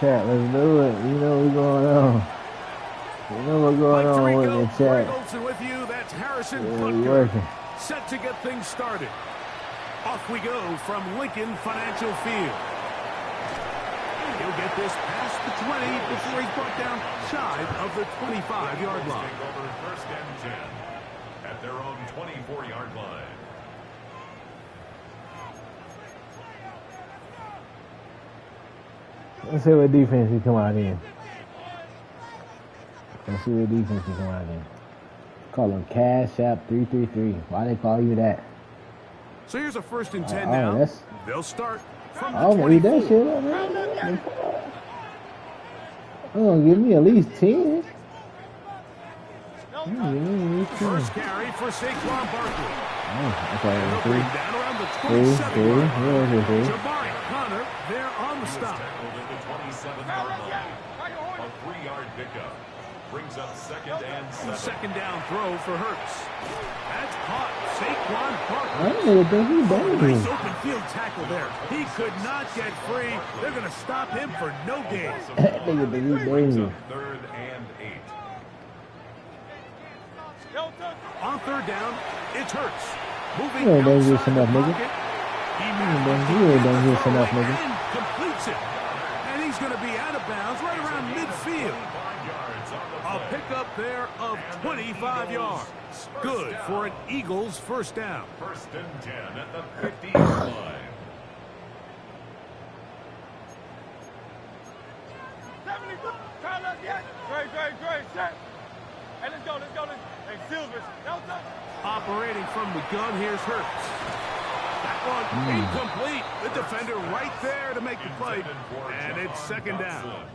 Chat, let's do it. You know what's going on. You know what's going on with me, chat. With you, that's Harrison yeah, working. Set to get things started. Off we go from Lincoln Financial Field. He'll get this past the 20 before he's brought down shy of the 25-yard line. Over first and 10 at their own 24-yard line. Let's see what defense he come out in. Let's see what defense he come out in. Call him Cash App 333. Why they call you that? So here's a first and 10 now. They'll start from the 24. Read that shit up, man. Oh, give me at least 10. First carry for Saquon Barkley. Okay, down around the 27. Jabari Connor there on the stop. Over the 27-yard line. A 3-yard pickup. Brings up second and 7. Second down throw for Hurts. That's caught. Saquon Barkley. I didn't think he Nice open field tackle there. He could not get free. They're going to stop him for no gain. Brings up third and 8. On third down, it's Hurts. Moving You ain't dangerous outside enough, the nigga. pocket. You ain't dangerous enough, nigga. And completes it. And he's going to be out of bounds right around midfield. A pickup there of 25 yards. Good for an Eagles first down. First and 10 at the 50-yard line. Hey, let's go. Hey, Silvers. Operating from the gun, here's Hurts. That one incomplete. The defender right there to make the play. And it's second down.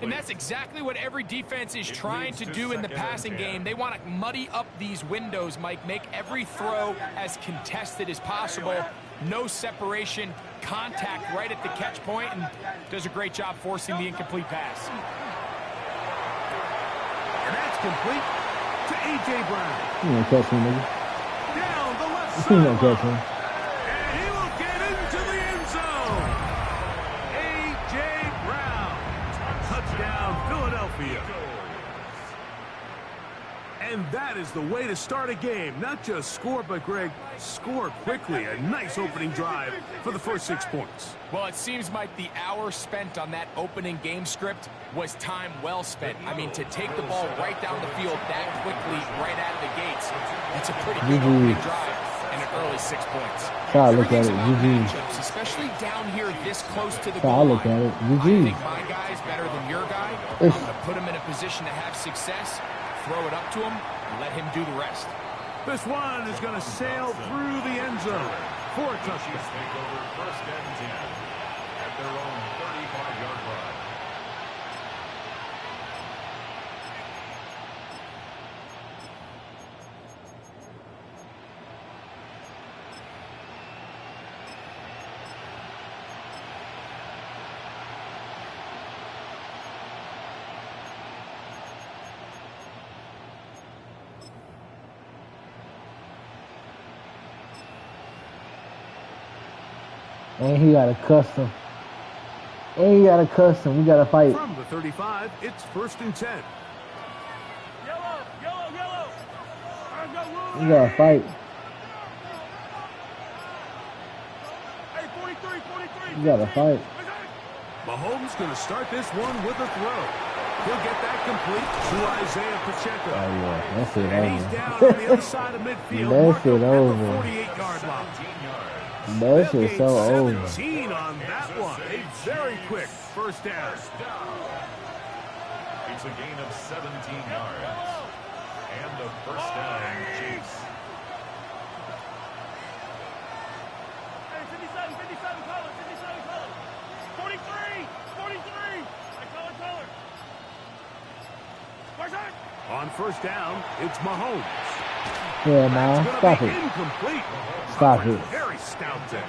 And that's exactly what every defense is trying to do in the passing game. They want to muddy up these windows, Mike, make every throw as contested as possible. No separation, contact right at the catch point, and does a great job forcing the incomplete pass. And that's complete to A.J. Brown. You ain't catch me, nigga. Down the left You side. ain't catch me. And he will get into the end zone. A.J. Brown. Touchdown, Philadelphia. And that is the way to start a game. Not just score, but, Greg, score quickly. A nice opening drive for the first 6 points. Well, it seems like the hour spent on that opening game script was time well spent. I mean, to take the ball right down the field that quickly, right out of the gates, that's a pretty good opening drive and an early 6 points. Try to look at it. Matchups, especially down here this close to the Try goal to look line. at it. I think my guy's better than your guy. I'm going to put him in a position to have success, throw it up to him, and let him do the rest. This one is going to sail through the end zone for a touchdown. Take over first and 10 at their own 35-yard line. And he got a custom. We got to fight. From the 35, it's first and 10. Yellow. We got to fight. Hey, 43. We got to fight. Mahomes going to start this one with a throw. He'll get that complete to Isaiah Pacheco. Oh, yeah. That's it And he's over. down on the other side of midfield. That's it Marco over. at the 48-yard line. That shit's so over. 17 on that one. A very quick first down. It's a gain of 17 yards. And a first down, Chiefs. Hey, 57, color. 43. I call it. On first down, it's Mahomes. Yeah, man. That's Stop gonna be it. incomplete. Stop it. Very stout there.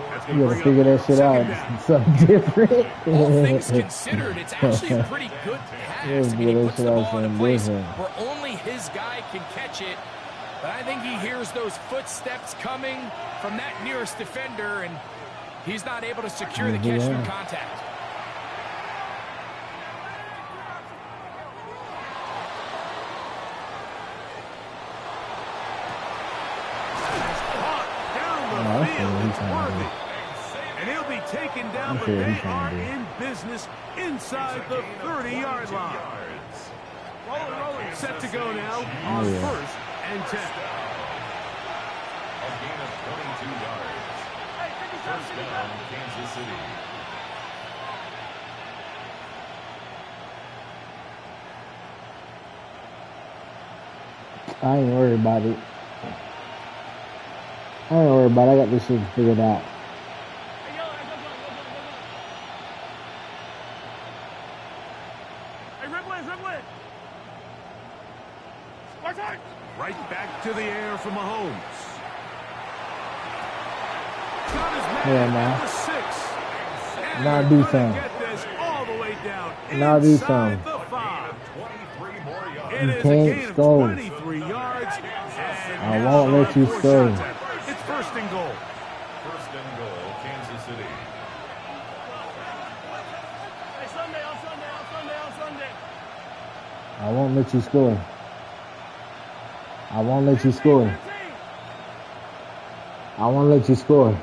That's You gonna gotta bring figure up that shit out. second down. Something different. All things considered, it's actually a pretty good pass. Yeah, I mean, he that puts shit the out ball in a something place different. where only his guy can catch it. But I think he hears those footsteps coming from that nearest defender, and he's not able to secure the catch through contact. taken down, but they are in business inside the 30-yard line. Set to go now on 1st and 10. A gain of 22 yards. First down, Kansas City. I ain't worried about it. I ain't worried about it. I got this shit figured out. Right back to the air for Mahomes. Got his man at the 6. And now they're do gonna something. get this all the way down Now do inside something. the 5. 23 more yards. It You is a can't gain of score. 23 yards. And I now won't let you on 4 score. shots at it. It's 1st and goal. First and goal, Kansas City. Hey, Sunday, on Sunday, on Sunday, on Sunday. I won't let you score. I won't let you score. I won't let you score.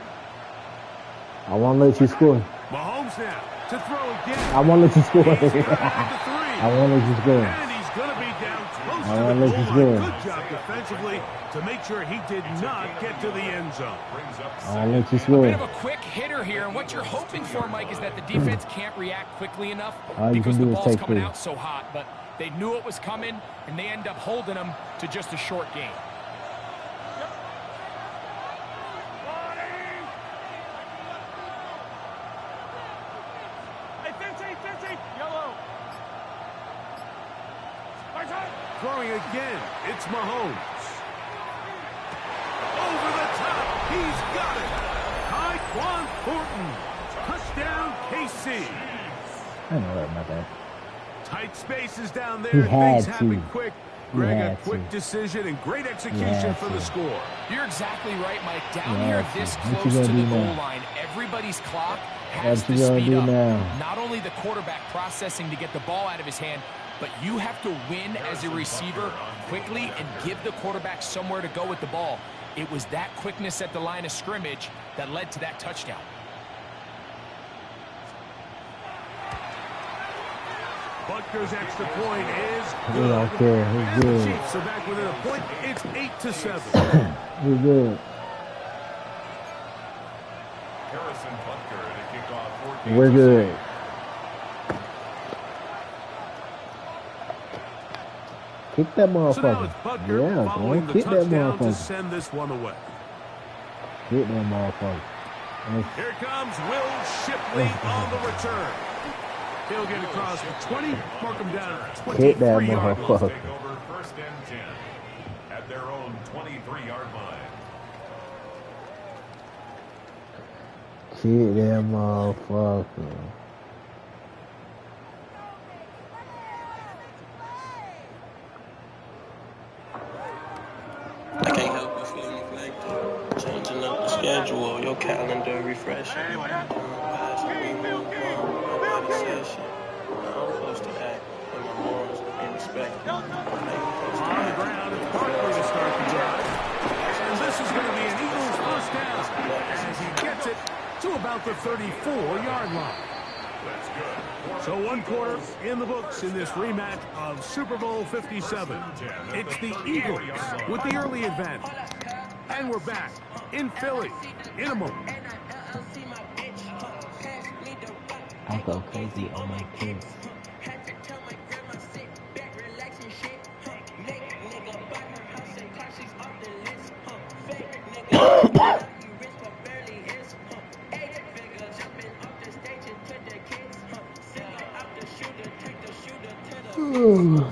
I won't let you score. Mahomes now to throw again. I won't let you score. He's got it at the 3. I won't let you score. And he's going to be down close I to the won't let goal you line. score. Good job defensively to make sure he did not get to the end zone. Brings up I won't let you Bit score. of a quick hitter here, and what you're hoping for, Mike, is that the defense can't react quickly enough All you because can the do is ball's take coming 3. out so hot. But they knew it was coming, and they end up holding them to just a short game. Hey, 15, yellow. Throwing again, it's Mahomes. Over the top, he's got it. Tyquan Thornton, touchdown KC. I don't know about that. Tight spaces down there, He had things happen to. quick. He Greg, a had quick to. decision and great He execution had for the to. score. You're exactly right, Mike. Down Yeah, here I see. this What you close gonna to do the goal now? line, everybody's clock has What you to gonna speed do up. now? Not only the quarterback processing to get the ball out of his hand, but you have to win as a receiver quickly and give the quarterback somewhere to go with the ball. It was that quickness at the line of scrimmage that led to that touchdown. Butker's extra point is We good. don't care. And We're the good. Chiefs are back within a point. It's 8-7. We're good. Harrison Butker to kick off for We're Kansas good. City. Kick that So now it's motherfucker. Butker Yeah, following man. the Kick that touchdown to motherfucker. send this one away. Kick that motherfucker. Here comes Will Shipley on the return. He'll get across the 20, mark him down at the Kick that 23-yard line. motherfucker. Take over first and 10 at their own 23-yard line. Kick that motherfucker. I can't help but feel neglected. Changing up the schedule, your calendar refreshing. I'm supposed to act when my morals be respected. On the ground, it's Barkley to start the drive. And this is going to be an Eagles first down as he gets it to about the 34-yard line. That's good. So 1 quarter in the books in this rematch of Super Bowl 57. It's the Eagles with the early advantage. And we're back in Philly in a moment. I go crazy on my kids.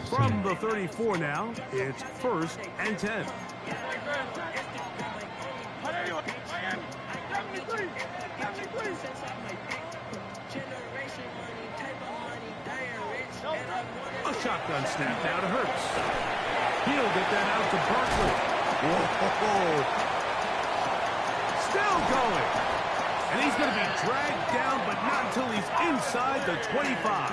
From the 34 now, it's 1st and 10. A shotgun snap now to Hurts. He'll get that out to Barkley. Whoa. Still going. And he's going to be dragged down, but not until he's inside the 25.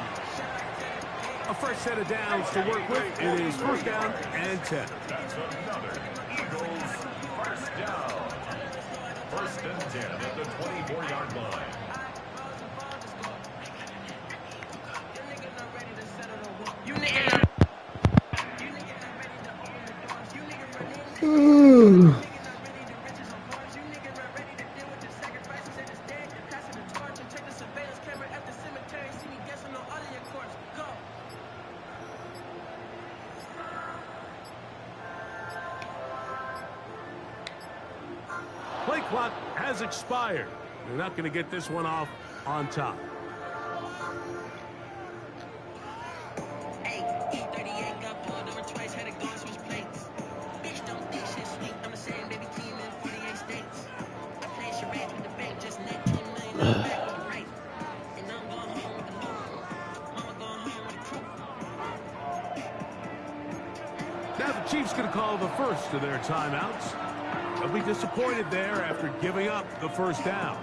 A fresh set of downs to work with. It is 1st down and 10. That's another Eagles first down. First and 10 at the 24-yard line. play clock has expired. They're not going to get this one off on top. Now the Chiefs going to call the first of their timeouts. They'll be disappointed there after giving up the first down.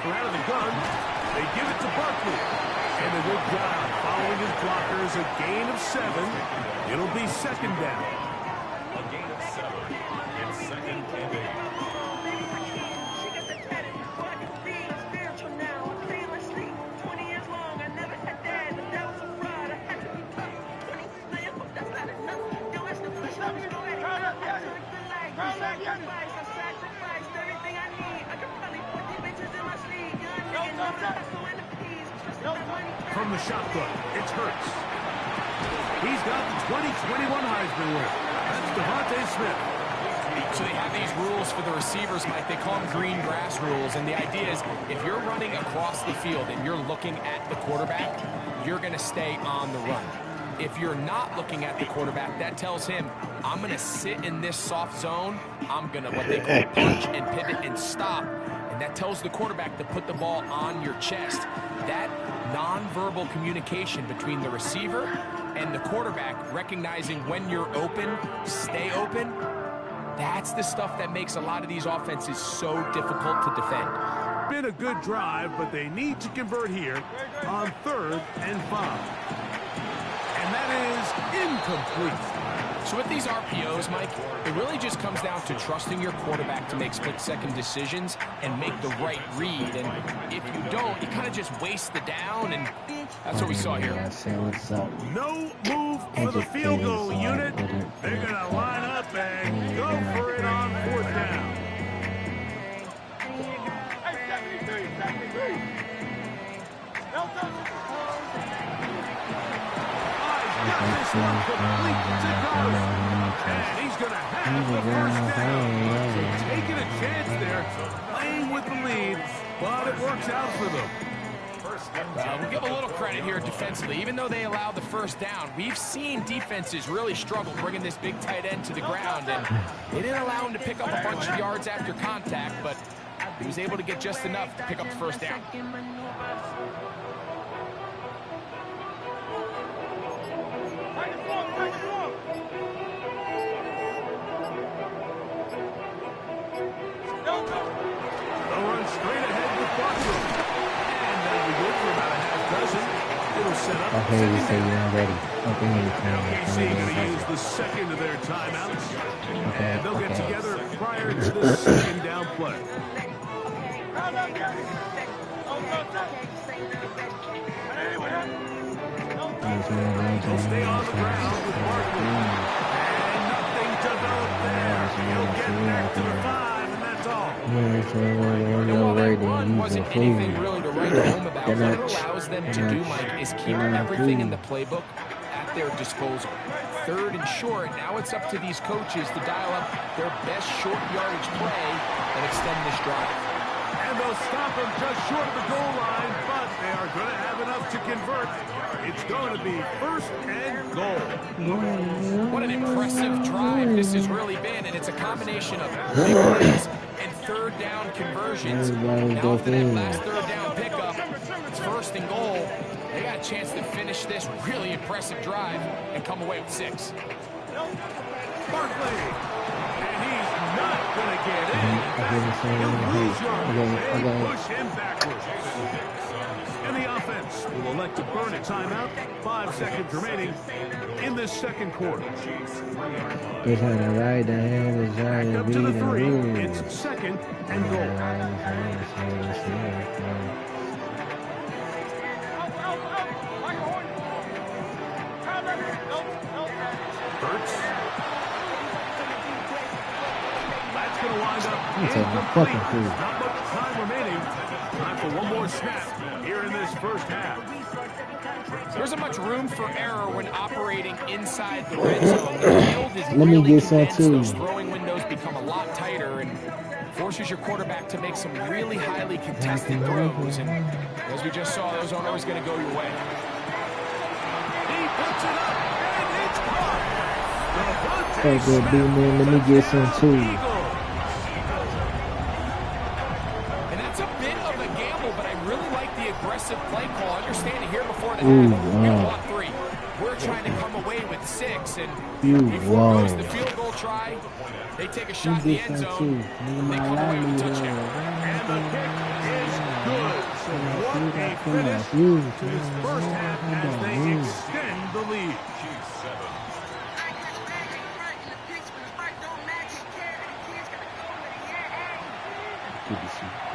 Out of the gun, they give it to Barkley. And a good job following his blockers, a gain of 7. It'll be second down. A gain of 7. It's second and 8. From the shotgun, it's Hurts. He's got the 2021 Heisman winner. That's Devontae Smith. So they have these rules for the receivers, Mike. They call them green grass rules. And the idea is if you're running across the field and you're looking at the quarterback, you're going to stay on the run. If you're not looking at the quarterback, that tells him, I'm going to sit in this soft zone. I'm going to, what they call punch and pivot and stop. And that tells the quarterback to put the ball on your chest. That nonverbal communication between the receiver and the quarterback, recognizing when you're open, stay open, that's the stuff that makes a lot of these offenses so difficult to defend. Been a good drive, but they need to convert here on 3rd and 5. And that is incomplete. So with these RPOs, Mike, it really just comes down to trusting your quarterback to make split-second decisions and make the right read. And if you don't, you kind of just waste the down, and that's what we saw here. No move for the field goal unit. They're going to line up and go for it on 4th down. This one complete to Carter. And he's going to have the first down. So taking a chance there, playing with the lead, but it works out for them. We'll give a little credit here defensively. Even though they allowed the first down, we've seen defenses really struggle bringing this big tight end to the ground, and they didn't allow him to pick up a bunch of yards after contact, but he was able to get just enough to pick up the first down. They'll run straight ahead with Barkley. And that'll be good for about a half dozen. It'll set up. Okay, you say you're ready. Okay, LKC going to use the second of their timeouts. And they'll get together prior to the second down play. He'll stay on the ground with Barkley. And nothing developed there. He'll get back to the 5, and that's all. Run wasn't anything really to write home about. What it allows them to do, Mike, is keep everything in the playbook at their disposal. 3rd and short, now it's up to these coaches to dial up their best short yardage play and extend this drive. And they'll stop him just short of the goal line, but they are going to have enough to convert. It's going to be 1st and goal. What an impressive drive this has really been, and it's a combination of big plays and 3rd down conversions. Now after that last 3rd down pickup, it's 1st and goal. They got a chance to finish this really impressive drive and come away with 6. Barkley, and he's not going to get in. He'll lose yards. They push him backwards. And the offense will elect to burn a timeout. 5 seconds remaining in the second quarter. It's on the right, the hand is trying Back to up beat to the the 3. room. It's second and goal. Hurts. That's going to wind up incomplete. Not much time remaining. Time for one more snap here in this first half. There isn't much room for error when operating inside the red zone. The field is Let me really get some condensed. too. Those throwing windows become a lot tighter and forces your quarterback to make some really highly contested throws. And as we just saw, those aren't always going to go your way. He puts it up, and it's caught. Hey, good B-man, let me get some too. And that's a bit of a gamble, but I really like the aggressive play call. Understanding here before the half, we don't want 3. We're trying to come away with 6, and before goes the field goal try. They take a shot in the end zone. They come away with a touchdown. And the kick is good. So what a finish to this first half as they extend the lead.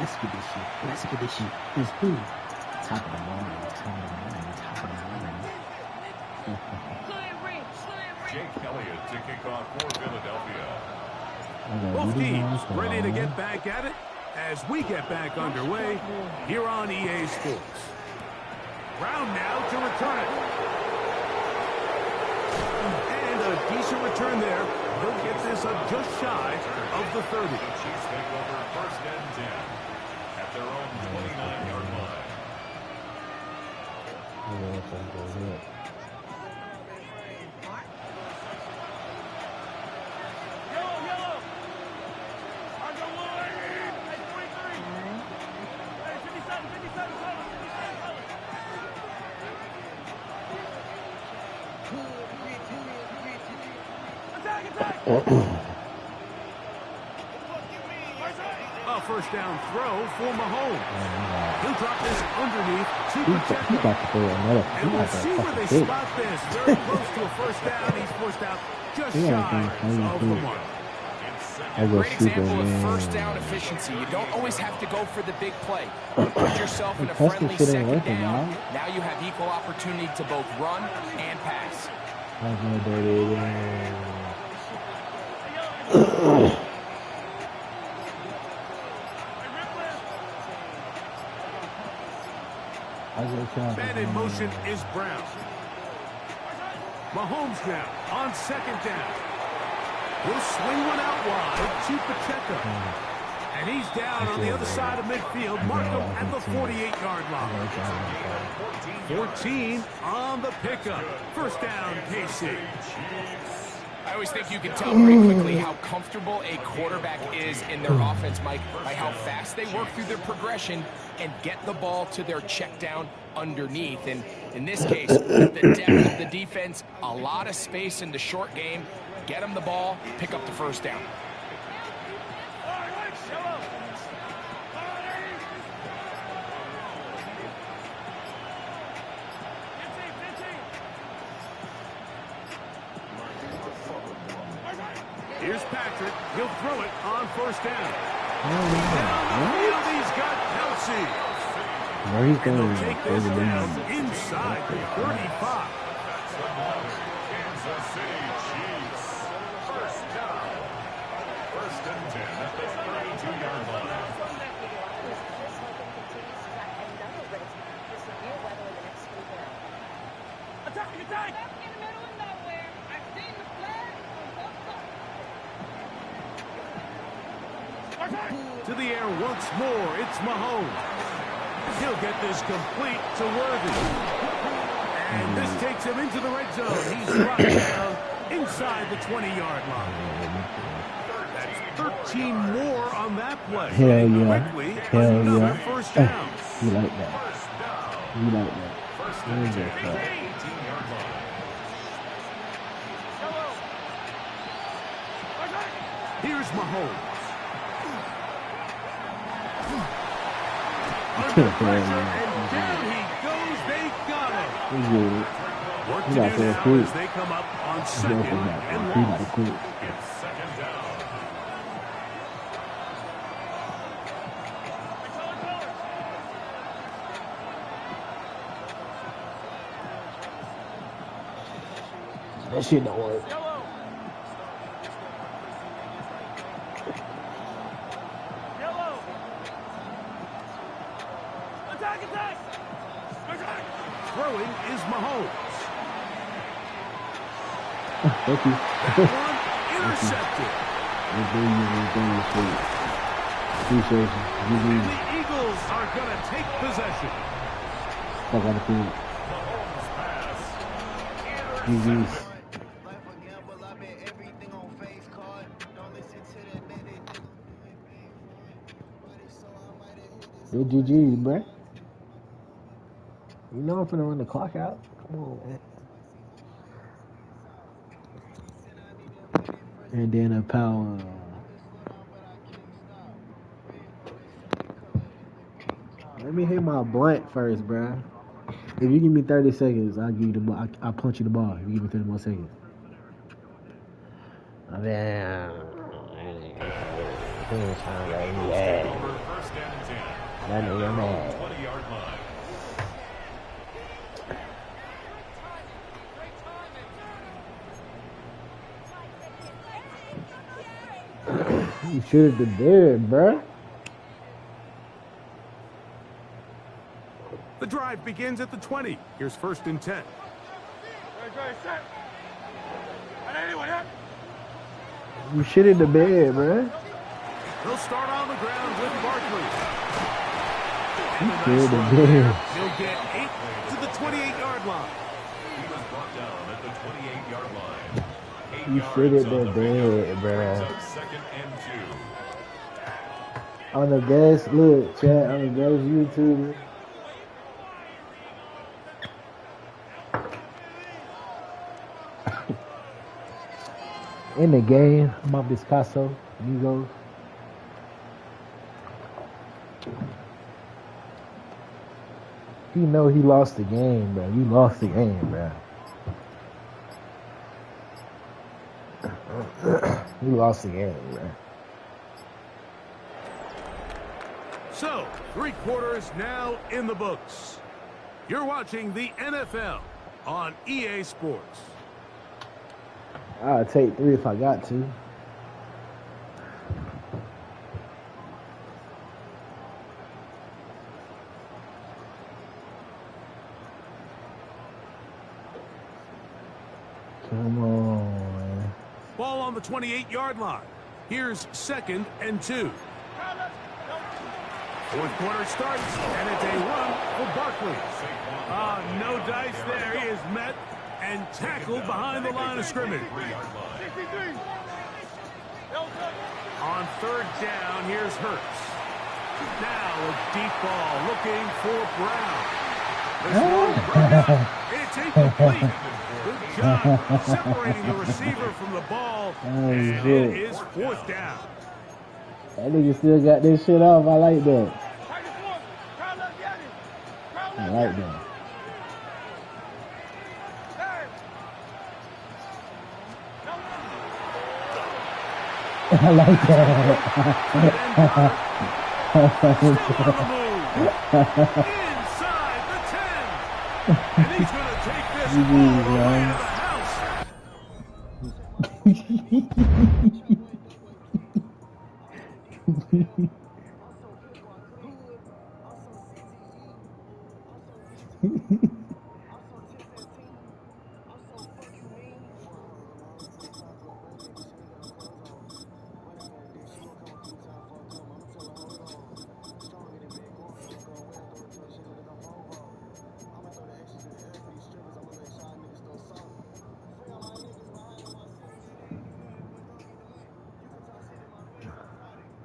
Let's get this shit. It's cool. Top of the morning. Jake Elliott to kick off for Philadelphia. Both teams ready to get back at it as we get back underway here on EA Sports. Brown now to return it. And a decent return there. He'll get this up just shy of the 30. Chiefs take over first and 10 at their own 29-yard line. A first down throw for Mahomes. He'll drop this underneath to Pacheco. And we'll see where they spot this. Very close to a first down. He's forced out just shy of the mark. Great example of first down efficiency. You don't always have to go for the big play. You put yourself in a friendly second down. Now you have equal opportunity to both run and pass. Man in motion is Brown. Mahomes now on second down. He'll swing one out wide to Pacheco. And he's down on the other side of midfield. Mark him at the 48-yard line. 14 on the pickup. First down, KC. I always think you can tell pretty quickly how comfortable a quarterback is in their offense, Mike, by how fast they work through their progression and get the ball to their check down underneath. And in this case, with the depth of the defense, a lot of space in the short game, get them the ball, pick up the first down. Here's Patrick. He'll throw it on first down. Down he's got Kelsey. Where he's going? They'll take this down inside the 35. Kansas City Chiefs. First down. First and 10 at the 32-yard line. Attack! To the air once more. It's Mahomes. He'll get this complete to Worthy. And this takes him into the red zone. He's brought down inside the 20-yard line. That's 13 more on that play. Hell yeah. Quickly, Hell another yeah. first down. You like that. You like that. First What and is 10 that? at the 18-yard line. Here Here's Mahomes. Can't Under play, pressure, man. and down he goes. They got him. He's good. Work He to got do so now quick. as they come up on He's second open back. and He long. got quick. It's second down. That shit don't work. Yellow. Yellow. Attack, attack. Attack. Throwing is Mahomes. Thank you. That one intercepted. Appreciate you. And the Eagles are going to take possession. Fuck out of food. Mahomes pass. GG's. Yo, GG's, bruh. You know I'm finna run the clock out. Come on, man. And then a power. Let me hit my blunt first, bruh. If you give me 30 seconds, I'll give you the ball. I'll punch you the ball. If you give me 30 more seconds. I mean, Over first and 10. That nigga mad. 20-yard line. You should have been, bruh. The drive begins at the 20. Here's first and 10. Set. And anyway, yeah. You shit in the bed, bruh. They'll start on the ground with Barkley. You And a shit in nice the run there. bed. He'll get 8 to the 28-yard line. He was brought down at the 28-yard line. 8 You yards shit in on the pickup. bed, Brings bruh. up second and 2. On the gas, look, chat, on the gas YouTube. In the game, I'm up this Picasso, Migos. He know he lost the game, bro. You lost the game, bro. You lost the game, bro. So, 3 quarters now in the books. You're watching the NFL on EA Sports. I'll take 3 if I got to. Come on. Ball on the 28-yard line. Here's second and 2. Fourth quarter starts, and it's a run for Barkley. No dice there. He is met and tackled behind the line of scrimmage. 63. On third down, here's Hurts. Now a deep ball looking for Brown. It's incomplete. Good job separating the receiver from the ball. And it is fourth down. That nigga still got this shit off. I like that. I like that. I like that. Still on the move. Inside the 10. And he's going to take this all the way to the house.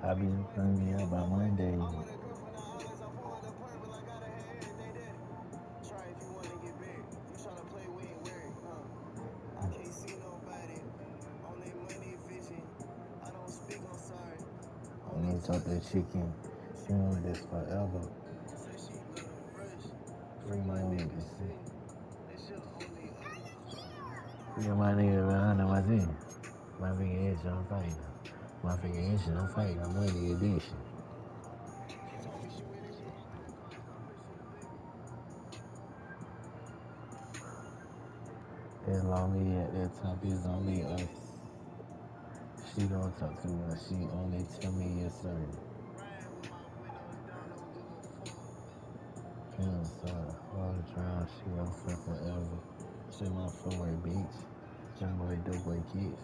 I'll be bringing me up by Monday. talk that chicken. She on this forever. Bring my nigga. Yeah, my nigga behind my thing. My finger itch, I'm fighting. My finger itch, I'm fighting. I'm ready to do shit. As long as at that top is only us. She don't talk to me. She only tell me yes sir. Can't stop. All the time she won't fuck forever. She my forward bitch. Young boy, dope boy kids.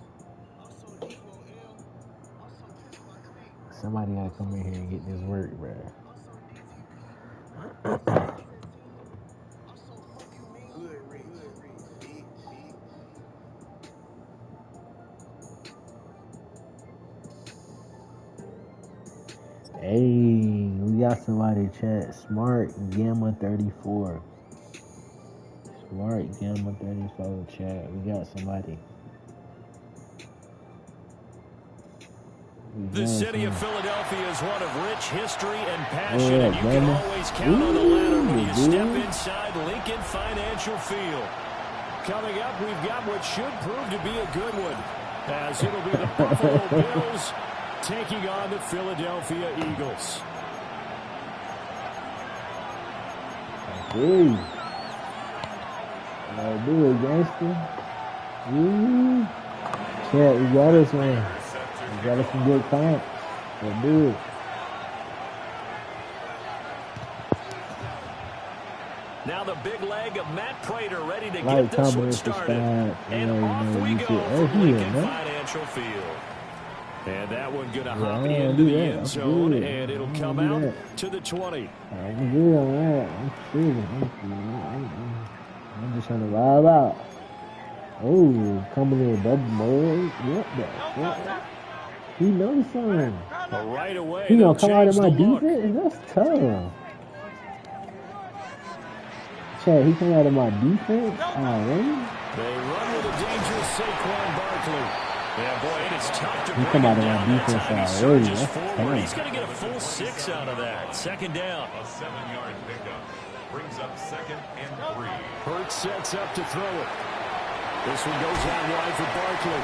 Somebody gotta come in here and get this work, bruh. Hey, we got somebody chat. Smart Gamma 34. Smart Gamma 34 chat. We got somebody. The city of Philadelphia is one of rich history and passion, and you can always count on the ladder when you step inside Lincoln Financial Field. Coming up, we've got what should prove to be a good one, as it'll be the Buffalo Bills taking on the Philadelphia Eagles. Hey. Do it, gangster. Chat, we got us, man. We got us some good comp. Let's do it. Now the big leg of Matt Prater ready to get this one started. And off we go from Lincoln Financial Field. And that one going to hop into the end zone, and it'll come out to the 20. I'm good on that. I'm just trying to vibe out. Oh, coming in double mode. What the? He knows something. Right away, he gonna come out of my defense? That's tough. Chad, he come out of my defense already? They run with a dangerous Saquon Barkley. Yeah, boy, it is tough to he come out of my defense already. He's going to get a full 6 out of that. Second down. A 7-yard pickup brings up 2nd and 3. Hurts sets up to throw it. This one goes out wide for Barkley.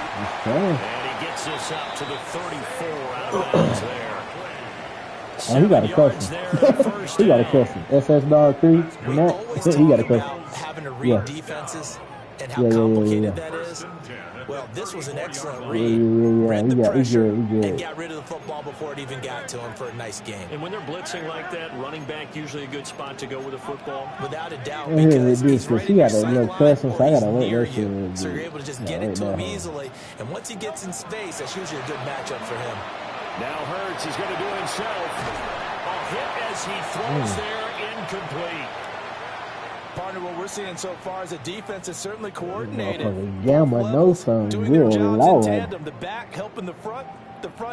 And he gets this up to the 34 out of bounds there. Oh, he got a question. He got a question. SS Dog 3. He got a question. Having to read defenses and how complicated that is. Well, this was an excellent read. Read the pressure and got rid of the football before it even got to him for a nice game. And when they're blitzing like that, running back usually a good spot to go with the football. Without a doubt, because he's right in your sideline or he's near you. So you're able to just get it to him easily. And once he gets in space, that's usually a good matchup for him. Now Hurts is going to do it himself. A hit as he throws there, incomplete. Partner, what we're seeing so far is the defense is certainly coordinated. Gamma knows something. Doing their jobs in tandem. The back helping the front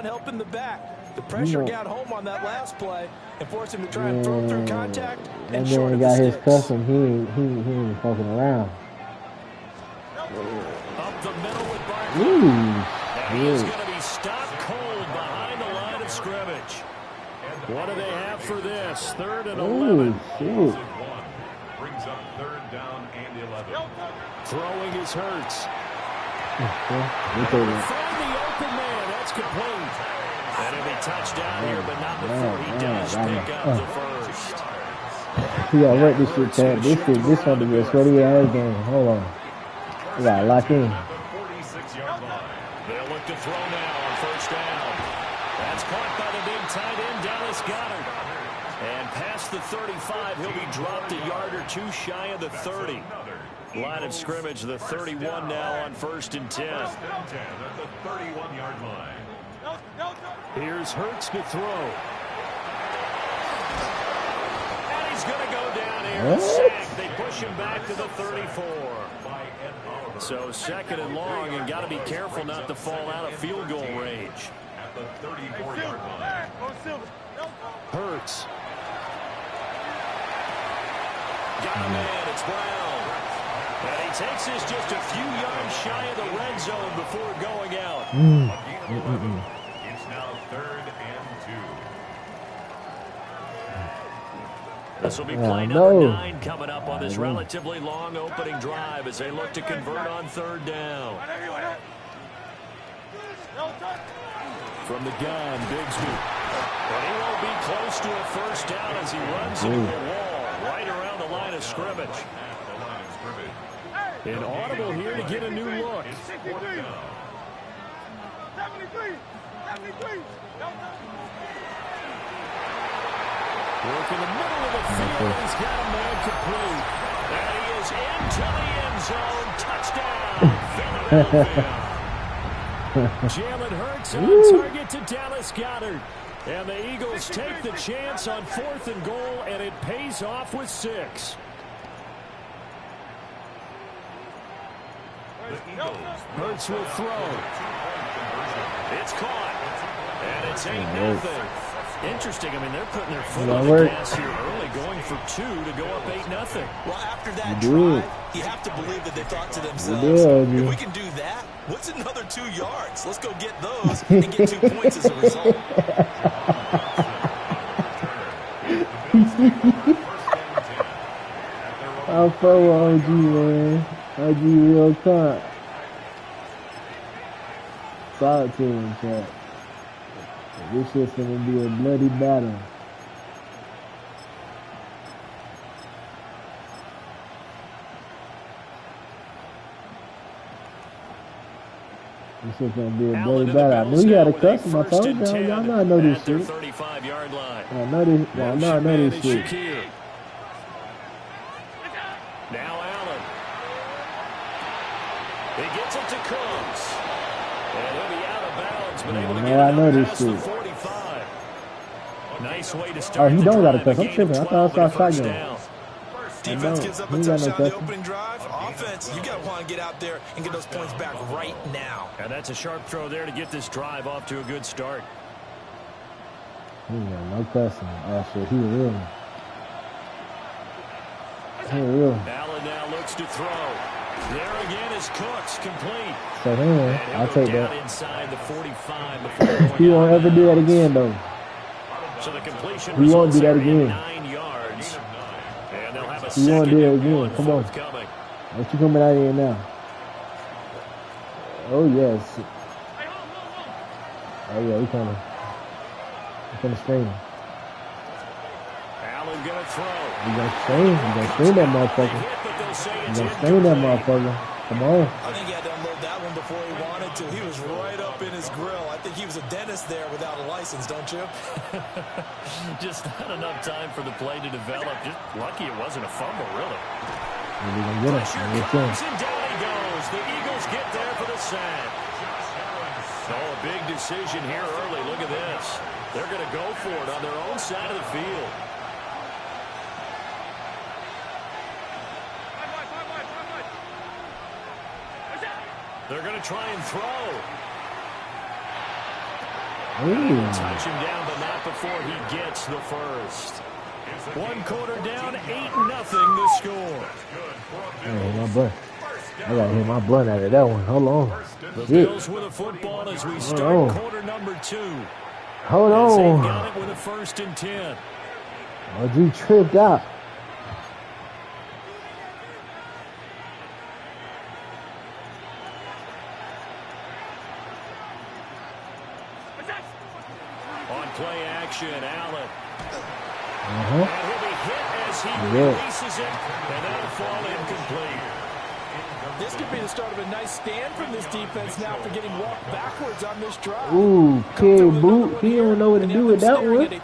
helping the back. The pressure got home on that last play and forced him to try and throw through contact and short of the got sticks. His custom. He ain't fucking around. Up the middle with Barkley. And he's going to be stopped cold behind the line of scrimmage. What do they have for this? 3rd and 11. Brings up 3rd down and 11. Throwing his Hurts. Find the open man. That's complete. And it'll be touchdown here, but not before he does pick up the first. We gotta work this shit, Chad. This one to be a sweaty ass game. Hold on. We gotta lock in. They'll look to throw now on 1st down. That's caught by the big tight end, Dallas Goedert. And past the 35, he'll be dropped a yard or 2 shy of the 30. Line of scrimmage, the 31 now on 1st and 10. At the 31-yard line. Here's Hurts to throw. And he's going to go down here and sack. They push him back to the 34. So 2nd and long, and got to be careful not to fall out of field goal range. At the 34-yard line. Hurts. Got a man, it's Brown. And he takes this just a few yards shy of the red zone before going out. It's now 3rd and This will be play number 9 coming up on this relatively long opening drive as they look to convert on third down. From the gun, Bigsby. But he won't be close to a first down as he runs into the wall right around the line of scrimmage. Inaudible here to get a new look. 73. Work in the middle of the field. He's got a man complete. And he is into the end zone. Touchdown, Philadelphia. Jalen Hurts on target to Dallas Goedert. And the Eagles take the chance on 4th and goal, and it pays off with 6. Hurts will throw. It's caught. And it's 8-0. Interesting. I mean, they're putting their foot on the gas here early, going for 2 to go up 8-0. Well, after that drive, you have to believe that they thought to themselves, if we can do that, what's another 2 yards? Let's go get those and get 2 points as a result. I'm pro OG, man. OG real talk. Solid team, chat. This shit's gonna be a bloody battle. This shit's gonna be a bloody battle. I knew you had a custom. I told y'all. Y'all know I know this shit. 35-yard line. I know this. Y'all know I know this shit. Now Allen. He gets it to Cooks. And he'll be out of bounds, but able to get it past the 45. Nice way to start. Oh, he don't got a custom. I'm tripping. I thought I saw shotgun. Defense gives up a touchdown on the opening drive. Offense, you got to want to get out there and get those points back right now. And that's a sharp throw there to get this drive off to a good start. He ain't got no custom. Oh, shit. He real. He real. Allen now looks to throw. There again is Cooks, complete. So, I'll take that. Inside the 45 before He won't ever do that again, though. So the completion he won't do that again. 9 yards. And they'll have a he won't do that again. Come on. What you coming out of here now? Oh, yes. Oh, yeah, he coming. He's gonna strain him. Allen gonna throw. He's gonna strain him. He's gonna strain that motherfucker. He's gonna strain that motherfucker. Come on. I think he had to unload that one before he wanted to. He was right up in his grill. I think he was a dentist there without a license, don't you? Just not enough time for the play to develop. Just lucky it wasn't a fumble, really. Pressure comes and down he goes. The Eagles get there for the sack. Oh, a big decision here early. Look at this. They're going to go for it on their own side of the field. They're going to try and throw. Touch him down, but not before he gets the first. 1 quarter down, 8-0 the score. Hey, my butt. I gotta hit my blunt out of that one. Hold on. The Bills with a football as we start quarter number 2. Hold on. They've got it with a 1st and 10. OG tripped out. On play action, Allen. And he'll be hit as he releases it, and that'll fall incomplete. This could be the start of a nice stand from this defense now for getting walked backwards on this drive. Ooh, kid boot. He don't know what to do with that one.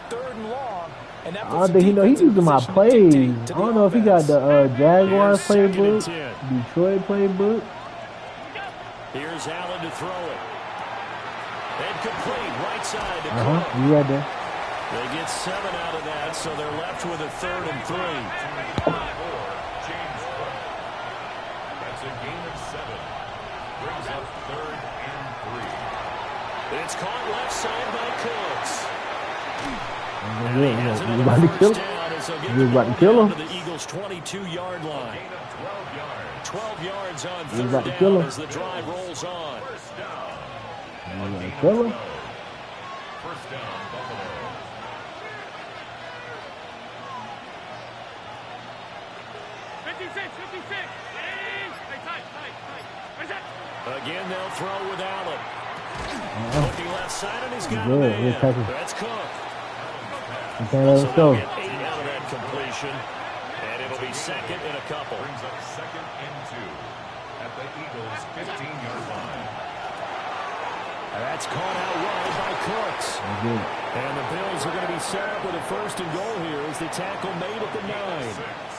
I don't think he know. He's using my plays. I don't know if he got the Jaguars playbook, Detroit playbook. Here's Allen to throw it. And complete, right side to Cook. You right there. They get 7 out of that, so they're left with a 3rd and 3. That's a gain of 7. Brings up 3rd and 3. It's caught left side by Cooks. You about to kill him? You about to kill him? To the Eagles' 22-yard line. 12 yards on You about to 3rd kill down him? as the drive rolls on. You about to kill him? First down, Buffalo. Again, they'll throw with Allen. Looking left side, and he's got a man. That's Cook. Let's go. Get 8 out of that completion, and it'll be second in a couple. Brings up second and 2 at the Eagles' 15-yard line. That's caught out wide by Cooks. And the Bills are going to be set up with a first and goal here as the tackle made at the 9.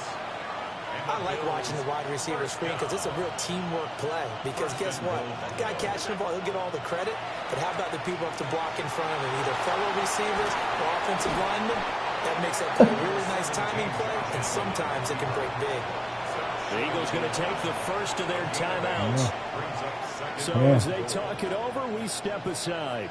I like watching the wide receiver screen because it's a real teamwork play. Because guess what? The guy catching the ball, he'll get all the credit. But how about the people up to block in front of him? Either fellow receivers or offensive linemen. That makes that play a really nice timing play, and sometimes it can break big. The Eagles going to take the first of their timeouts. So as they talk it over, we step aside.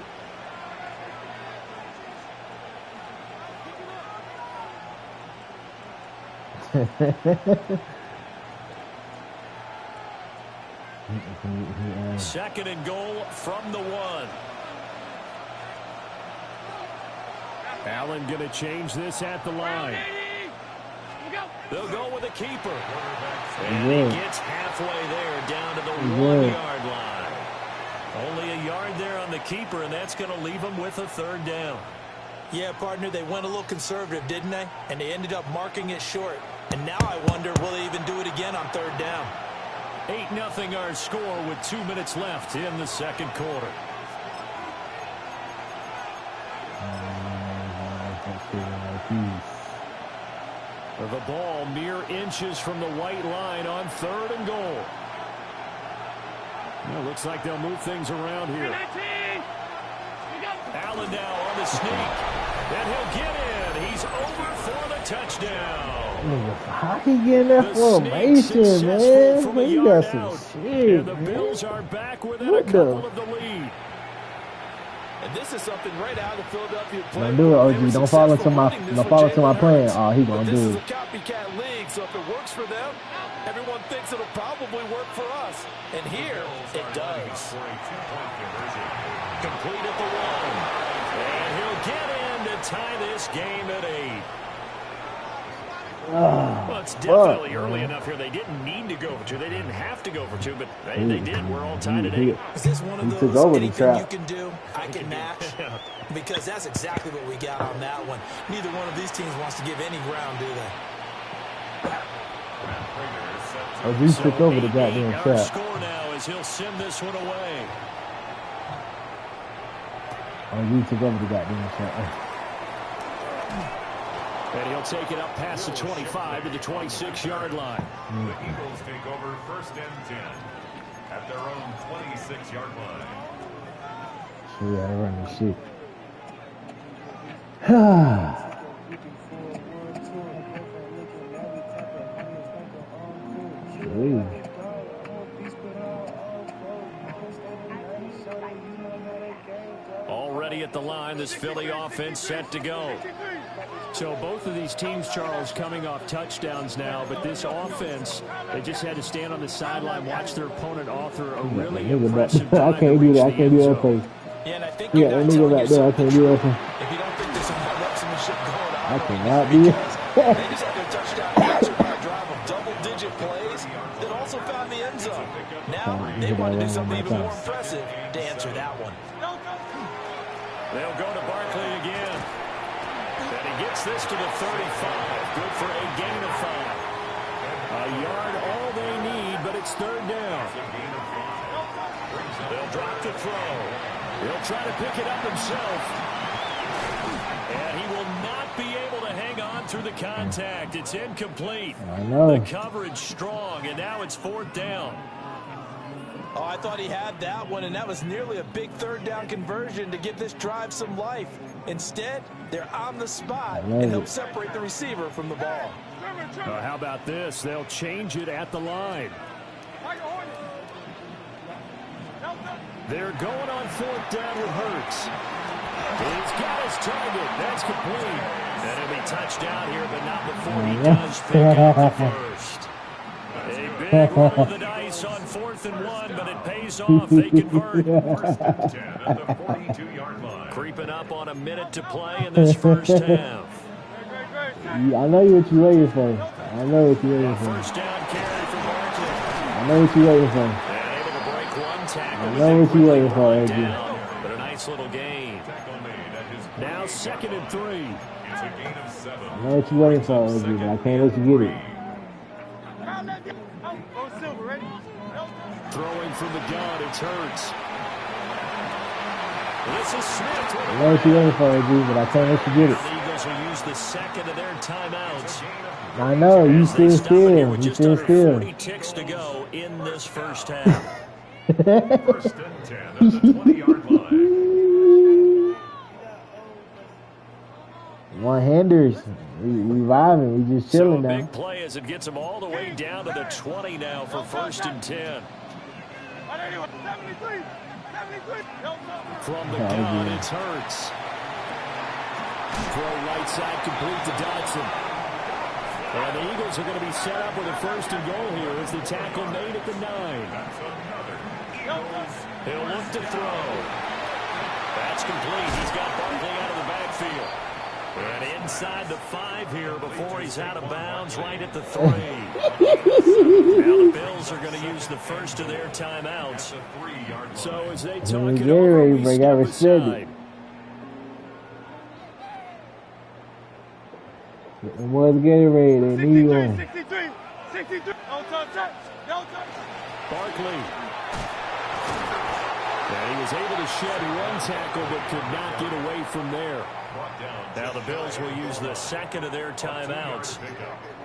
Second and goal from the 1. Allen going to change this at the line. They'll go with a keeper. And he gets halfway there down to the 1-yard line. Only a yard there on the keeper, and that's going to leave him with a third down. Yeah, partner, they went a little conservative, didn't they? And they ended up marking it short. And now I wonder, will they even do it again on third down? 8-0 our score with 2 minutes left in the second quarter. The ball mere inches from the white line on third and goal. Well, looks like they'll move things around here. Allen now on the sneak. And he'll get in. He's over for the touchdown. How he getting that formation, man? He got some shit, and the Bills are back within a couple of the lead. And this is something right out of Philadelphia play. Don't do it, OG. Don't follow to my plan. Oh, he gonna do it. This is a copycat league, so if it works for them, everyone thinks it'll probably work for us. And here, it does. Complete at the 1. And he'll get in to tie this game at 8. Well, it's definitely early enough here. They didn't need to go for 2. They didn't have to go for 2, but they did. We're all tied at 8. Is this one of those anything you can do, I can match? Because that's exactly what we got on that one. Neither one of these teams wants to give any ground, do they? Oh, he took over the goddamn Our trap. score now as he'll send this one away. Oh, he took over the goddamn trap. And he'll take it up past the 25 to the 26-yard line. The Eagles take over first and 10 at their own 26-yard line. So yeah, I run this shit. Already at the line, this Philly offense set to go. So both of these teams, Charles, coming off touchdowns now, but this offense, they just had to stand on the sideline, watch their opponent author a really impressive time. I can't do that. I can't do that play. Yeah, and I think Yeah, that nigga back there, I can't do that play. if you don't think there's some marksmanship going on, I cannot do it. they just had their touchdown answered by a drive of double-digit plays that also found the end zone. Now they want to do something even more impressive to answer that one. They'll go to Barkley again. And he gets this to the 35. Good for a gain of 5. A yard all they need, but it's third down. They'll drop the throw. He'll try to pick it up himself. And he will not be able to hang on through the contact. It's incomplete. I know. The coverage strong, and now it's fourth down. Oh, I thought he had that one, and that was nearly a big third down conversion to give this drive some life. Instead, they're on the spot and help separate the receiver from the ball. How about this? They'll change it at the line. They're going on fourth down with Hurts. He's got his target. That's complete. And he'll be touched down here, but not before he does pick up the first. A big roll of the dice on 4th 4th and 1, but it pays off. They convert. 1st and 10 at the 42-yard line. Creeping up on a minute to play in this first half. I know what you're waiting for. I know what you're waiting for. First down carry for Barkley. I know what you're waiting for. And able to break one tackle. I know what you're waiting for, AJ. But a nice little gain. Now 2nd and 3. It's a gain of 7. I know what you're waiting for, AJ, but I can't let you get it. Throwing from the gun, it's Hurts. This is Smith. I know what you're waiting for, AJ, but I can't let you get it. The Eagles will use the second of their timeouts. I know, you still still. You still still. 40 ticks to go in this first half. 1st and 10 at the 20-yard line. One-handers. We vibing. We just chilling So a now. big play as it gets them all the way down to the 20 now for 1st and 10. From the gun, it's Hurts. Throw right side complete to Dodson. And the Eagles are going to be set up with a 1st and goal here as the tackle made at the 9. He'll look to throw. That's complete. He's got Barkley out of the backfield. And inside the 5 here before he's out of bounds right at the 3. Now the Bills are going to use the first of their timeouts. So as they talk it over, we step aside. The boys getting ready. They need one. 63. No touch. Barkley. And he was able to shed one tackle but could not get away from there. Now the Bills will use the second of their timeouts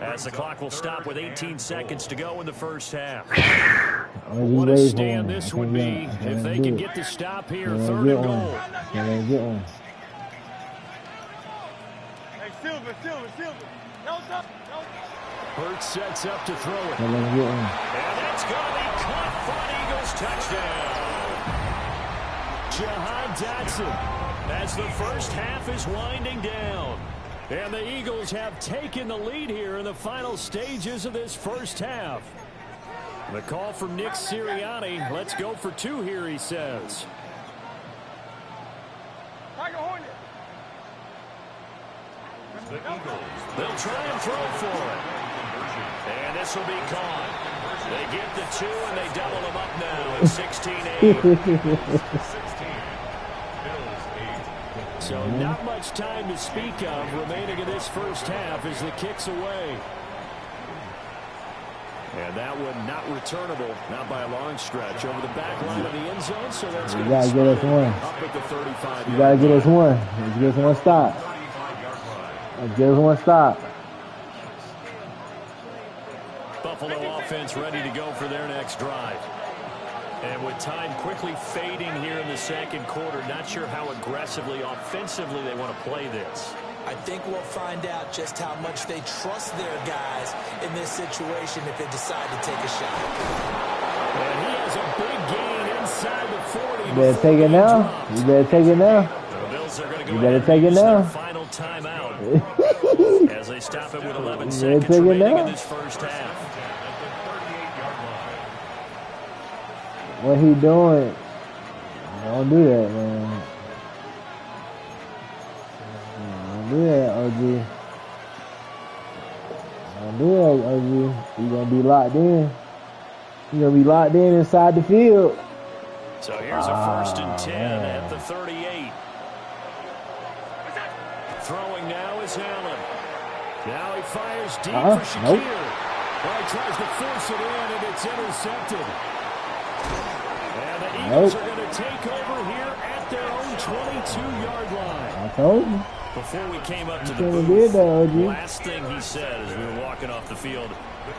as the clock will stop with 18 seconds to go in the first half. What a stand this would be if they can get the stop here. 3rd and goal. Get one. Hey, Silver. No touch. Hurts sets up to throw it. Get one. And that's going to be caught for an Eagles touchdown. Jahan Dotson as the first half is winding down. And the Eagles have taken the lead here in the final stages of this first half. The call from Nick Sirianni. Let's go for 2 here, he says. They'll try and throw for it. And this will be caught. They get the 2 and they double them up now at 16-8. So not much time to speak of remaining in this first half as the kick's away. And that one not returnable, not by a long stretch, over the back line of the end zone. So that's going to get us one. Up at the 35. You gotta get us one. Let's get us one stop. Let's get us one stop. Buffalo offense ready to go for their next drive. And with time quickly fading here in the second quarter, not sure how aggressively, offensively they want to play this. I think we'll find out just how much they trust their guys in this situation if they decide to take a shot. And he has a big gain inside the 40. You better take it now. You better take it now. The Bills are going to go You better take it now. Final timeout as they stop it with 11 seconds remaining in this first half. What he doing? Don't do that, man. Don't do that, OG. Don't do that, OG. You gonna be locked in. You gonna be locked in inside the field. So here's a 1st and 10 at the 38. Throwing now is Allen. Now he fires deep for Shakir. Nope. Well, he tries to force it in, and it's intercepted. And the Eagles are going to take over here at their own 22-yard line. I told you. Before we came up to the Did booth, that, OG. last thing he said as we were walking off the field,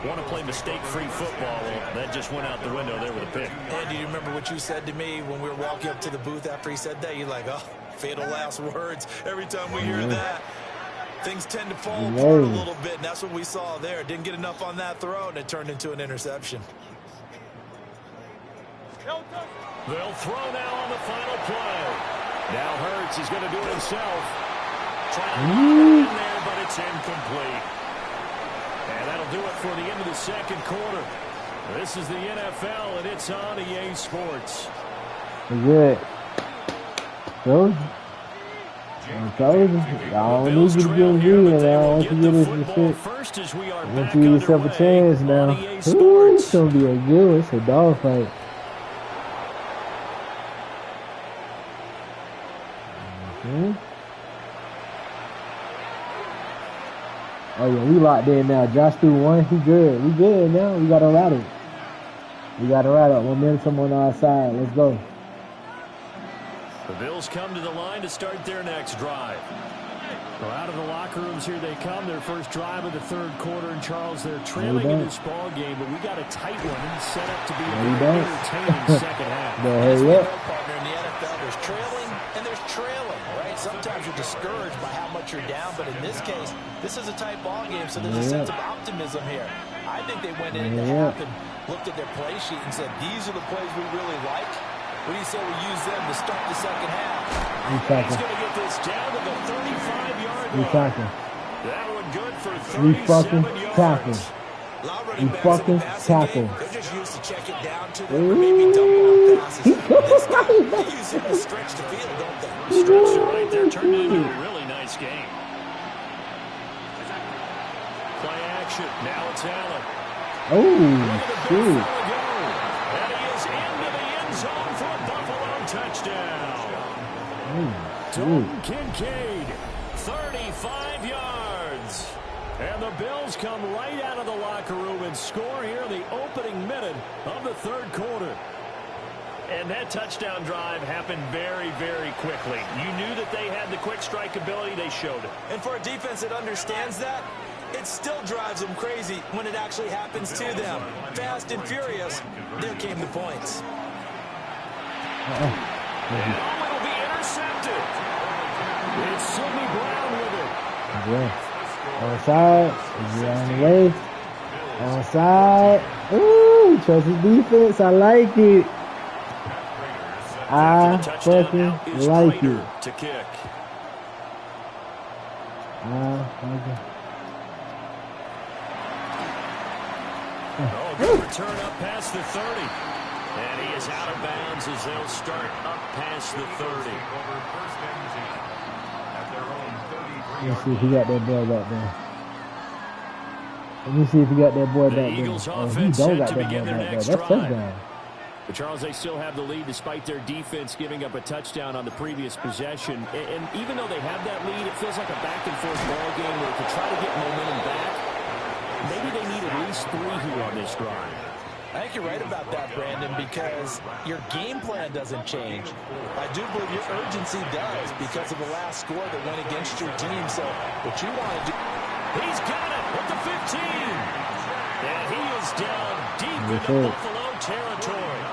want to play mistake-free football. Well, that just went out the window there with a pick. And do you remember what you said to me when we were walking up to the booth after he said that? You're like, oh, fatal last words. Every time we hear that, things tend to fall apart a little bit, and that's what we saw there. Didn't get enough on that throw, and it turned into an interception. They'll throw now on the final play. Now Hurts is going to do it himself. Trying to get it in there, but it's incomplete. And that'll do it for the end of the second quarter. This is the NFL, and it's on EA Sports. Good. Told you. I told you. I don't need you to get real now. I want you to get this shit. I want you to give yourself a chance now. Ooh, it's going to be a good. It's a dog fight. Oh, yeah, we locked in now. Josh threw one. He good. We good now. We got to rattle. We got to rattle. Momentum on our side. Let's go. The Bills come to the line to start their next drive. Well, out of the locker rooms here they come. Their first drive of the third quarter. And, Charles, they're trailing in this ball game, but we got a tight one set up to be a very entertaining second half. As we know, partner, in the NFL, there's trailing and there's trailing, right? Sometimes you're discouraged by how much you're down, but in this case, this is a tight ball game, so there's a sense of optimism here. I think they went into half and looked at their play sheet and said, these are the plays we really like. What do you say we use them to start the second half? He's going to get this down to the 35-yard line. That one good for 37 yards. You fucking tackle. They're just used to check it down to them or maybe dump off passes. This time, they use it to stretch the field, don't they? Stretched it right there, turned it into a really nice game. Play action. Now it's Allen. Oh, shoot. And he is into the end zone for a Buffalo touchdown. Dalton Kincaid, 35 yards. And the Bills come right out of the locker room and score here in the opening minute of the third quarter. And that touchdown drive happened very, very quickly. You knew that they had the quick strike ability. They showed it. And for a defense that understands that, it still drives them crazy when it actually happens to them. Fast and furious, there came the points. And will be intercepted. It's Sidney Brown with it. Yeah. Onside. On the way. Onside. Ooh, trust his defense. I like it. I fucking like it. To kick. Good return up past the 30. And he is out of bounds as they'll start up past the 30. Let's see if he got that boy back there. Let me see if he got that boy back there. Oh, he don't got that boy back there. That's touchdown. But Charles, they still have the lead despite their defense giving up a touchdown on the previous possession. And even though they have that lead, it feels like a back-and-forth ball game where to try to get momentum back, maybe they need at least 3 here on this drive. I think you're right about that, Brandon, because your game plan doesn't change. I do believe your urgency does because of the last score that went against your team. So what you want to do... He's got it at the 15. And he is down deep into Buffalo territory.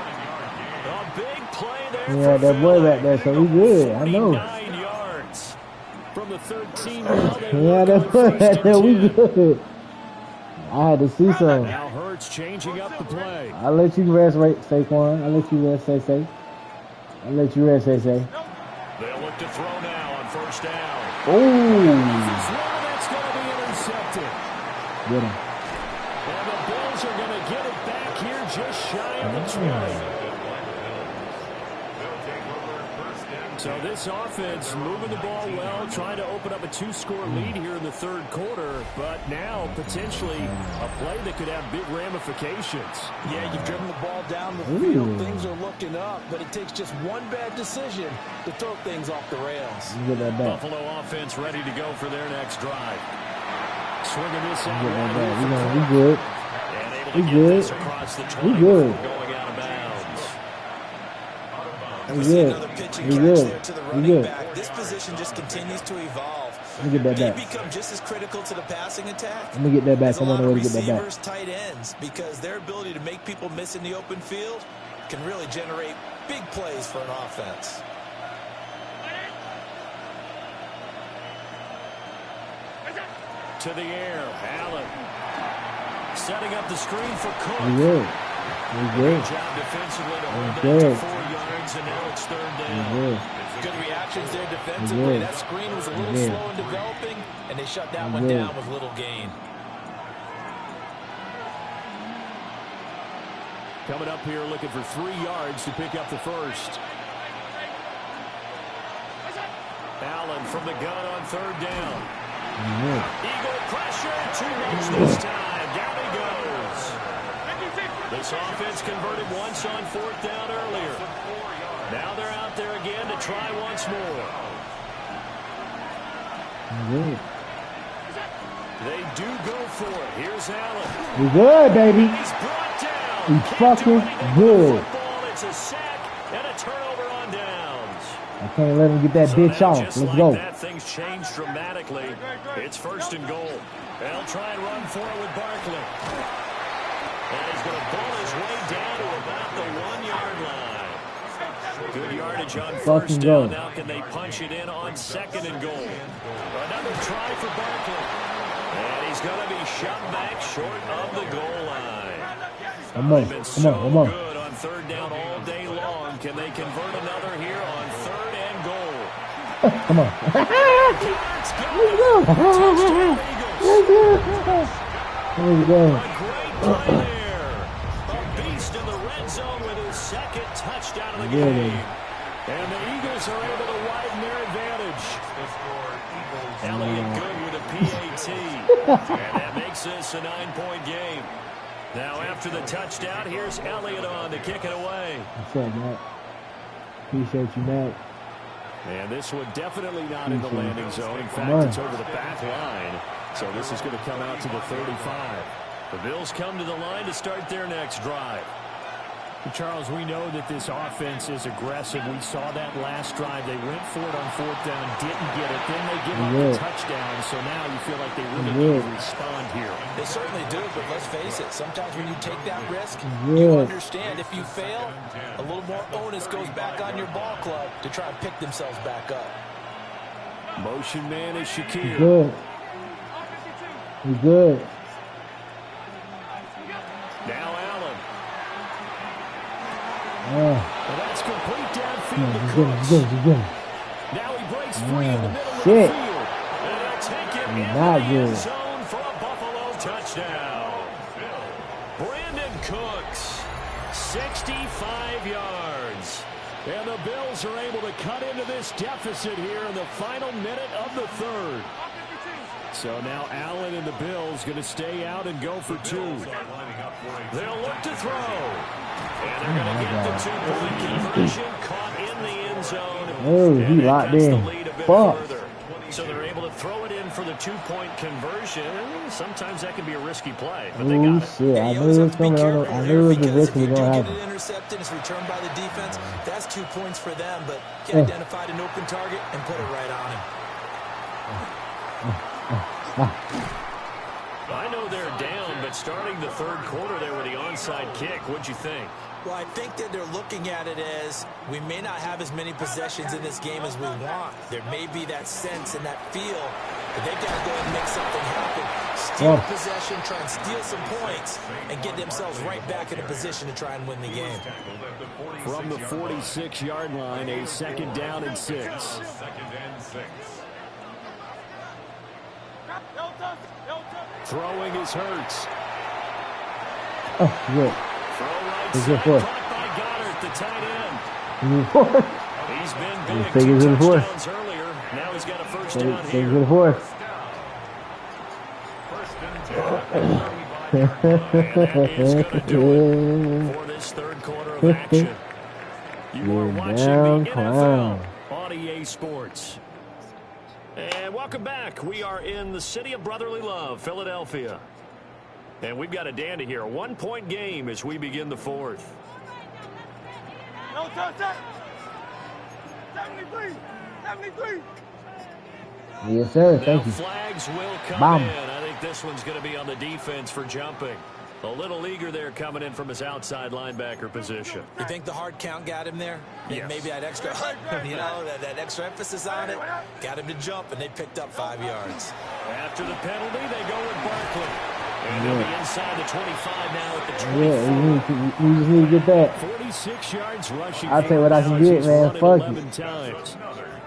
A big play there. Yeah, that boy back there, so we good. I know. 49 yards from the 13. Yeah, that boy back there, we good. I had to see some. Now Hurts changing up the play. I'll let you rest, Saquon. I'll let you rest, Say. I'll let you rest, Say. They'll look to throw now on first down. That's going to be intercepted. Get him. And the Bills are going to get it back here just shy of the 20. So this offense moving the ball well, trying to open up a 2-score lead here in the third quarter, but now potentially a play that could have big ramifications. Yeah, you've driven the ball down the field. Things are looking up, but it takes just one bad decision to throw things off the rails. Buffalo offense ready to go for their next drive. Swinging this out. We good. And able to get this across the 20 before going out of bounds. And we see another pitching catch there to the running back. This position just continues to evolve. Let me get that back. They become just as critical to the passing attack. Let me get that back. Come on the way to get that back. Tight ends, because their ability to make people miss in the open field can really generate big plays for an offense. To the air, Allen setting up the screen for Cook. Good job defensively to hold that to 4 yards, and now it's third down. Good reactions there defensively. That screen was a little slow in developing, and they shut that one down with little gain. Coming up here looking for 3 yards to pick up the first. Allen from the gun on 3rd down. Eagle pressure, too much this time. Down he goes. This offense converted once on 4th down earlier. Now they're out there again to try once more. They do go for it. Here's Allen. He's good, baby. He's brought down. He's fucking good. It's a sack and a turnover on downs. I can't let him get that bitch off. Let's Let's go. That things changed dramatically. It's 1st and goal. They'll try and run for it with Barkley. And he's going to ball his way down to about the 1-yard line. Good yardage on 1st down. Now can they punch it in on 2nd and goal? Another try for Barkley. And he's going to be shoved back short of the goal line. Come on, come on. Good on 3rd down all day long. Can they convert another here on 3rd and goal? Come on. There we go. A great play there. A beast in the red zone with his 2nd touchdown of the game. And the Eagles are able to widen their advantage. Elliott good with a PAT. And that makes this a 9-point game. Now after the touchdown, here's Elliott on to kick it away. What's up, Matt? Appreciate you, Matt. And this one definitely not in the landing zone. In fact, it's over the back line. So this is going to come out to the 35. The Bills come to the line to start their next drive. Charles, we know that this offense is aggressive. We saw that last drive. They went for it on 4th down, didn't get it. Then they give up the touchdown. So now you feel like they really need to respond here. They certainly do, but let's face it. Sometimes when you take that risk, you understand if you fail, a little more onus goes back on your ball club to try and pick themselves back up. Motion man is Shakir. He's good. He's good. Now Allen. Well, that's complete downfield to Cooks. Now he breaks free in the middle of the field. And they'll take him in the end zone for a Buffalo touchdown. Brandon Cooks, 65 yards. And the Bills are able to cut into this deficit here in the final minute of the 3rd. So now Allen and the Bills going to stay out and go for 2. They'll look to throw. And they're going to get the 2-point conversion caught in the end zone. Oh, he locked in. Fuck. So they're able to throw it in for the 2-point conversion. Sometimes that can be a risky play, but they got it. Shit. I knew it was coming on. I knew it was risky going to happen. Get it intercepted, it's returned by the defense. That's 2 points for them, but he identified an open target and put it right on him. I know they're down, but starting the 3rd quarter there with the onside kick, what'd you think? Well, I think that they're looking at it as we may not have as many possessions in this game as we want. There may be that sense and that feel, but they've got to go and make something happen. Steal possession, try and steal some points, and get themselves right back in a position to try and win the game. From the 46-yard line, a 2nd down and 6. Throwing is Hurts. Oh, good. Throw right side, caught by Goddard, the tight end. He's been big. 2 touchdowns earlier. Now he's got a 1st down here. And that is going to do it for this 3rd quarter of action. You are watching the NFL on EA Sports. And welcome back. We are in the city of brotherly love, Philadelphia. And we've got a dandy here. A 1-point game as we begin the 4th. No touch. 73. Yes, sir. Thank you. Flags will come in. I think this one's going to be on the defense for jumping. A little eager there coming in from his outside linebacker position. You think the hard count got him there? Yes. Maybe that extra, that extra emphasis on it got him to jump, and they picked up 5 yards. After the penalty, they go with Barkley. And they'll be inside the 25 now at the 24. Yeah, we just need to get that. 46 yards rushing. I'll tell you what I can get, man. Fuck it.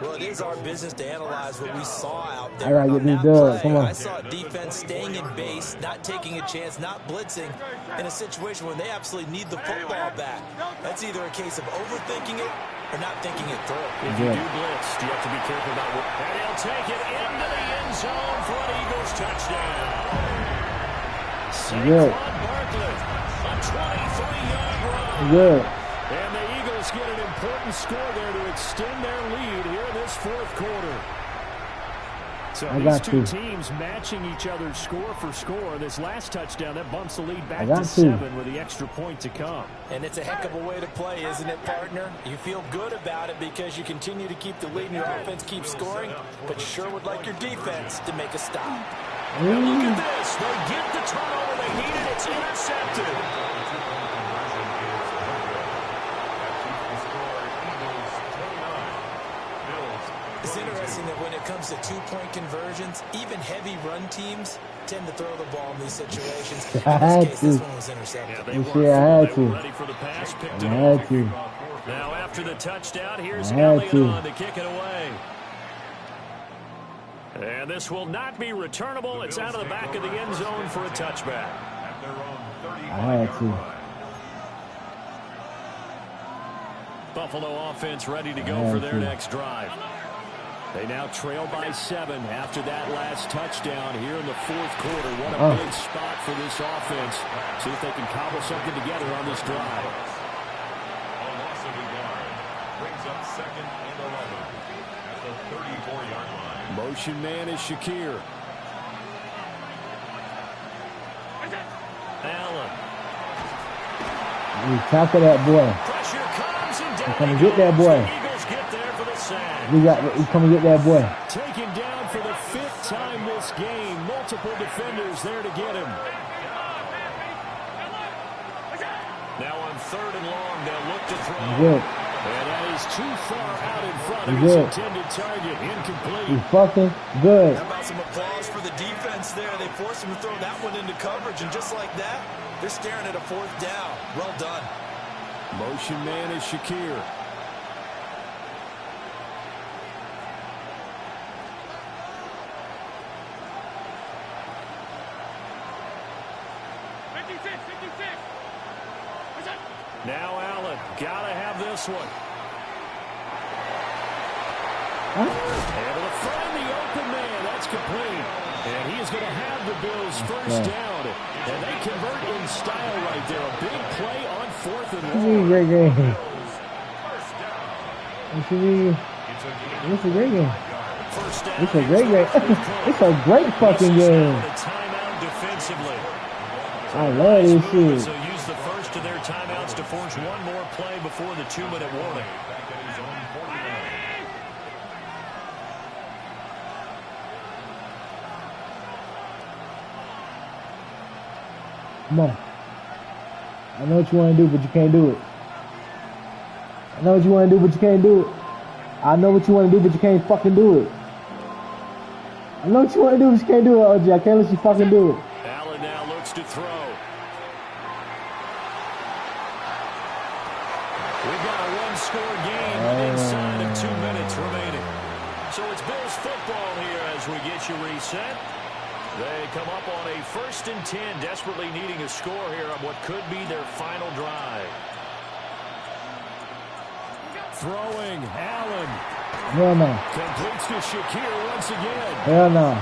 Well, it is our business to analyze what we saw out I there. gotta On get that these dubs. play, Come on. I saw defense staying in base, not taking a chance, not blitzing in a situation where they absolutely need the football back. That's either a case of overthinking it or not thinking it through. If you do blitz, you have to be careful about what. And he'll take it into the end zone for an Eagles touchdown. Good. Saquon Barkley, a 23-yard run. Good. And the Eagles get an important score there to extend their lead here in this fourth quarter. So these two teams matching each other's score for score. This last touchdown, that bumps the lead back to 7 with the extra point to come. And it's a heck of a way to play, isn't it, partner? You feel good about it because you continue to keep the lead and your offense keeps scoring, but you sure would like your defense to make a stop. Now look at this. They get the turnover they needed. It's intercepted. It's interesting that when it comes to two-point conversions, even heavy run teams tend to throw the ball in these situations. In this case, this one was intercepted. Yeah, they were ready for the pass, picked it off. Now after the touchdown, here's Elliott on to kick it away. And this will not be returnable. It's out of the back of the end zone for a touchback. Buffalo offense ready to go for their next drive. They now trail by 7 after that last touchdown here in the fourth quarter. What a big spot for this offense. See if they can cobble something together on this drive. A loss of a yard brings up 2nd and 11 at the 34-yard line. Motion man is Shakir. Allen. You tackle that boy. Pressure comes and down. Come and get that boy. Eagles get there for the sack. You come and get that boy. Taken down for the 5th time this game. Multiple defenders there to get him. Now on 3rd and long, they'll look to throw. Good. And that is too far out in front of his intended target. Incomplete. He's fucking good. How about some applause for the defense there? They forced him to throw that one into coverage, and just like that, they're staring at a 4th down. Well done. Motion man is Shakir. Now Allen, gotta have this one. Able to find the open man. That's complete. And he is going to have the Bills first down. And they convert in style right there. A big play on 4th and long. Great game. It's a great game. It's a great game. It's a great fucking game. Timeout defensively. I love this shit. So use the first of their timeouts to force one more play before the 2-minute warning. Come on. I know what you want to do, but you can't do it. I know what you want to do, but you can't do it. I know what you want to do, but you can't fucking do it. I know what you want to do, but you can't do it, OG. I can't let you fucking do it. Allen now looks to throw. We've got a one-score game inside of 2 minutes remaining. So it's Bills football here as we get you reset. They come up on a 1st and 10, desperately needing a score here on what could be their final drive. Throwing, Allen. Hell no. Completes to Shakir once again. Hell no.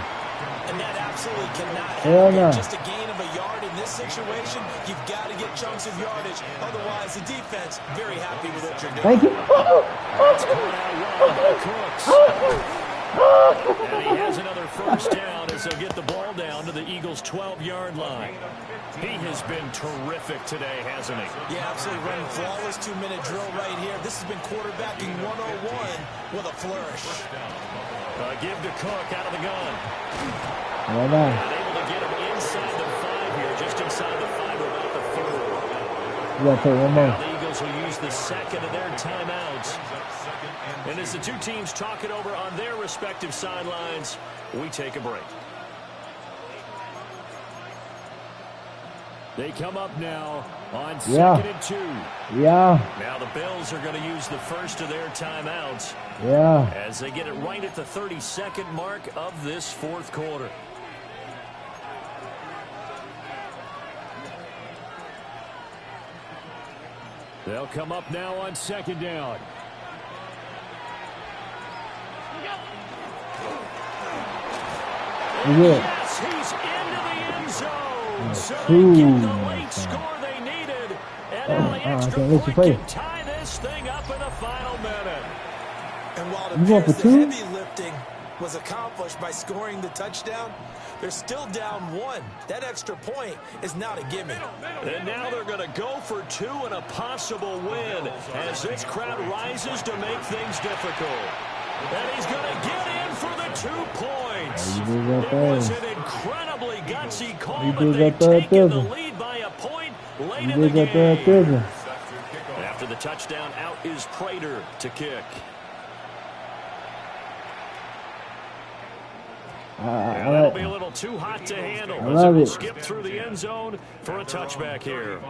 And that absolutely cannot Hell happen. no. Just a gain of a yard in this situation, you've got to get chunks of yardage. Otherwise, the defense, very happy with what you're doing. Thank you. It's going out well by Cooks. And he has another first down as they'll get the ball down to the Eagles' 12-yard line. He has been terrific today, hasn't he? Yeah, absolutely running flawless 2-minute drill right here. This has been quarterbacking 101 with a flourish. Give to Cook out of the gun. Well done. And able to get him inside the 5 here, just inside the 5 or about the 4. You gotta take one more. Now the Eagles will use the second of their timeouts. And as the two teams talk it over on their respective sidelines, we take a break. They come up now on 2nd and 2. Yeah. Now the Bills are going to use the first of their timeouts. Yeah. As they get it right at the 32nd mark of this fourth quarter. They'll come up now on 2nd down. Yes, he's into the end zone. So they get the late score they needed. And now the extra point can tie this thing up in the final minute. And while it appears the heavy lifting was accomplished by scoring the touchdown, they're still down 1. That extra point is not a gimme. And now they're going to go for 2 and a possible win as this crowd rises to make things difficult. And he's going to get in for the 2 points. It was an incredibly gutsy call, but they've taken the lead by a point late in the game. After the touchdown, out is Prater to kick. That'll be a little too hot to handle as it will skip through the end zone for a touchback here.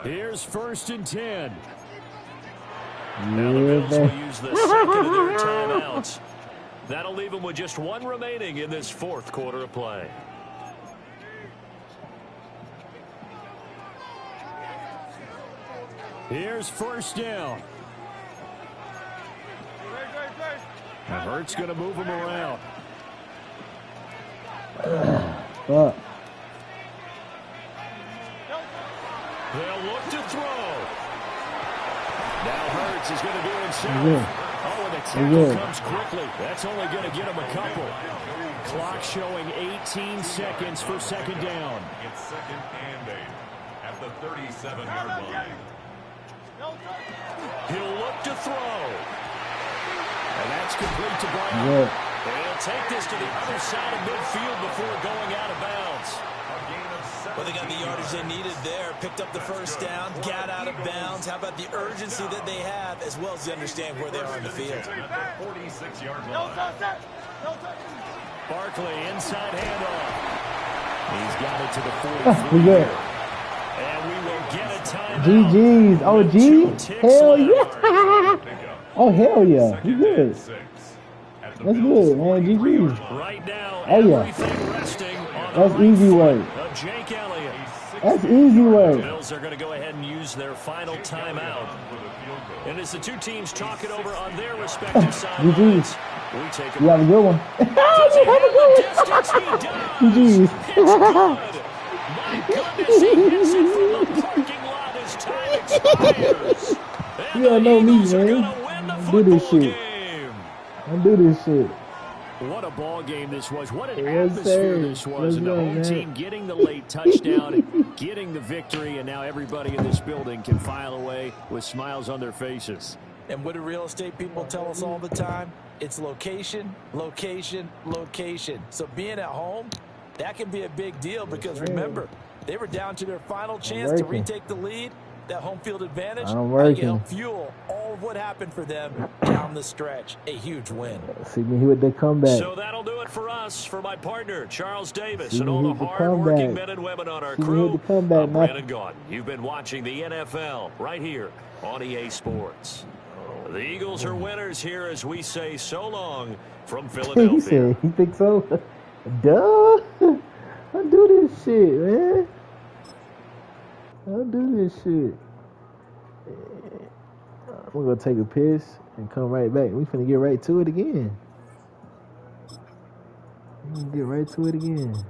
Here's 1st and 10. Now the Bills will use the second of their timeouts. That'll leave them with just 1 remaining in this fourth quarter of play. Here's 1st down. And Hurts going to move him around. They'll look to throw. Now Hurts is going to do it himself. Oh, and the tackle comes quickly. That's only going to get him a couple. Clock showing 18 seconds for 2nd down. It's 2nd and 8 at the 37-yard line. He'll look to throw. And that's complete to Brown. And he'll take this to the other side of midfield before going out of bounds. Well, they got the yardage they needed there. Picked up the 1st down, got out of bounds. How about the urgency that they have, as well as they understand where they are in the field. 46-yard line. Barkley, inside handoff. He's got it to the 43. And we will get a timeout. GG's. Oh, G? Hell yeah. Oh, hell yeah. He good. That's good, man. GG's. Right now, oh, yeah. That's easy work. Jake Elliott. That's easy work. The Bills are going to go ahead and use their final timeout. And as the two teams talk it over on their respective sides, we take you have a good one. Does he have the distance? He does. GG's. It's good. My goodness, he hits it from the parking lot as time expires. And you don't know me, man. Do this shit. Don't do this shit. What a ball game this was. What an atmosphere this was. And the home team getting the late touchdown, getting the victory, and now everybody in this building can file away with smiles on their faces. And what do real estate people tell us all the time? It's location, location, location. So being at home, that can be a big deal because remember, they were down to their final chance to retake the lead. That home field advantage can help fuel all of what happened for them down the stretch. A huge win. See me here with the comeback. So that'll do it for us, for my partner, Charles Davis, and all the hard-working men and women on our crew. I'm Brandon Gaudin. You've been watching the NFL right here on EA Sports. The Eagles are winners here as we say so long from Philadelphia. He said, you think so? Duh. I do this shit, man. I'll do this shit. We're going to take a piss and come right back. We finna get right to it again. Get right to it again.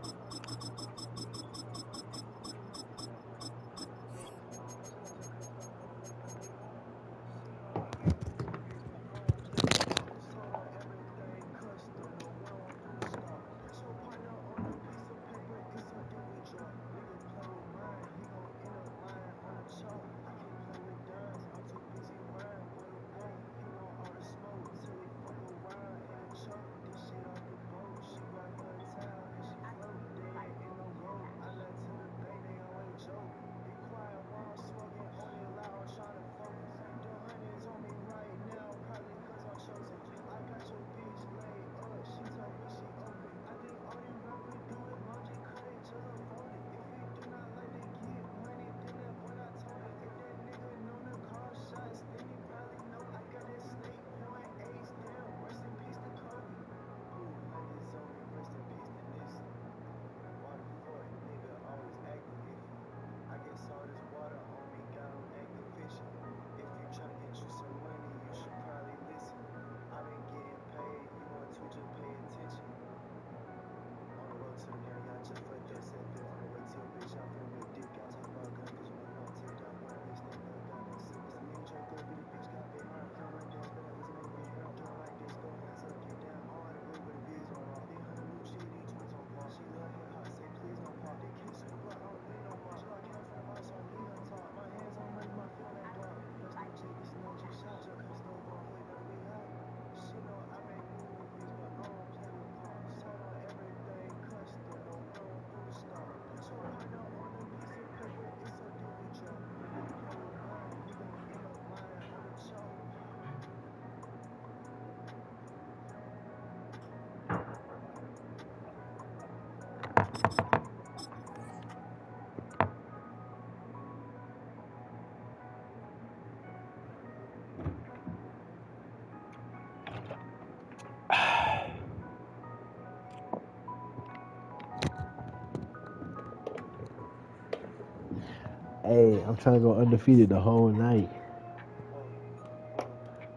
Hey, I'm trying to go undefeated the whole night.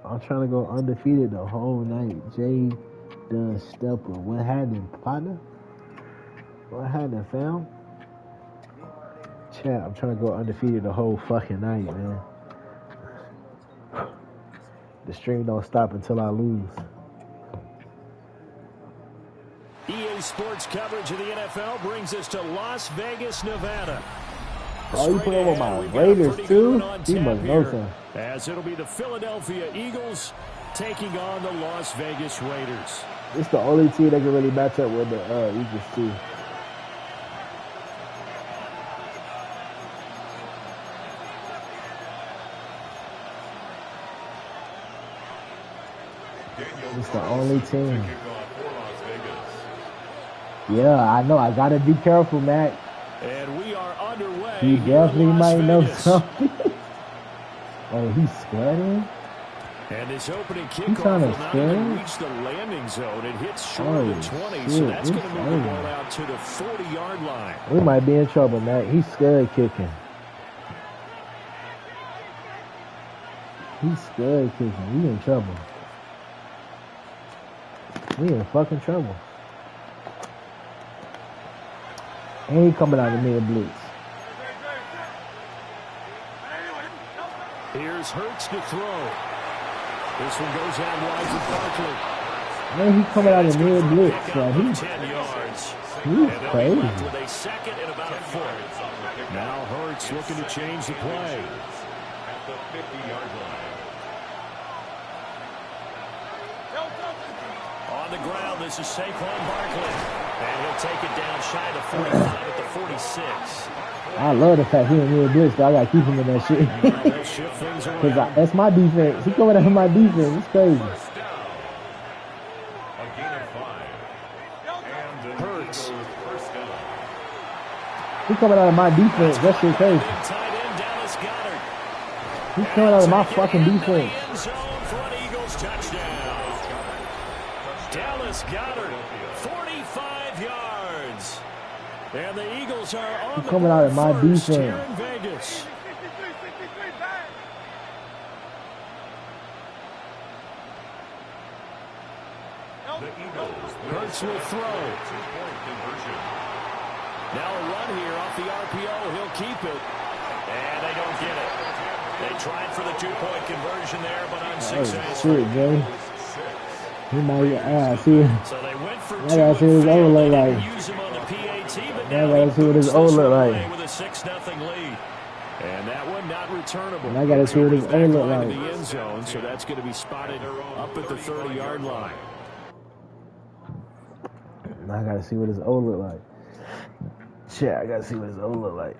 I'm trying to go undefeated the whole night. Jay done stepper. What happened, partner? What happened, fam? Chat, I'm trying to go undefeated the whole fucking night, man. The stream don't stop until I lose. EA Sports coverage of the NFL brings us to Las Vegas, Nevada. Oh, you put over my Raiders, too? He must know something. As it'll be the Philadelphia Eagles taking on the Las Vegas Raiders. It's the only team that can really match up with the Eagles, too. It's the only team. Yeah, I know. I gotta be careful, Mac. And we are underway. He definitely might know something. Oh, he's scaring. And this opening kickoff will not even reach the landing zone. It hits short of the 20, so that's going to move the ball out to the 40-yard line. We might be in trouble, Mac. He's scared kicking. He's scared kicking. We in trouble. We in fucking trouble. And he coming out of the mid blitz. Here's Hurts to throw. This one goes out wide to Barkley. Man, he coming out of the mid blitz. So 10 yards. He's crazy. With a second and about a foot. Now Hurts looking to change the play. At the 50-yard line. On the ground, this is Saquon Barkley. And he'll take it down shy of the 45 at the 46. I love the fact he in mid blitz, though. I gotta keep him in that shit. Because that's my defense. He coming out of my defense. It's crazy. A gain of 5. And Hurts. He coming out of my defense. That shit crazy. Tight end Dallas Goedert. He's coming out of my fucking defense. End zone for an Eagles touchdown. Dallas Goedert, 45 yards. And the Eagles are on the coming out of my first defense. here in Vegas. Hurts will throw. Now a run here off the RPO. He'll keep it. And they don't get it. They tried for the two-point conversion there, but unsuccessful. Oh, shit, Jay. He might, see. So they went for I gotta see what his O look like. use him on the PAT, but I now gotta see what his O look like. with a 6-0 lead. And that one not returnable. And I gotta see what his O look like. In the end zone, so that's going to be spotted up at the 30-yard line. I gotta see what his O look like. Shit, I gotta see what his O look like.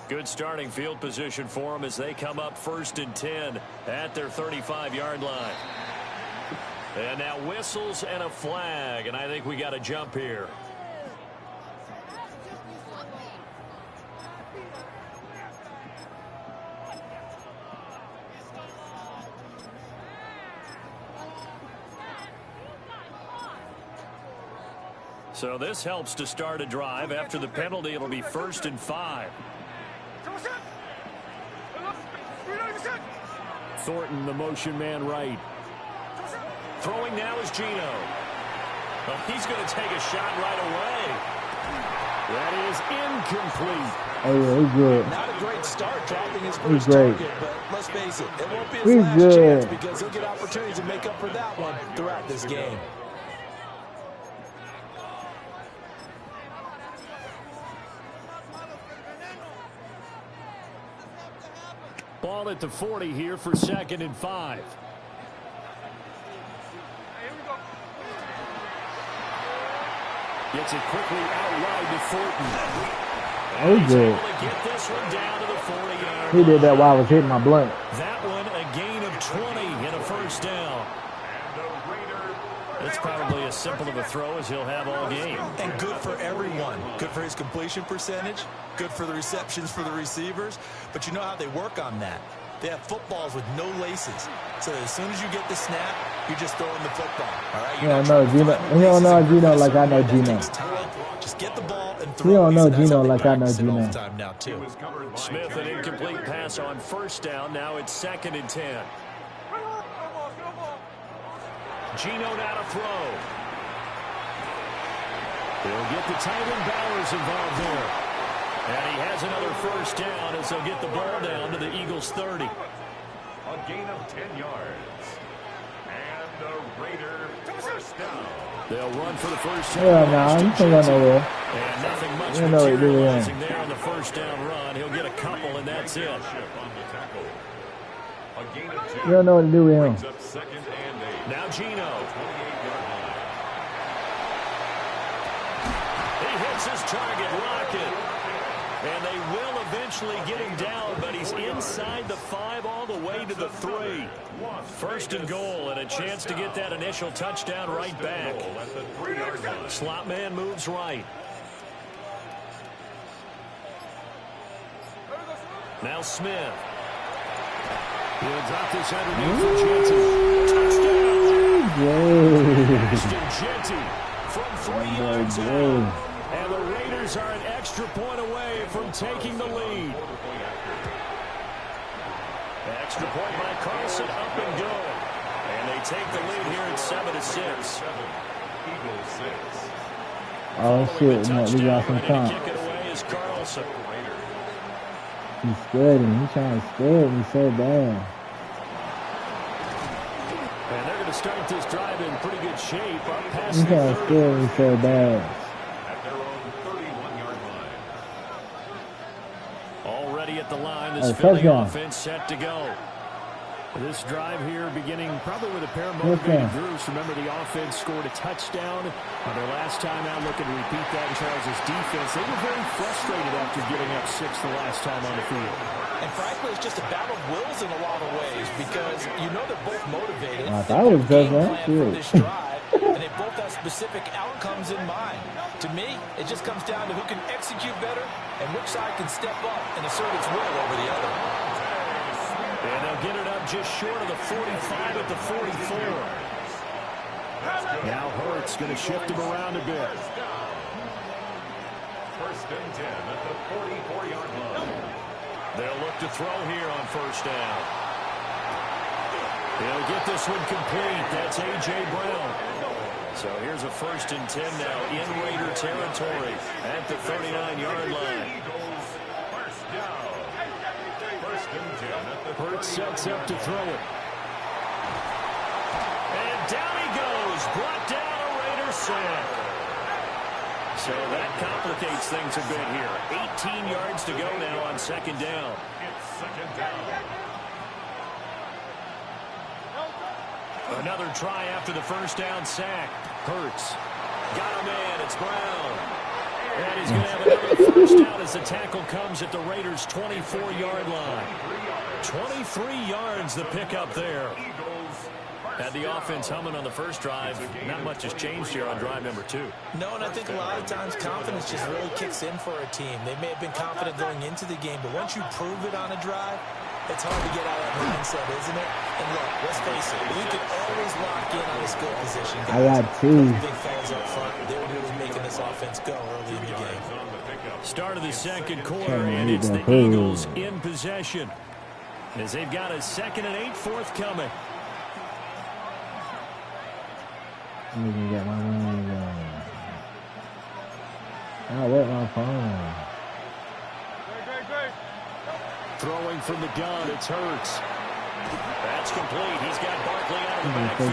Good starting field position for them as they come up 1st and 10 at their 35-yard line. And now whistles and a flag, and I think we got a jump here. So this helps to start a drive. After the penalty, it'll be 1st and 5. Thornton, the motion man right. Throwing now is Gino. Well, he's going to take a shot right away. That is incomplete. Oh, yeah, he's good. Not a great start dropping his first great. target, but let's face it, it won't be his He's last good. chance because he'll get opportunities to make up for that one throughout this game. Ball at the 40 here for 2nd and 5. Gets it quickly out wide to Thornton. Oh, good. He did that while I was hitting my blunt. That one a gain of 20 and a first down. It's probably as simple of a throw as he'll have all game. And good for everyone. Good for his completion percentage. Good for the receptions for the receivers. But you know how they work on that. They have footballs with no laces. So as soon as you get the snap, you're just throwing the football. All right? You don't know Gino. You don't know Gino like I know Gino. Just get the ball and throw. You don't know Gino like I know Gino. Now too. Smith, an incomplete pass on first down. Now it's 2nd and 10. Gino now to throw. They'll get the tight end Bowers involved there. And he has another first down as they'll get the ball down to the Eagles' 30. A gain of 10 yards. And the Raider first down. They'll run for the first down. Yeah, no, you can't go nowhere. And nothing much You know what you're doing. materializing there on the first down run. He'll get a couple, and that's it. You don't know what to do with him. Now Gino. He hits his target, Rocket. And they will eventually get him down, but he's inside the 5 all the way to the 3. 1st and goal, and a chance to get that initial touchdown right back. Slot man moves right. Now Smith. He'll drop this underneath for Genty. Touchdown! Ashton Genty from 3 yards out. And the Raiders are an extra point away from taking the lead. Extra point by Carlson, up and good. And they take the lead here at 7-6. Oh, shit. No, we got some time. Kick it away is Carlson. He's scared me. He's trying to scare me so bad. And they're going to start this drive in pretty good shape. Up past He's trying to scare me so bad. Already at the line, this Philly offense set to go. This drive here beginning probably with a pair of motivated groups. Remember, the offense scored a touchdown on their last time out. Looking to repeat that in Charles' defense. They were very frustrated after giving up 6 the last time on the field. And frankly, it's just a battle of wills in a lot of ways because you know they're both motivated. I thought it was just that. This drive, and they both have specific outcomes in mind. To me, it just comes down to who can execute better and which side can step up and assert its will over the other. And they'll get it up just short of the 45 at the 44. Now Hurts going to shift him around a bit. 1st and 10 at the 44-yard line. They'll look to throw here on first down. He'll get this one complete. That's A.J. Brown. So here's a 1st and 10 now in Raider territory at the 39-yard line. Hurts sets up to throw it. And down he goes. Brought down a Raider sack. So that complicates things a bit here. 18 yards to go now on 2nd down. It's 2nd down. Another try after the first down sack. Hurts. Got a man. It's Brown. And he's going to have another first down as the tackle comes at the Raiders' 24-yard line. 23 yards the pickup there. Had the offense humming on the first drive. Not much has changed here on drive number 2. No, and I think a lot of times confidence just really kicks in for a team. They may have been confident going into the game, but once you prove it on a drive, it's hard to get out of that mindset, isn't it? And look, let's face it, we can always lock in on a skill position. I got 2. Big fans up front, they're really making this offense go early in the game. Start of the 2nd quarter, and it's the Eagles in possession as they've got a 2nd and 8 forthcoming. I'm gonna get my money going. I wet my phone. Throwing from the gun, it's Hurts. That's complete. He's got Barkley out of the backfield.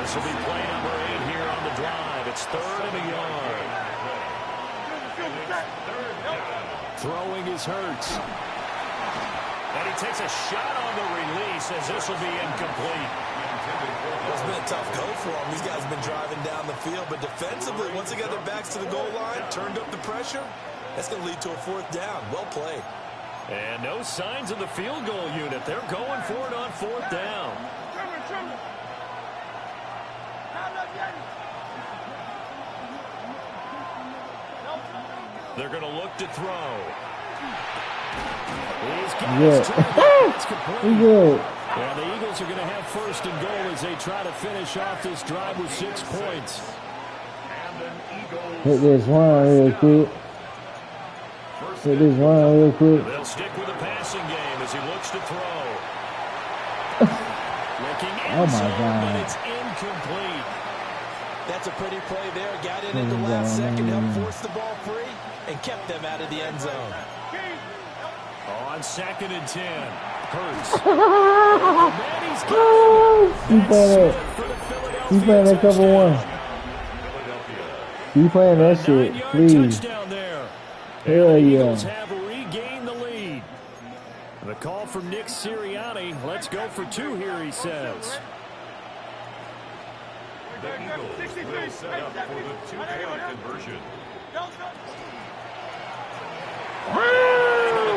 This will be play number 8 here on the drive. It's 3rd and a yard. Throwing is Hurts. And he takes a shot on the release as this will be incomplete. It's been a tough go for them. These guys have been driving down the field, but defensively, once they got their backs to the goal line, turned up the pressure, That's going to lead to a 4th down. Well played. And no signs of the field goal unit. They're going for it on 4th down. They're going to look to throw. He's got his target. It's complete. And the Eagles are going to have 1st and goal as they try to finish off this drive with 6 points. Hit this one real quick. Hit this one real quick. They'll stick with the passing game as he looks to throw. Looking Oh my God. But it's incomplete. That's a pretty play there. Got in at the last second, helped force the ball free, and kept them out of the end zone. On 2nd and 10. Hurts. He's playing that cover 1. He's playing that shit, please. Hell yeah. Have regained the lead. The call from Nick Sirianni. Let's go for 2 here, he says. The Eagles will set up for the 2-point conversion.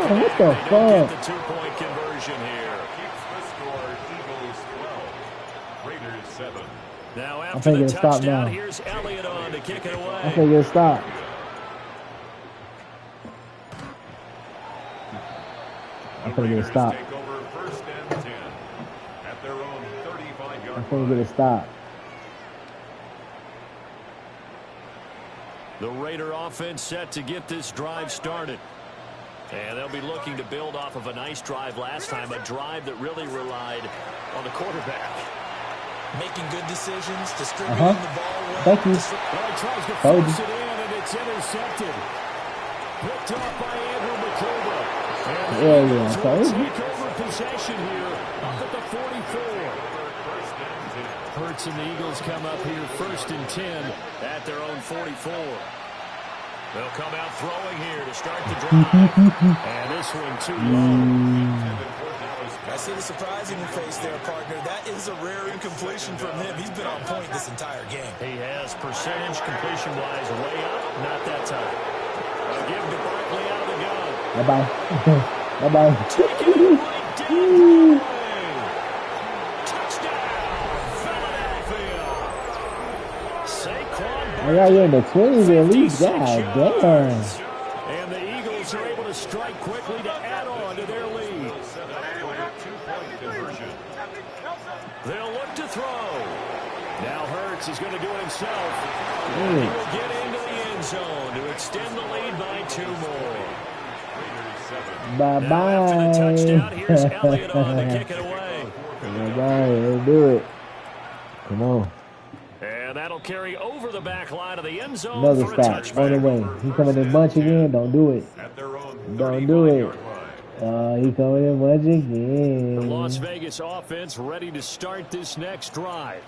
What the fuck? The 2-point conversion here. Keeps the score Eagles 12, Raiders 7. Now I after think the it's stopped touchdown, now. here's Elliott on to kick it away. I think it's stopped. I think it's stopped. Take over 1st and 10 at their own 35-yard I think it's stopped. The Raider offense set to get this drive started. And they'll be looking to build off of a nice drive last time, a drive that really relied on the quarterback. Making good decisions, distributing the ball well. Thank you. Well, he tries to force it in, and it's intercepted. Picked off by Andrew McCullough. And the Eagles will take over possession here up at the 44. Hurts and the Eagles come up here 1st and 10 at their own 44. They'll come out throwing here to start the drive. And this one too low. I see the surprise in your face there, partner. That is a rare incompletion from him. He's been on point this entire game. He has percentage completion-wise way up. Not that time. A give to Barkley out of the gun. Bye-bye. Bye-bye. Taking it right down. Touchdown, Philadelphia. Saquon I got you in the 20s at least. God damn. And the Eagles are able to strike quickly to add on to their lead. They'll look to throw. Now Hurts is going to do it himself. And he will get into the end zone to extend the lead by 2 more. Bye-bye. Now after the touchdown, here's Elliott on to kick it away. Bye-bye. Let's do it. Come on. And that'll carry over the back line of the end zone Another for a stop. touchback. On the way. He coming in bunch again. Don't do it. Don't do it. He coming in bunch again. The Las Vegas offense ready to start this next drive.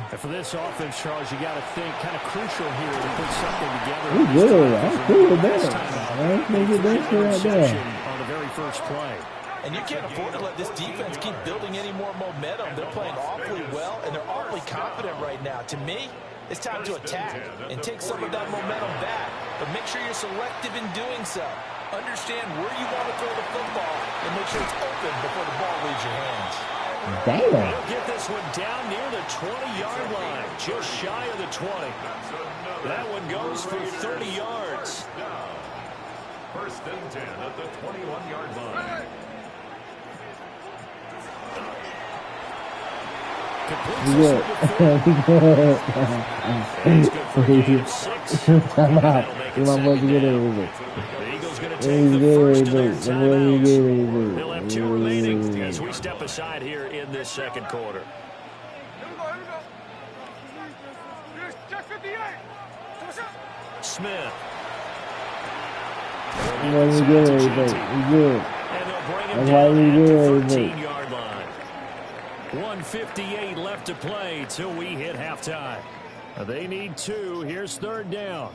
And for this offense, Charles, you got to think kind of crucial here to put something together. He's good. I'm cool with that. Make it that shit right there. On the very first play. And you can't afford to let this defense keep building any more momentum. They're playing awfully well, and they're awfully confident right now. To me, it's time to attack and take some of that momentum back. But make sure you're selective in doing so. Understand where you want to throw the football and make sure it's open before the ball leaves your hands. Damn. They'll get this one down near the 20-yard line, just shy of the 20. That one goes for 30 yards. 1st and 10 at the 21-yard line. Good. I'm out. You want to get it? He's good. They'll have 2 remaining as we step aside here in this second quarter. Smith. You want to get everything. He's good. That's why we get everything. 14-yard line. 1:58 left to play till we hit halftime. They need 2. Here's 3rd down.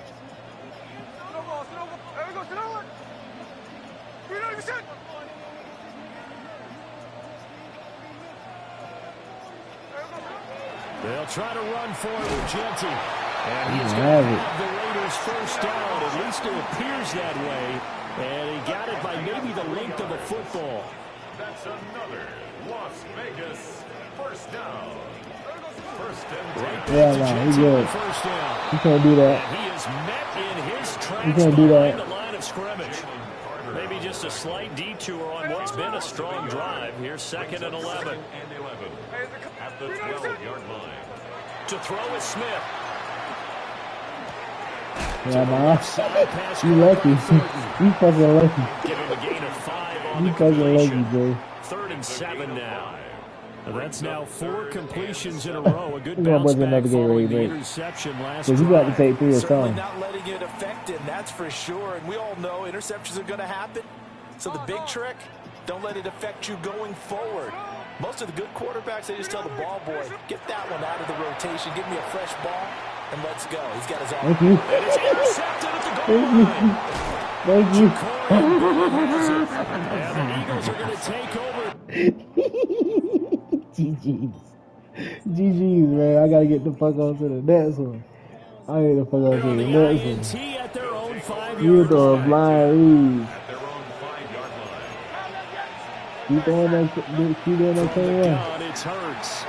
They'll try to run for it with Genty. And he's going to have the Raiders first down. At least it appears that way. And he got it by maybe the length of a football. That's another Las Vegas first down. First and 10. Yeah, no, he's good. First down. You can't do that. And he is met in his tracks You can't do behind that. the line of scrimmage. Maybe just a slight detour on what's been a strong drive. Here's 2nd and 11. At the 12-yard line. To throw is Smith. Yeah, man. You lucky. You fucking lucky. Give him a gain of 5 on You the fucking lucky, completion. Jay. 3rd and 7 now. That's now 4 completions in a row. A good We're gonna bounce buzz another back game following the break. interception last Because you got to drive. take 3 or Certainly something. not letting it affect him, that's for sure. And we all know interceptions are going to happen. So the big trick, don't let it affect you going forward. Most of the good quarterbacks, they just tell the ball boy, get that one out of the rotation, give me a fresh ball, and let's go. He's got his arm. Thank you. And it's intercepted at the goal Thank you. line. Thank you. And the Eagles are going to take over. GG's. GG's, man. I got to get the fuck on to the next one. I need to fuck on to the The next INT one. at their own 5-yard You throw a line. blind read. At their own 5-yard line. Keep doing that, keep doing that From the thing. gun, it's Hurts.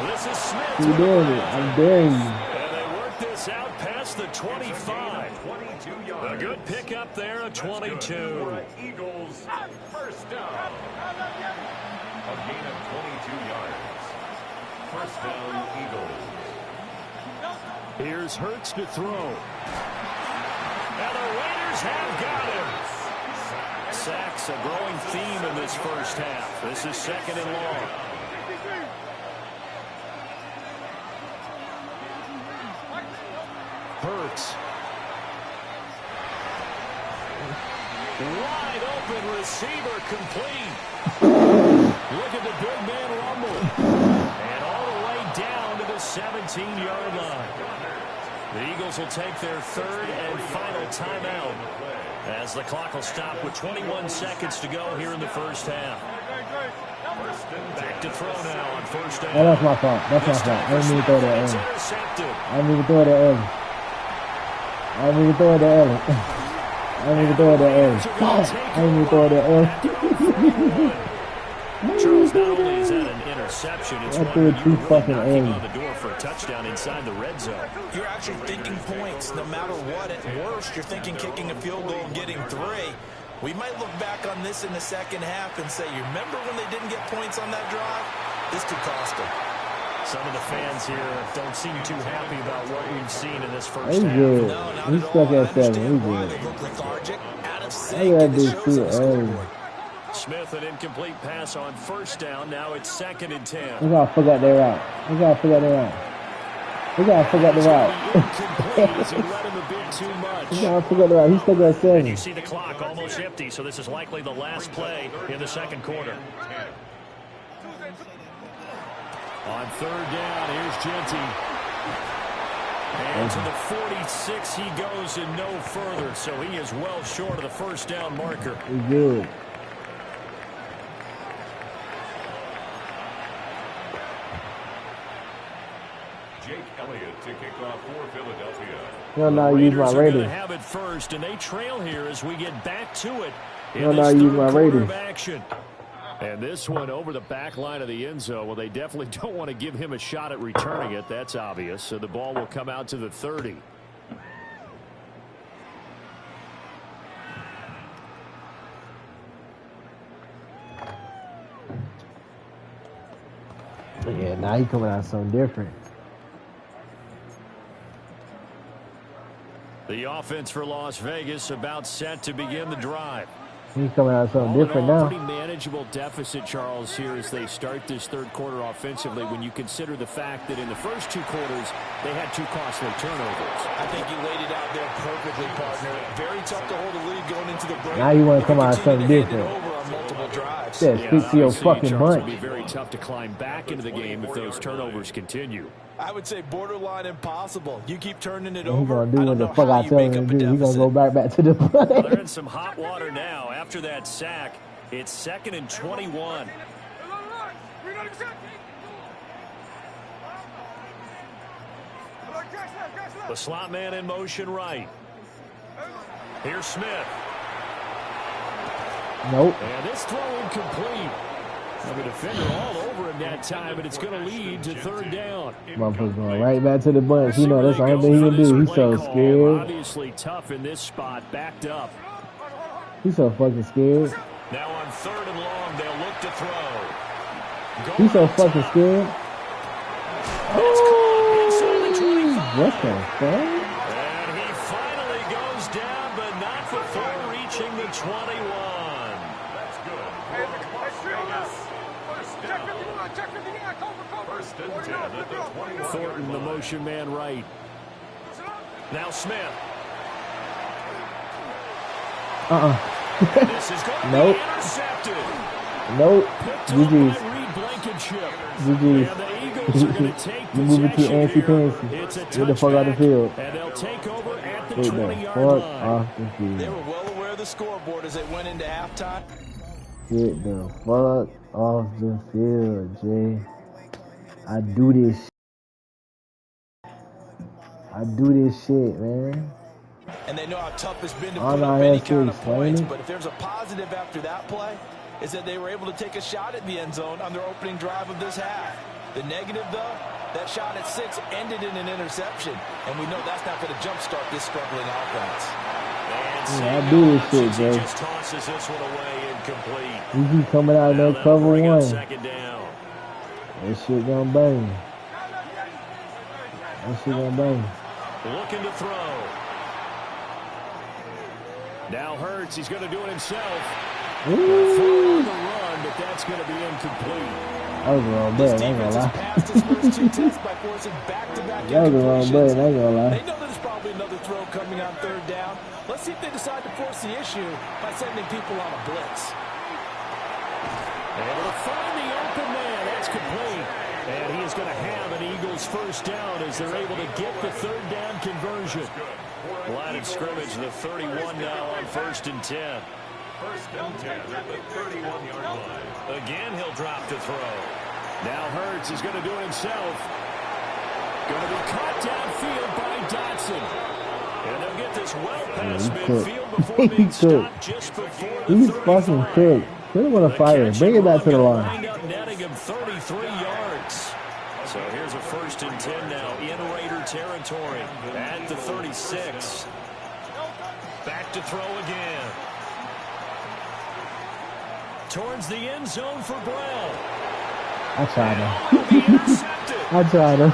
This is Smith. Keep doing it. I'm daring you. And they work this out past the 25. 22 A yards. good pickup there, a 22. For an Eagles first down. A gain of 22 yards. First down, Eagles. Here's Hurts to throw. And the Raiders have got him. Sacks, a growing theme in this first half. This is 2nd and long. Hurts. Wide open receiver complete. Look at the big man rumble. And all the way down to the 17-yard line. The Eagles will take their 3rd and final timeout as the clock will stop with 21 seconds to go here in the first half. Back to throw now on first down. Oh, that's my fault. That's my fault. I didn't mean to throw that It's early. intercepted. I didn't even throw that early. I didn't even throw that early. I didn't even throw that early. I didn't even throw that early. Charles, not only is that an interception, it's I one threw where it you're too really fucking knocking early. on the door for a touchdown inside the red zone. You're actually thinking points. No matter what, at worst, you're thinking kicking a field goal and getting 3. We might look back on this in the second half and say, you remember when they didn't get points on that drive? This could cost them. Some of the fans here don't seem too happy about what we've seen in this first He's half. good. No, not He's at stuck all. I at 7. understand He's why good. they look lethargic, out of I sync, gotta and do it shows too on the early. scoreboard. Smith, an incomplete pass on first down. Now it's 2nd and 10. We gotta forget their route. We gotta forget their route. We gotta forget the route. Incomplete as he let him a bit too much. We gotta forget the route. He's stuck at And 7. you see the clock almost empty, so this is likely the last play in the second quarter. On 3rd down, here's Genty. And to the 46 he goes and no further, so he is well short of the first down marker. He's good. Jake Elliott to kick off for Philadelphia. He'll now use my Raiders are going to Raiders. have it first, and they trail here as we get back to it He'll in now this use third my quarter Raiders. of action. And this one over the back line of the end zone. Well, they definitely don't want to give him a shot at returning it. That's obvious. So the ball will come out to the 30. Yeah, now he coming out something different. The offense for Las Vegas about set to begin the drive. He's coming out something All in different all, now. pretty manageable deficit, Charles, here as they start this third quarter offensively when you consider the fact that in the first 2 quarters they had 2 costly turnovers. I think you laid it out there perfectly, partner. Very tough to hold a lead going into the break. Now you want to come out Continue something to hand it different. over on multiple drives. Yeah, speak to your obviously, fucking Charles, bunch. It'll be very tough to climb back into the game if those turnovers continue. I would say borderline impossible. You keep turning it He's over. gonna do I what don't the know fuck how I you tell make him up to a do. He's gonna deficit. go back to the Well, they're play. in some hot water now after that sack. It's 2nd and 21. The slot man in motion right. Here's Smith. Nope. And this throw incomplete. The defender all over him that time, and it's going to lead to third down. Motherfucker going right back to the bunch. You know, that's the only thing he can do. He's so scared. Obviously tough in this spot, backed up. He's so fucking scared. Now on 3rd and long, they'll look to throw. He's so fucking scared. What the fuck? And he finally goes down, but not before reaching the 21. That's good. First and 10 at the 21. Thornton, the motion man right. Now Smith. This is going to Nope. be intercepted. Nope. GG's. GG's. You move it to anti-fancy. Get the fuck out of the field. And they'll take over at the Get the 20-yard fuck line. off the They field. were well aware of the scoreboard as they went into halftime. Get the fuck off the field, Jay. I do this shit, man. And they know how tough it's been to All put I up any have to kind of explain points. it. But if there's a positive after that play, is that they were able to take a shot at the end zone on their opening drive of this half. The negative, though, that shot at 6 ended in an interception. And we know that's not going to jumpstart this struggling offense. Yeah, I do this shit, Jay. Just tosses this one away incomplete. You keep coming out in that Now cover bring up one. second down. That shit gonna bang. That shit gonna bang. Looking to throw. Now Hurts, he's going to do it himself. Throw on Ooh. the run, but that's going to be incomplete. That was the wrong This button, I ain't defense gonna has lie. passed its first 2 tests by forcing back-to-back That was the wrong incompletions. button, I ain't gonna lie. They know there's probably another throw coming on 3rd down. Let's see if they decide to force the issue by sending people on a blitz. Able to find the open man. That's complete. And he is going to have an Eagles first down as they're able to get the 3rd down conversion. Line of scrimmage, the 31 now on 1st and 10. First and 10 at the 31-yard line. Again, he'll drop to throw. Now Hurts is going to do it himself. Going to be caught downfield by Dotson. And they'll get this well past midfield before being stopped just before the He's 35. fucking cooked. Should have won a fire. Bring it back to the line. Wind up netting him 33 yards. So here's a 1st and 10 now in Raider territory at the 36. Back to throw again. Towards the end zone for Brown. I tried him. Will be intercepted. I tried him.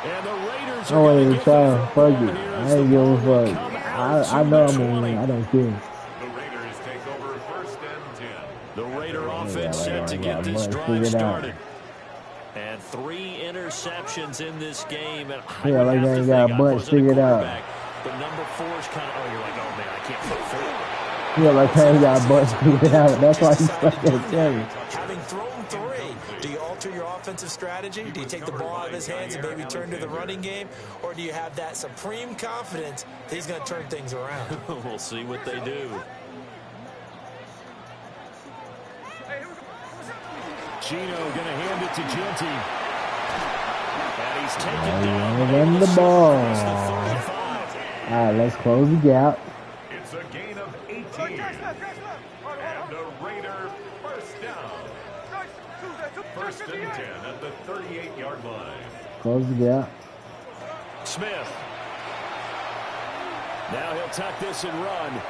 And the Raiders I are wasn't going even to trying. get Fuck it. I ain't giving a fuck. I know I'm gonna win. I don't care. The Raiders take over 1st and 10. The Raider offense set to get this drive started. And 3 interceptions in this game. And I Yeah, would like have they to ain't think got I Bunt wasn't a figured out. quarterback. The number 4 is kind of, oh, you're like, oh, man, I can't put 4. Yeah, like I ain't got Butt figured out. That's why he's fucking telling. Having thrown 3, do you alter your offensive strategy? Do you take the ball out of his hands and maybe turn to the running game? Or do you have that supreme confidence that he's going to turn things around? We'll see what they do. Gino going to hand it to Genty. And he's taken down. Run the ball. Across the 35. All right, let's close the gap. It's a gain of 18. And the Raider first down. 1st and 10 at the 38-yard line. Close the gap. Smith. Now he'll tuck this and run.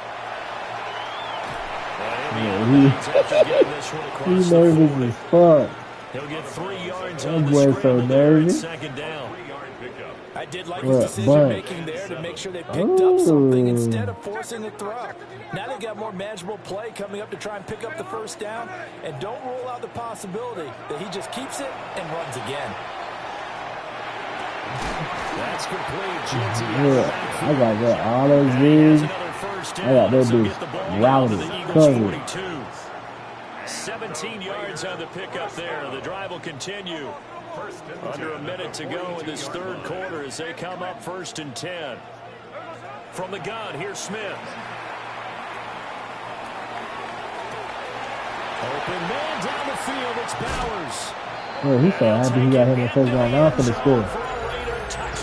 He's nervous as fuck. He'll get 3 yards That on the boy's so scramble there and nervous. 2nd down. 3-yard pickup. I did like What, his decision-making there to make sure they picked up something instead of forcing a throw. Now they've got more manageable play coming up to try and pick up the 1st down, and don't rule out the possibility that he just keeps it and runs again. That's complete. Genty Yeah, I got that. All those dudes. I got that dude routed, covered. 17 yards on the pickup there. The drive will continue. Under a minute to go in this 3rd quarter as they come up 1st and 10. From the gun, here's Smith. Open man down the field. It's Bowers. Yeah, he's so happy he got him the first round. Now I'm finna score.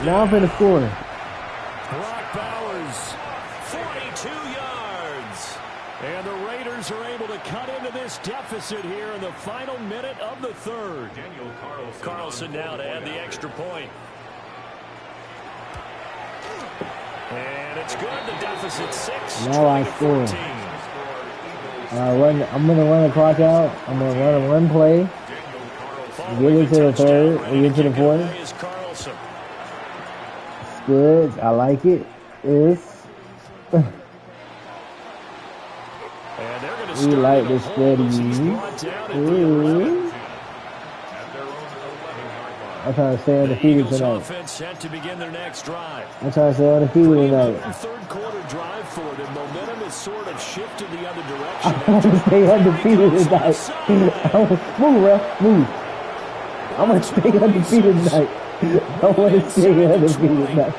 Now I'm finna score. Brock Bowers, 42 yards. And the Raiders are able to cut into this deficit here in the final minute of the third. Daniel Carlson now to add the extra point. And it's good. The deficit 6. Now I score. I'm going to run the clock out. I'm going to run a run play. Get into the third. We get to the fourth. It's good. I like it. We like the steady. I'm trying to stay undefeated tonight. I'm trying to stay undefeated tonight. Third quarter drive for them. Momentum has sort of shifted the other direction. I want to stay undefeated tonight. Move, ref. Move. I'm going to stay undefeated tonight. I want to stay undefeated tonight.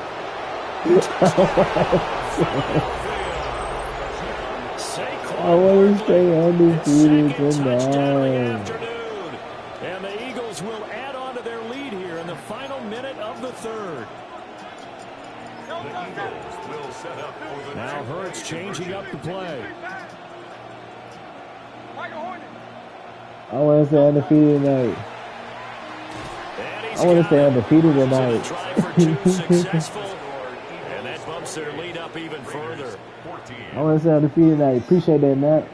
I want to stay undefeated tonight. And the Eagles will add on to their lead here in the final minute of the third. Now Hurts changing up the play. I want to stay undefeated tonight. I want to stay undefeated tonight. And that bumps their lead up even further. I want to stay undefeated tonight. Appreciate that, Matt.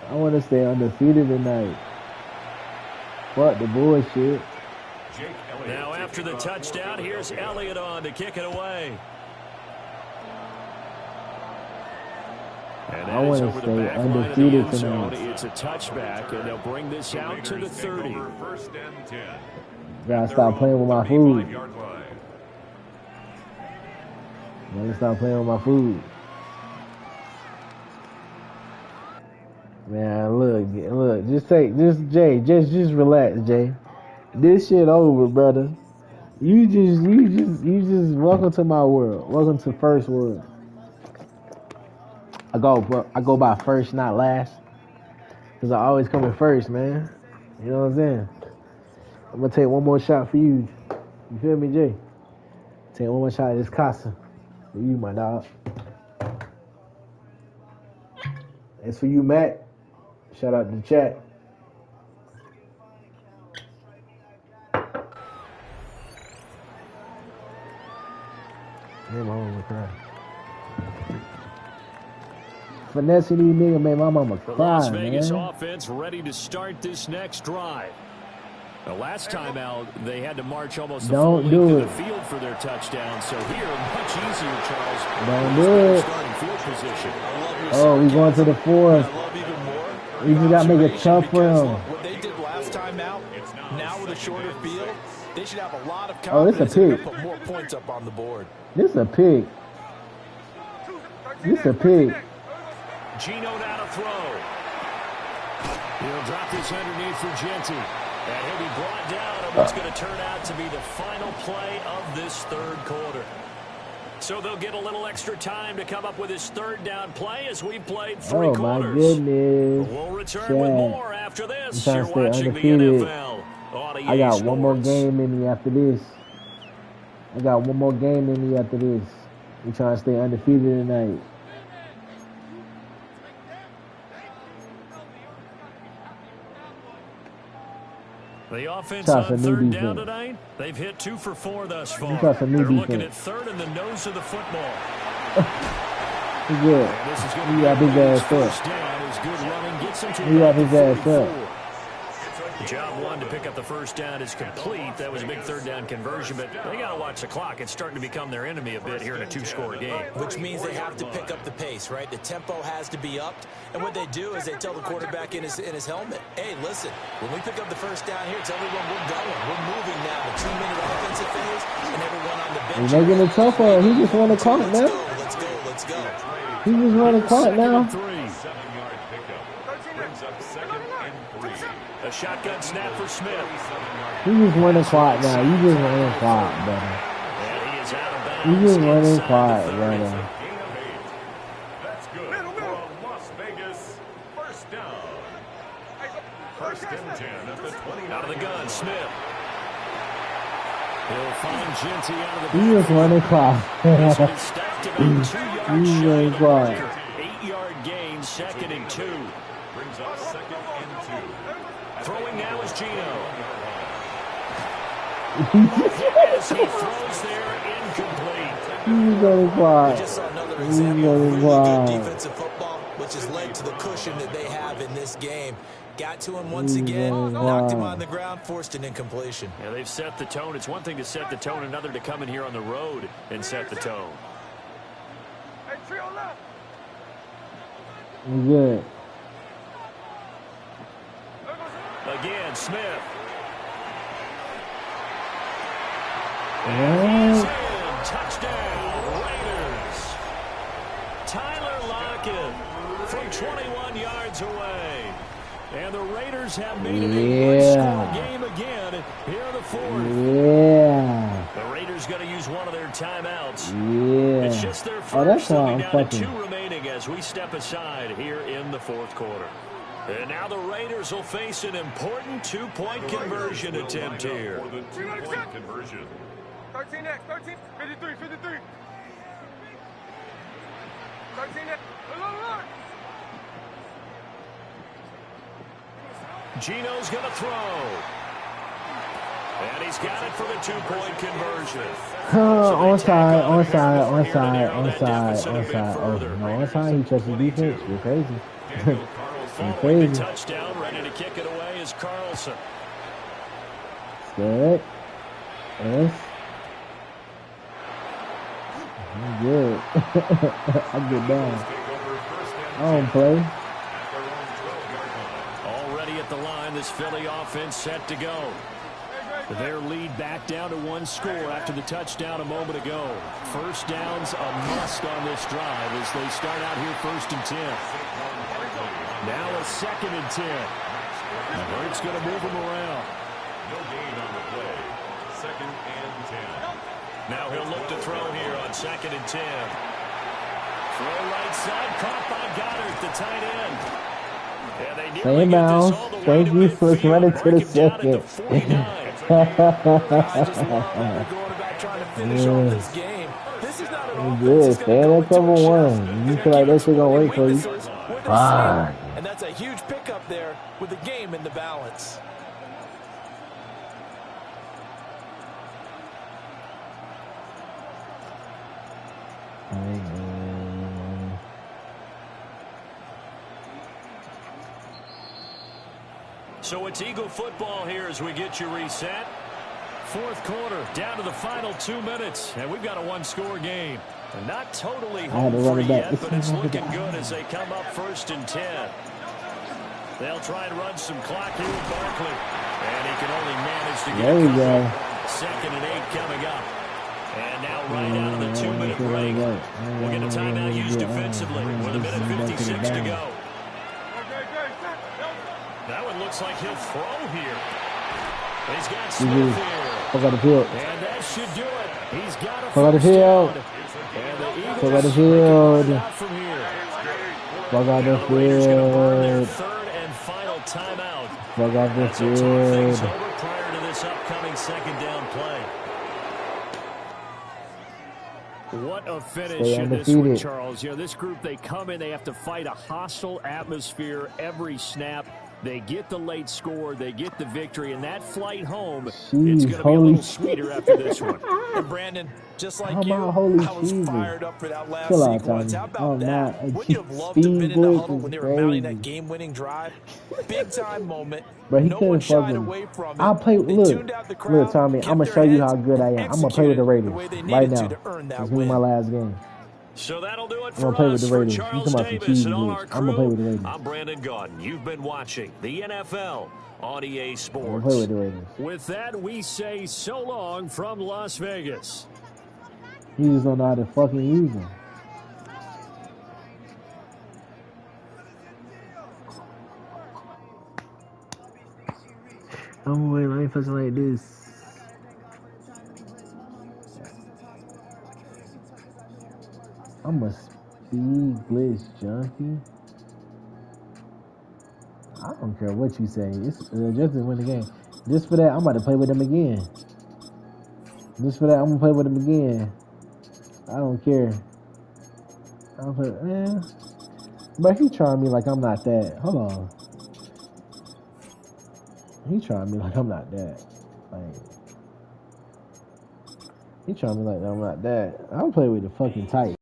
I want to stay undefeated tonight. Fuck the bullshit. Now after the touchdown, here's Elliott on to kick it away. And I want to stay undefeated tonight. It's a touchback, and they'll bring this out to the 30. Gotta stop playing with my food. Gotta stop playing with my food. Man, look, just relax, Jay. This shit over, brother. You just welcome to my world. Welcome to first world. I go by first, not last. Cause I always come in first, man. You know what I'm saying? I'm gonna take one more shot for you. You feel me, Jay? Take one more shot at this casa. For you, my dog. It's for you, Matt. Shout out to the chat. Damn, my mama cry. Finessing these niggas made my mama cry, Las Vegas man. offense ready to start this next drive. The last time out, they had to march almost the full length of the field for their touchdown. So here, much easier, Charles. Don't do it. Starting field position. Oh, we going to the fourth. We just got to make it tough for him. What they did last time out, now with a shorter field, they should have a lot of Oh, this confidence a to pick. put more points up on the board. This a pick. This a pick. Gino now to throw. He'll drop this underneath for Genty. And he'll be brought down on what's going to turn out to be the final play of this third quarter. So they'll get a little extra time to come up with his third down play as we played three quarters. Oh, my goodness. We'll return with more after this. I'm You're trying to watching stay the undefeated. NFL on EA I got Sports. one more game in me after this. We trying to stay undefeated tonight. The offense Try on some new third down defense. tonight. They've hit 2 for 4 thus far. Try some new They're looking defense. at third in the nose of the football. He's good. And this is going He to got be his his ass first up. down. His good running gets him to He got his ass 44. up. Job one to pick up the first down is complete. That was a big third down conversion, but they got to watch the clock. It's starting to become their enemy a bit here in a 2-score game. Which means they have to pick up the pace, right? The tempo has to be upped. And what they do is they tell the quarterback in his helmet, hey, listen, when we pick up the first down here, tell everyone we're going. We're moving now. The 2-minute offensive phase, and everyone on the bench. He's making it tough for him. He just won the clock now. Let's go. He just won the clock now. 7-yard pickup. Brings up 2nd and 3. A shotgun snap for Smith. He just won the clock now. You just won the clock, brother. And he is out of bounds. You just won the inside clock, the 30. brother. Gain of 8. That's good for a Las Vegas first down. First and 10 at the 20. Out of the gun, Smith. He'll find Genty out of the He was running clock. He's been stopped about 2 yards shy of the clock. marker. 8-yard gain, 2nd and 2. Brings up 2nd and 2. Throwing now is Gino. As he throws there, incomplete. He's running clock. We just saw another example of really good defensive football, which has led to the cushion that they have in this game. Got to him once again, knocked him on the ground, forced an incompletion. Yeah, they've set the tone. It's one thing to set the tone, another to come in here on the road and set the tone. Good. Again, Smith. And he's in. Touchdown, Raiders. Tyler Lockett from 21 yards away. And the Raiders have made it a one-score game again here in the 4th. Yeah. The Raiders going to use one of their timeouts. Yeah. It's just their first. That's why I'm down to fucking. 2 remaining as we step aside here in the 4th quarter. And now the Raiders will face an important 2-point conversion attempt here. For the 2-point conversion. 13 next, 13, 53, 53. 13 next. Look. Gino's going to throw. And he's got it for the 2-point conversion. Onside. He trusts his defense. You're crazy. You're crazy. Touchdown, ready to kick it away is Carlson. Good. Yes. I'm good. I get down. I don't play. Already at the line, this Philly offense set to go. Their lead back down to 1 score after the touchdown a moment ago. First down's a must on this drive as they start out here 1st and 10. Now a 2nd and 10. Hurts going to move him around. No gain on the play. 2nd and 10. Now he'll look to throw here on 2nd and 10. Throw right side, caught by Goddard, the tight end. Yeah, they Stay in bounds. Thank you for running to the 2nd. I just love how they're going about trying to finish off this game. This is not an offense. Stay in that cover 1. You feel like that shit gonna wait for you. Fine. And that's a huge pickup there with the game in the balance. So it's Eagle football here as we get you reset. 4th quarter, down to the final 2 minutes, and we've got a 1-score game. And not totally home free yet, but it's looking good as they come up 1st and 10. They'll try and run some clock here with Barkley. And he can only manage to get there we go. 2nd and 8 coming up. And now right out of the 2-minute break. We'll get a timeout used defensively with 1:56 to go. That one looks like he'll throw here. He's got Smith here. Fuck out the field. And that should do it. He's got a Fuck out the field. Fuck out the field. Fuck out the field. 3rd and final timeout. Fuck out the So talk things field. over prior to this upcoming 2nd down play. What a finish in this one, Charles. You know, this group, they come in, they have to fight a hostile atmosphere every snap. They get the late score, they get the victory, and that flight home, it's going to be a little sweeter after this one. And Brandon, just like you, I was fired up for that last sequence. How about that? Wouldn't you have loved to have been in the huddle when they were mounting that game-winning drive? Big-time moment. But he no one couldn't shied fucking. away from it. I'll play. Look, Tommy. I'm gonna show you how good I am. I'm gonna play with the Raiders right now. This is my last game. So that'll do it I'm gonna for play with us. the For Raiders. Charles You come out some Davis cheesy and all blitz. our I'm gonna play with the crew, Raiders. I'm Brandon Gaudin. You've been watching the NFL on EA I'm gonna Sports. play with the Raiders. With that, we say so long from Las Vegas. He just don't know how to fucking use them. I'm gonna wait right for something like this. I'm a speed blitz junkie. I don't care what you say. It's just to win the game. Just for that, I'm about to play with them again. Just for that, I'm gonna play with them again. I don't care. I'm like, man. But he trying me like I'm not that. Hold on. He trying me like I'm not that. Like, he trying me like I'm not that. I'll play with the fucking Titans.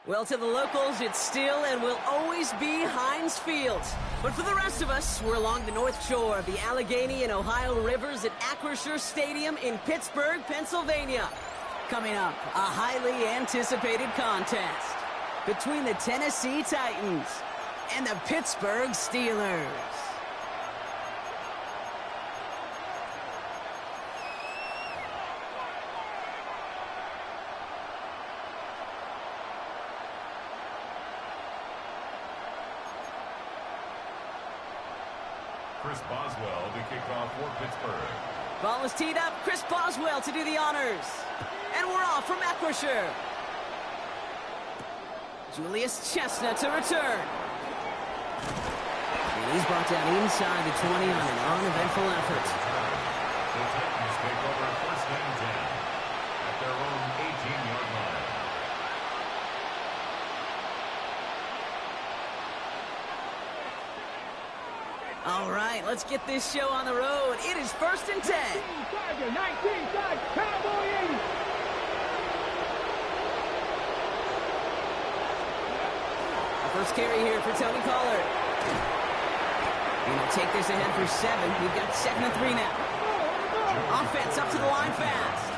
Well, to the locals, it's still and will always be Heinz Field. But for the rest of us, we're along the north shore of the Allegheny and Ohio rivers at Acrisure Stadium in Pittsburgh, Pennsylvania. Coming up, a highly anticipated contest between the Tennessee Titans and the Pittsburgh Steelers. Chris Boswell to kick off for Pittsburgh. Ball is teed up. Chris Boswell to do the honors. And we're off from Acrisure. Julius Chestnut to return. And he's brought down inside the 20 on an uneventful effort. The Titans take over first and 10 at their own 18-yard line. All right, let's get this show on the road. It is first and 10. 19, Cowboy 80. First carry here for Tony Collard. And he'll take this ahead for 7. We've got 2nd and 3 now. Offense up to the line fast.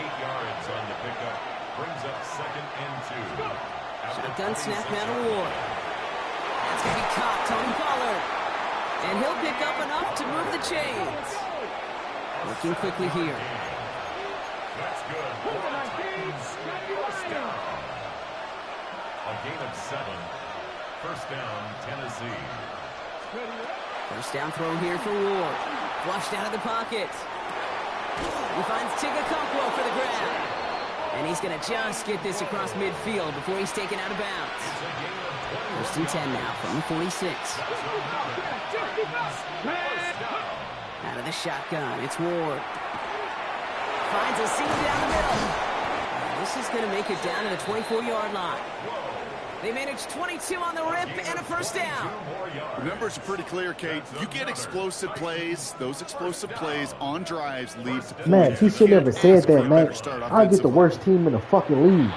8 yards on the pickup. Brings up 2nd and 2. Shotgun snap now to Ward. That's going to be caught, Tony Collard. And he'll pick up enough to move the chains. Working quickly here. That's good. First down. A gain of 7. First down, Tennessee. First down throw here for Ward. Flushed out of the pocket. He finds Tigakonkwo for the grab. And he's going to just get this across midfield before he's taken out of bounds. First and 10 now from the 46. Out of the shotgun, it's Ward. Finds a seam down the middle. This is going to make it down to the 24-yard line. They managed 22 on the rip and a first down. The numbers are pretty clear, Kate. You get explosive plays. Those explosive plays on drives lead to points. Man, he should never said that, man. I'll get the worst team in the fucking league.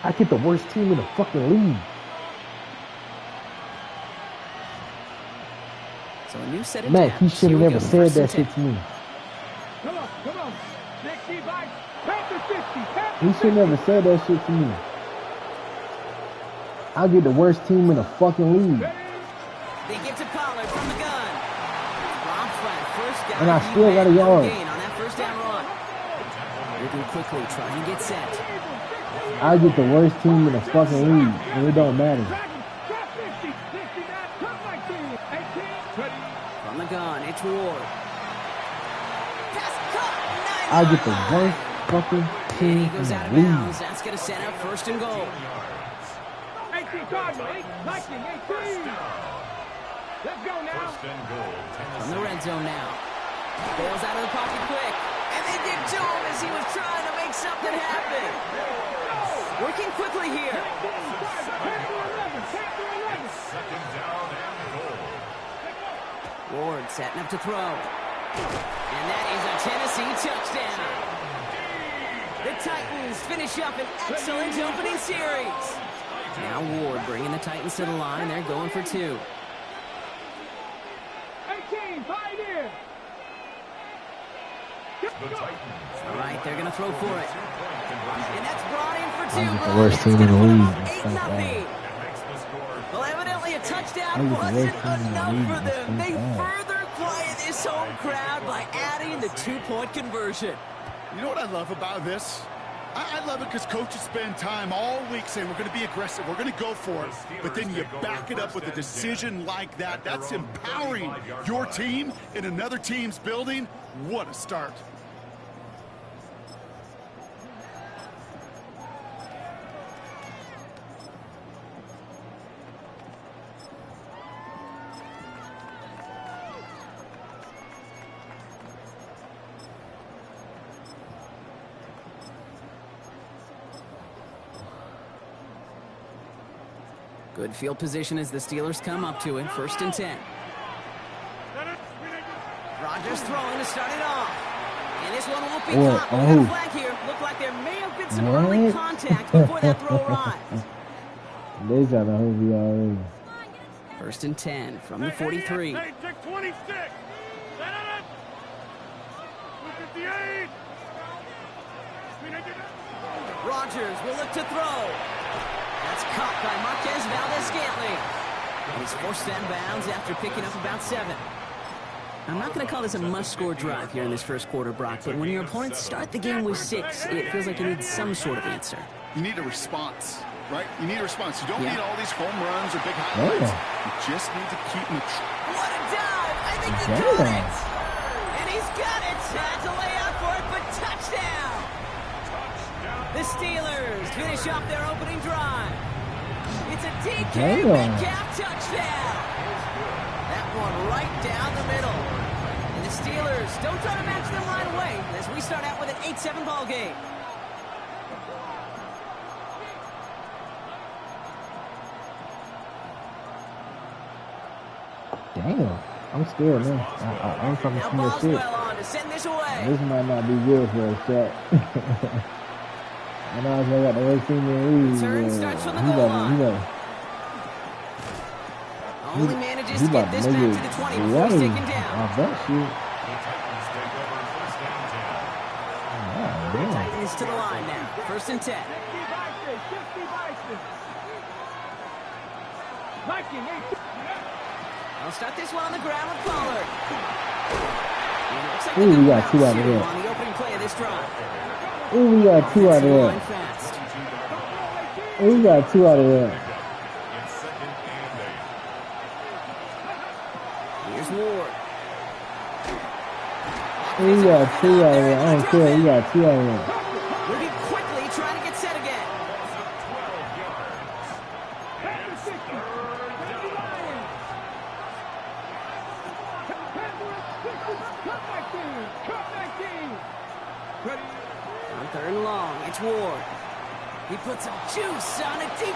I get the worst team in the fucking league. So a new set of man, he should have never said that shit to me. Come on. Next team back. Panther 50. He should never said that shit to me. I'll get the worst team in the fucking league. They get to Pollard from the gun. Rob flat, first down. And I still got a yard. On that first down run. Moving quickly, trying to get set. I get the worst team in the fucking league, and it don't matter. From the gun, it's Ward. I get the worst fucking team he goes in out the of league. bounds. That's going to set up first and goal. 18 Cardinal, 18. Let's go now. First and goal, Tennessee. From the red zone now. Bails out of the pocket quick. And they get to him as he was trying to make something happen. Working quickly here. Second down and goal. Ward setting up to throw. And that is a Tennessee touchdown. The Titans finish up an excellent opening series. Now Ward bringing the Titans to the line. They're going for 2. 18, Pioneer. All right, they're going to throw for it. And that's brought in for 2. I get the worst team in the league. 8-0. Well, evidently a touchdown wasn't enough for them. They further this home crowd by adding the 2-point conversion. You know what I love about this? I love it because coaches spend time all week saying we're going to be aggressive, we're going to go for it, but then you back it up with a decision like that. That's empowering your team in another team's building. What a start. Good field position as the Steelers come up to it. 1st and 10. Rodgers throwing to start it off. And this one won't be caught. We've got a flag here. Looked like there may have been some early contact before that throw arrived. They got a hold you already. 1st and 10 from the 43. Hey, check 26. Rodgers will look to throw. That's caught by Marquez Valdez-Scantling. And he's forced out of bounds after picking up about 7. I'm not going to call this a must-score drive here in this first quarter, Brock, but when your opponents start the game with 6, it feels like you need some sort of answer. You need a response, right? You need a response. You don't need all these home runs or big highlights. You just need to keep them. What a dive! I think he got it! And he's got it! Had to lay out for it, but touchdown! The Steelers finish off their opening drive. It's a DK Metcalf touchdown. That one right down the middle. And the Steelers don't try to match them right away as we start out with an 8-7 ball game. Damn, I'm scared, man. I'm fucking scared shit. Well on to send this away. This might not be good for a shot. I know I got the worst team in the league. Turn starts from the goal line. Only manages to get this back to the 20 before he's taken down. I bet you. The Titans to the line now. 1st and 10. I'll start this one on the ground with Pollard. Ooh, we got 2 out of there. On the opening play of this drive. Ooh, we got 2 out of there. Ooh, we got 2 out of there. Here's Ward. Ooh, we got 2 out of there. I don't care. We got 2 out of there. Moving quickly, trying to get set again. On 3rd and long, it's Ward. He puts some juice on a deep,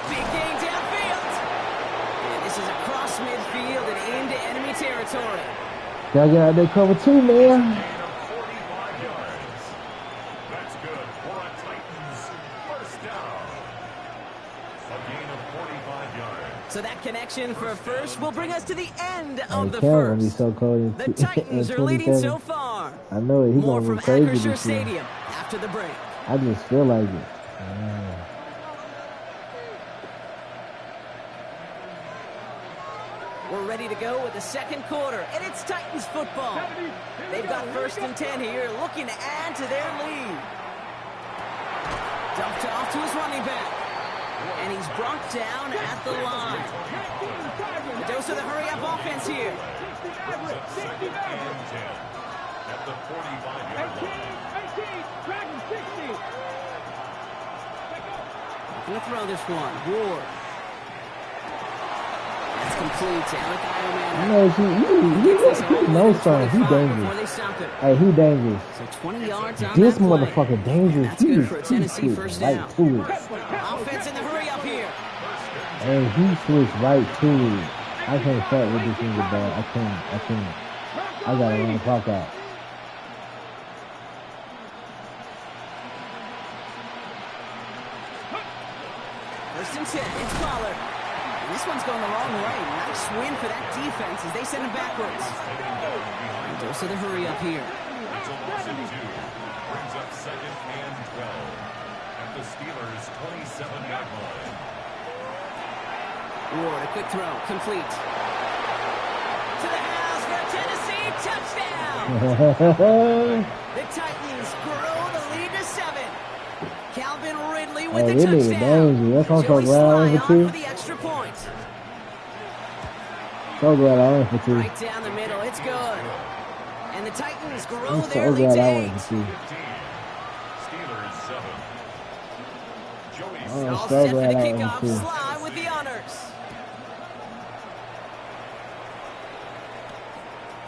big game downfield. And this is across midfield and into enemy territory. Gotta get out there cover 2, man. That's good for a Titans first down. A gain of 45 yards. So that connection for a first will bring us to the end of the Gonna be first. so cold The Titans are leading so far. I know it. He's More gonna from go crazy Acrisure this year. Stadium after the break. I just feel like it. We're ready to go with the second quarter, and it's Titans football. They've got 1st and 10 here, looking to add to their lead. Dumped off to his running back, and he's brought down at the line. A dose of the hurry-up offense here. Second and 10 at the 45-yard line. Gonna throw this one. Ward. That's complete to Alec Ironman. You know, son, he dangerous. Hey, he dangerous. So 20 yards on This that play. motherfucker dangerous. That's good for a Tennessee He first switched down. right to it. Offense in the hurry up here. Hey, he switched right to it. I can't fight with this nigga, bro. I can't. I gotta run the clock out. First and 10, it's Pollard. And this one's going the wrong way. Nice win for that defense as they send him backwards. And dose of the hurry up here. It's a loss of 2. Brings up 2nd and 12 at the Steelers' 27-yard line. Ward, a quick throw, complete. To the house for a Tennessee touchdown! The Titans grow the lead to 7. Calvin Ridley with the touchdown. Joey Sly on for the extra point. So glad I went for 2. Right down the middle, it's good. And the Titans grow their lead to 8. All set for the kickoff. Sly with the honors.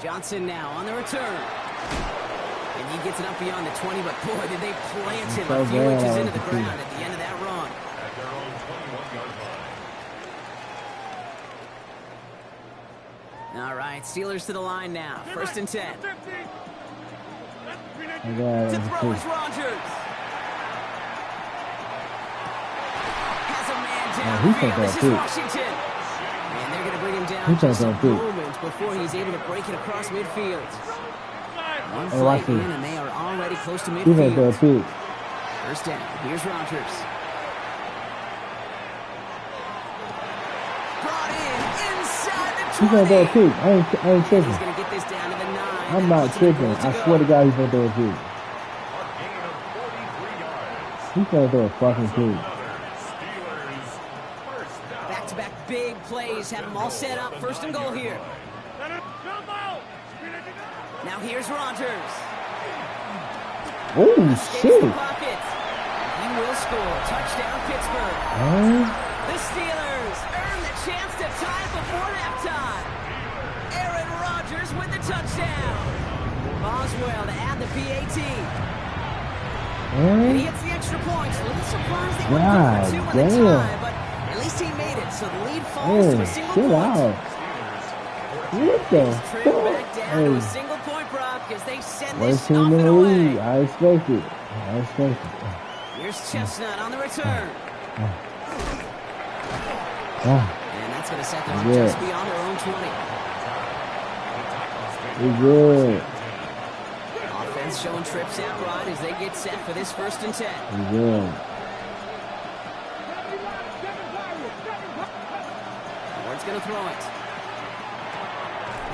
Johnson now on the return. And he gets it up beyond the 20, but boy, did they plant him a few inches into the ground at the end of that run. All right, Steelers to the line now. 1st and 10. To throw is Rodgers. Has a man downfield. This is Washington. And they're going to bring him down just a moment before he's able to break it across midfield. One play in, and they are already close to midfield. 1st down. Here's Rodgers. Brought in inside the 20. He's going to throw a pick. I ain't tripping. He's going to get this down to the 9. I'm not tripping. I swear to God he's going to throw a pick. He's going to throw a fucking pick. Back-to-back big plays. Have them all set up. 1st and goal here. Now here's Rodgers. Oh, shit. He will score. Touchdown, Pittsburgh. The Steelers earn the chance to tie it before halftime. Aaron Rodgers with the touchdown. Boswell to add the PAT. And he hits the extra points. A little surprised they wouldn't go for 2 in the tie, but at least he made it. So the lead falls to a single point. What the fuck? Back down to a single point, Brock, as they send this Worst team off in and the away. league. I expect it. Here's Chestnut on the return. And that's going to set them up just beyond their own 20. We're good. Offense showing trips out right as they get set for this 1st and 10. We're good. Ward's going to throw it.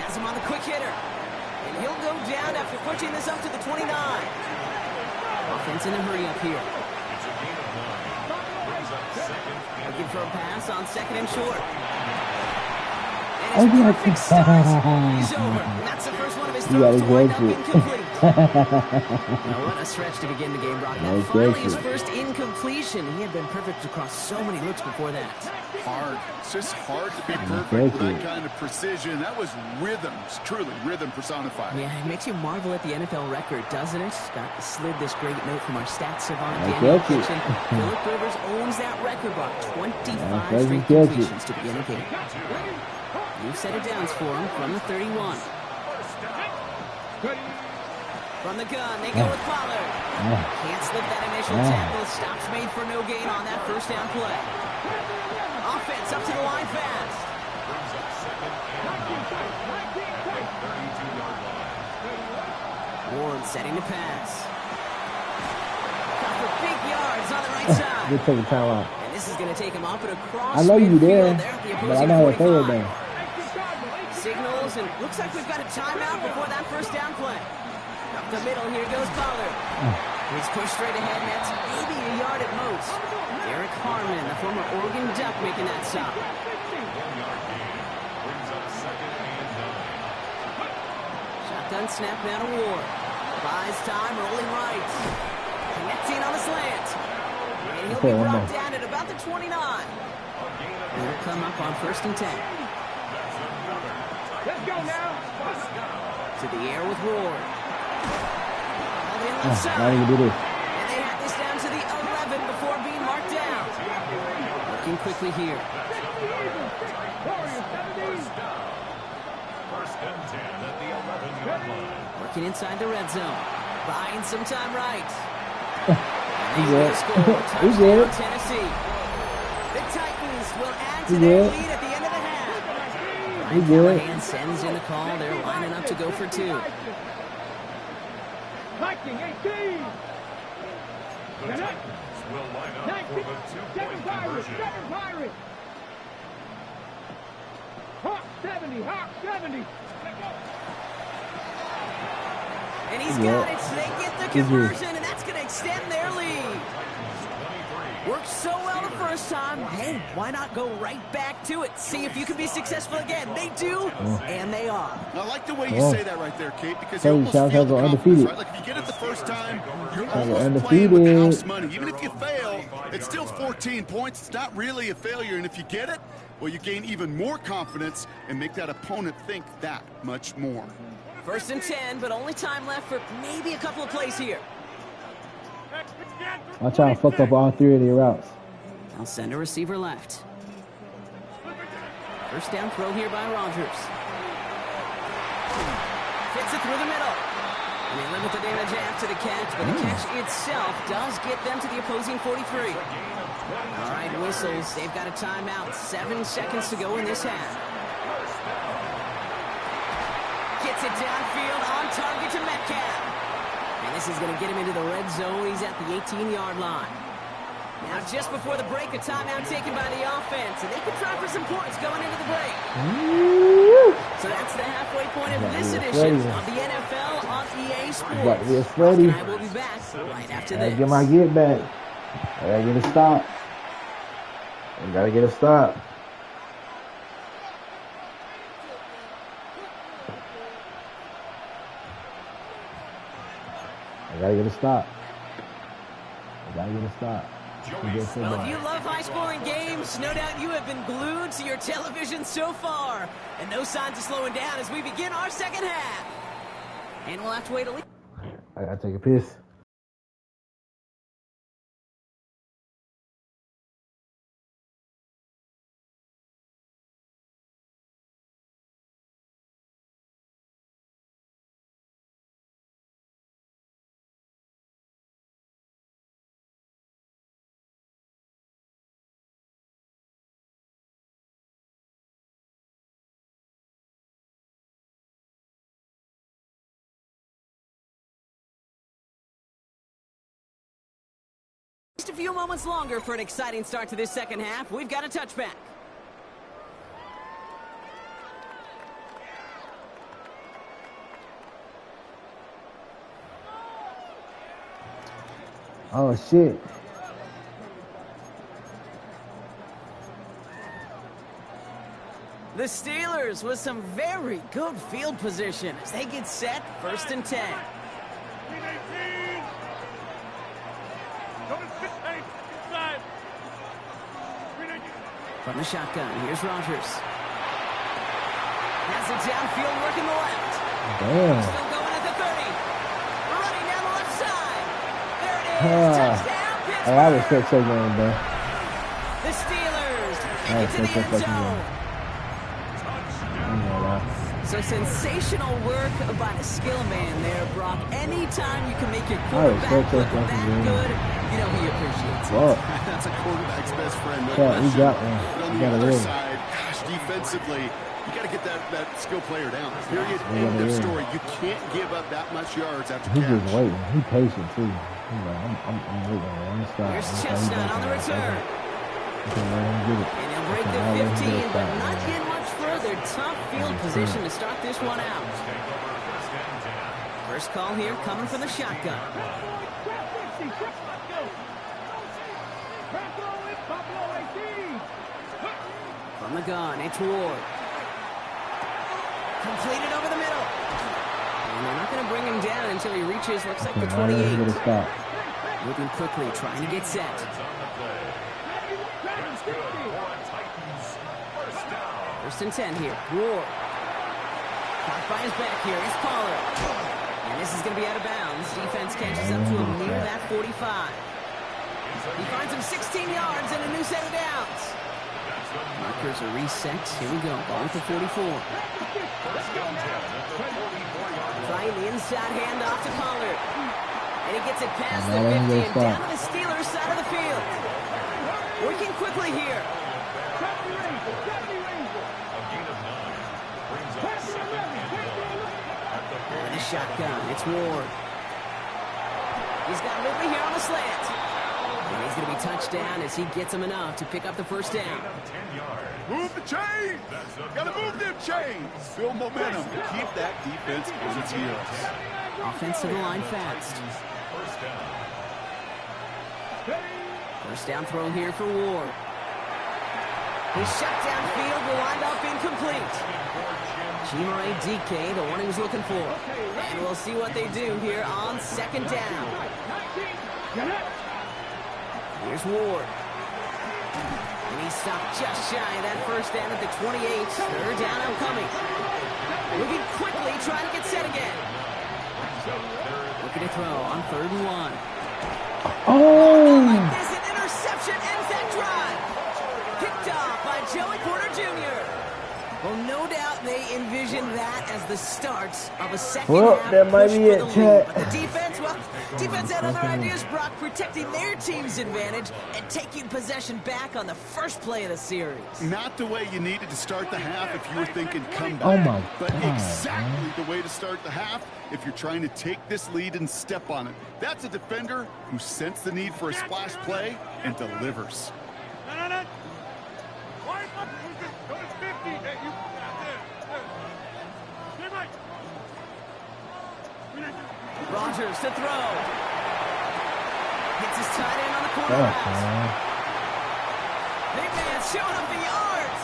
Has him on the quick hitter. And he'll go down after pushing this up to the 29. Offense in a hurry up here. Looking for a pass on 2nd and short. And his perfect start. He's over. And that's the first one of his throws to wind up incomplete. Now what a stretch to begin the game, Brock. Now finally his first incompletion. He had been perfect across so many looks before that. Hard. It's just hard to be perfect with that kind of precision. That was rhythm. It's truly rhythm personified. Yeah, it makes you marvel at the NFL record, doesn't it? Scott slid this great note from our stats savant, Daniel Kitchen. Phillip Rivers owns that record, Brock. 25 straight completions to begin a game. New set of downs for him from the 31. From the gun, they go with Pollard. Can't slip that initial tackle. Stops made for no gain on that 1st down play. Offense up to the line fast. Ward setting to pass. Got for big yards on the right side. Good take a timeout. And this is going to take him up and across. I know you there, the but I know how to throw it though. Signals, and looks like we've got a timeout before that 1st down play. Up the middle, here goes Pollard. He's pushed straight ahead, and that's maybe a yard at most. Derek Harmon, the former Oregon Duck, making that stop. Shotgun snap now to Ward. Buys time, rolling right. Connecting on the slant. And he'll be brought down at about the 29. He'll come up on 1st and 10. Let's go now. To the air with Ward. Now you do this. And they had this down to the 11 before being marked down. Working quickly here. 1st and 10 at the 11-yard line. Working inside the red zone. Buying some time right. He good. He good. Tennessee. The Titans will add to their lead at the end of the half. He good. And sends in the call. They're lining up to go for 2. Viking 18. The Titans will line up for the 2-point conversion. Second Pirates. Hawk 70. Hawk 70. And he's got it. So they get the conversion, and that's going to extend their lead. Worked so well the first time. Hey, why not go right back to it? See if you can be successful again. They do, and they are. I like the way you say that right there, Kate, because you almost feel the confidence, right? Like if you get it the first time, you're almost playing with house money. Even if you fail, it's still 14 points. It's not really a failure, and if you get it, well, you gain even more confidence and make that opponent think that much more. 1st and 10, but only time left for maybe a couple of plays here. I'll try to fuck up all 3 of their routes. I'll send a receiver left. First down throw here by Rodgers. Fits it through the middle. And they limit the damage after the catch, but the catch itself does get them to the opposing 43. All right, whistles. They've got a timeout. 7 seconds to go in this half. Gets it downfield on target to Metcalf. And this is going to get him into the red zone. He's at the 18-yard line. Now, just before the break, a timeout taken by the offense. And they can try for some points going into the break. So that's the halfway point of this edition of the NFL on EA Sports. And I will be back right after this. I get my get back. I gotta get a stop. I gotta get a stop. I gotta get a stop. I gotta get a stop. Well, if you love high-scoring games, no doubt you have been glued to your television so far. And no signs of slowing down as we begin our second half. And we'll have to wait a little. I gotta take a piss. Just a few moments longer for an exciting start to this second half. We've got a touchback. Oh, shit. The Steelers with some very good field position as they get set. 1st and 10. From the shotgun, here's Rodgers. Has it downfield, working the left. Damn. Still going at the 30. Running down the left side. There it is. Touchdown, Pittsburgh. I respect that game, bro. The Steelers take it to the end zone. So sensational work by the skill man there, Brock. Anytime you can make your quarterback look that good, you know he appreciates it. That's a quarterback's best friend. No yeah, he got one. But on the other side, gosh, defensively, you got to get that skill player down. Period. End of story. You can't give up that much yards after catch. He's just waiting. He's patient, too. He's like, I'm waiting. I'm going to stop. Here's Chestnut on the return. And he'll break the 15, but not get much further. Tough field position to start this one out. First call here coming from the shotgun. From the gun, it's Ward. Completed over the middle. And they're not going to bring him down until he reaches, looks like the 28. Moving quickly, trying to get set. 1st and 10 here. Ward. Caught by his back here. It's Pollard. And this is going to be out of bounds. Defense catches up to him near that 45. He finds him 16 yards and a new set of downs. Markers are reset. Here we go. Ball with the 44. Trying the inside handoff to Pollard. And he gets it past the 50 and down to the Steelers side of the field. Working quickly here. And a shotgun. It's Ward. He's got Ridley here on the slant. And he's going to be touched down as he gets him enough to pick up the first down. Move the chains! Got to move them chains! Build momentum. Keep that defense on its heels. Offense to the line fast. First down throw here for Ward. His shut downfield will wind up incomplete. Chimere DK, the one he was looking for. And we'll see what they do here on second down. Here's Ward. And he stopped just shy of that first down at the 28. Third down upcoming. Moving quickly, trying to get set again. Looking to throw on 3rd and 1. Oh! Like this, an interception ends that drive. Picked off by Joey Porter Jr. Well, no doubt they envision that as the start of a second half that might push be for it, the lead. Chet. But the defense, well, defense had other ideas, Brock, protecting their team's advantage and taking possession back on the first play of the series. Not the way you needed to start the half if you were thinking comeback. Oh, my But God, exactly the way to start the half if you're trying to take this lead and step on it. That's a defender who sensed the need for a splash play and delivers. Rodgers to throw. Hits his tight end on the corner route. Big man showing up the yards.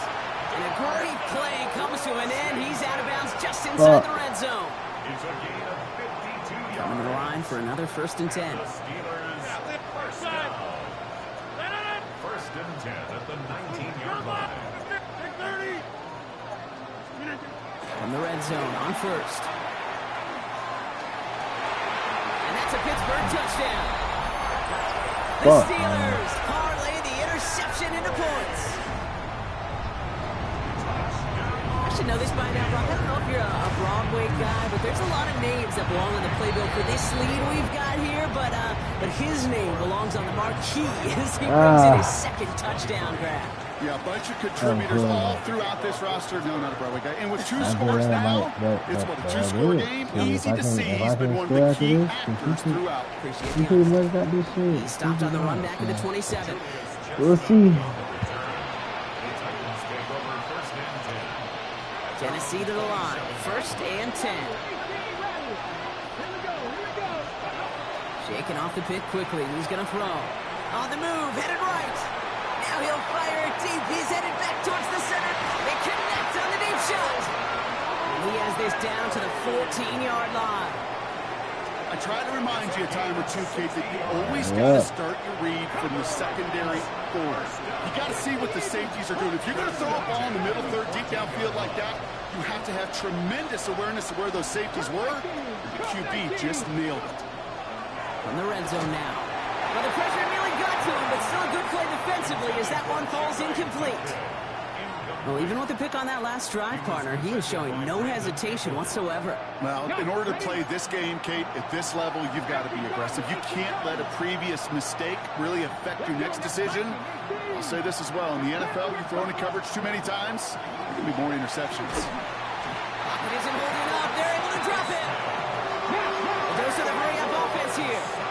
And a great play comes to an end. He's out of bounds just inside the red zone. Coming to the line for another 1st and 10. First and 10 at the 19-yard line. From the red zone on 1st. That's a Pittsburgh touchdown. The Steelers parlay the interception into points. I should know this by now, Brock. I don't know if you're a Broadway guy, but there's a lot of names that belong on the playbill for this lead we've got here. But his name belongs on the marquee as he brings in his 2nd touchdown grab. Yeah, a bunch of contributors all throughout this roster. No, not a Broadway guy. And with 2 scores now, it's what, a 2-score game? Easy to see. He's been one of the key actors throughout. He stopped on the run back at the 27. We'll see. Tennessee to the line. 1st and 10. Shaking off the pick quickly. He's going to throw. On the move, headed right. Now he'll fire it deep. He's headed back towards the center. They connect on the deep shot. And he has this down to the 14-yard line. I try to remind you a time or two, Kate, that you always got to start your read from the secondary forward. You got to see what the safeties are doing. If you're going to throw a ball in the middle third, deep downfield like that, you have to have tremendous awareness of where those safeties were. The QB just nailed it. From the red zone now. Well, the pressure nearly got to him, but still a good play defensively as that one falls incomplete. Well, even with the pick on that last drive, partner, he is showing no hesitation whatsoever. Well, in order to play this game, Kate, at this level, you've got to be aggressive. You can't let a previous mistake really affect your next decision. I'll say this as well. In the NFL, you throw into coverage too many times, there can be more interceptions. Pocket isn't holding up. They're able to drop it. A dose of the hurry-up offense here.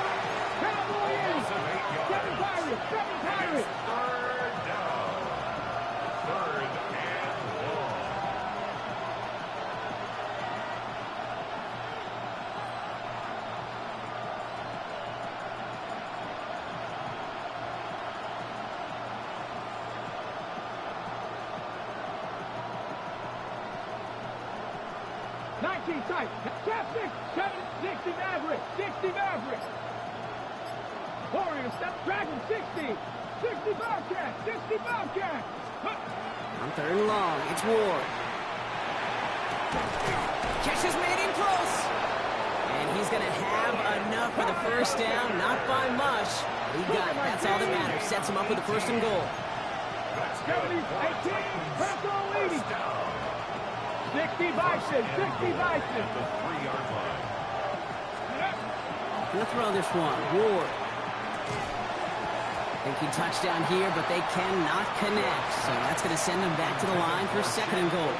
Tight. Tap 6, 7, 60 Maverick. 60 Maverick. Warriors, step Dragon 60. 60 Bobcat. 60 Bobcat. On 3rd and long, it's Ward. Catch is made in close. And he's going to have enough for the first down. Not by much. He got it. That's all that matters. Sets him up with the 1st and goal. 70, 18, Purple leading. 60 Bison, 60 Bison. Gonna throw this one. Ward. Thinking touchdown here, but they cannot connect. So that's going to send them back to the line for 2nd and goal.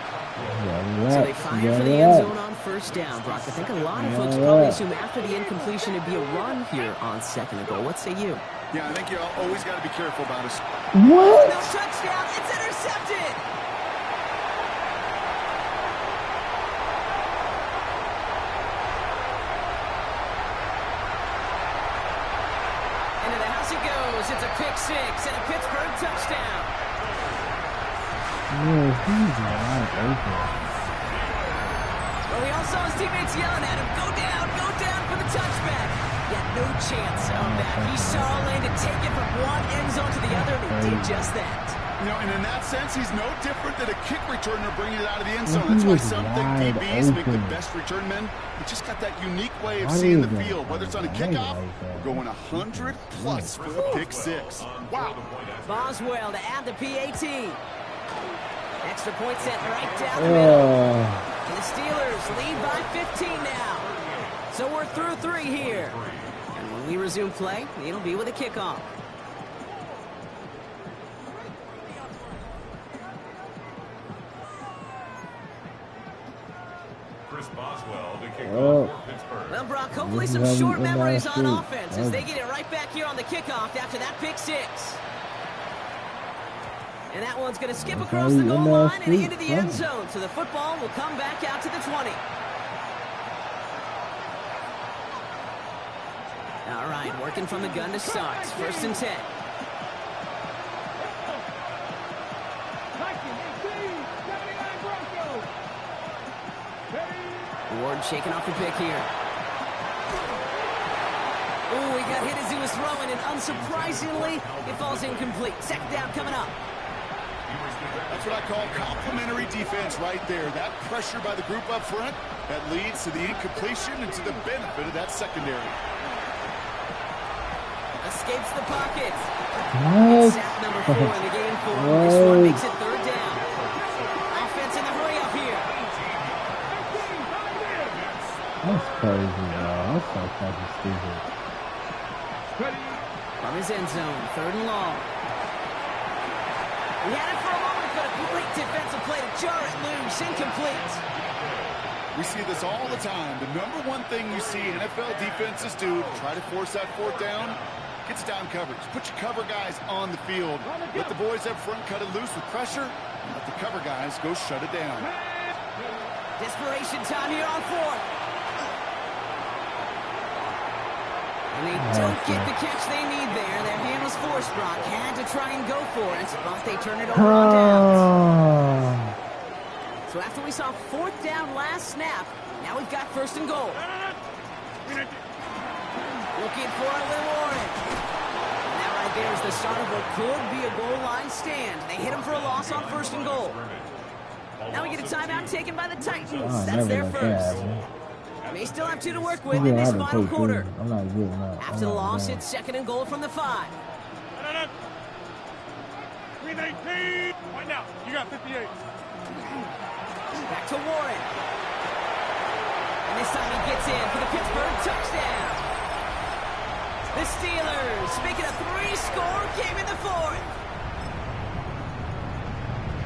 So they fire for the end zone on 1st down, Brock. I think a lot of folks probably assume after the incompletion it'd be a run here on 2nd and goal. What say you? Yeah, I think you always got to be careful about it. What? No touchdown. It's intercepted. throws. It's a pick six and a Pittsburgh touchdown. Yeah, he's wide open. Well, we all saw his teammates yelling at him, go down for the touchback. Yeah, no chance of that. He saw a lane to take it from one end zone to the other, and he did just that. You know, and in that sense, he's no different than a kick returner bringing it out of the end zone. That's why some think DBs make the best return men. He just got that unique way of seeing the field, whether it's on a kickoff or going 100+ for a pick six. Wow. Boswell to add the PAT. Extra point set right down the middle. And the Steelers lead by 15 now. So we're through 3 here. And when we resume play, it'll be with a kickoff. Well, Brock, hopefully some short memories on offense as they get it right back here on the kickoff after that pick six. And that one's going to skip across the goal line and into the end zone. So the football will come back out to the 20. All right, working from the gun to start. 1st and 10. Ward shaking off the pick here. Oh, he got hit as he was throwing, and unsurprisingly, it falls incomplete. 2nd down coming up. That's what I call complimentary defense right there. That pressure by the group up front, that leads to the incompletion and to the benefit of that secondary. Escapes the pocket. Sack number 4 in the game for him. This one makes it 3rd down. Offense in the hurry up here. That's crazy, bro. That's so fucking stupid. From his end zone, 3rd and long. He had it for a moment, but a great defensive play to jar it loose. Incomplete. We see this all the time. The number one thing you see NFL defenses do to try to force that 4th down, gets down coverage. Put your cover guys on the field. Let the boys up front cut it loose with pressure. And let the cover guys go shut it down. Desperation time here on 4th. And they don't get the catch they need there. Their hand was forced, Brock. Had to try and go for it, but they turn it over on downs. So after we saw 4th down last snap, now we've got 1st and goal. Looking for a little Warren. And that right there is the start of what could be a goal line stand. They hit him for a loss on 1st and goal. Now we get a timeout taken by the Titans. That's their first. They still have 2 to work with in this final quarter. After the loss, it's 2nd and goal from the 5. 319. Right now, you got 58. Back to Warren. And this time he gets in for the Pittsburgh touchdown. The Steelers make it a 3-score game in the 4th.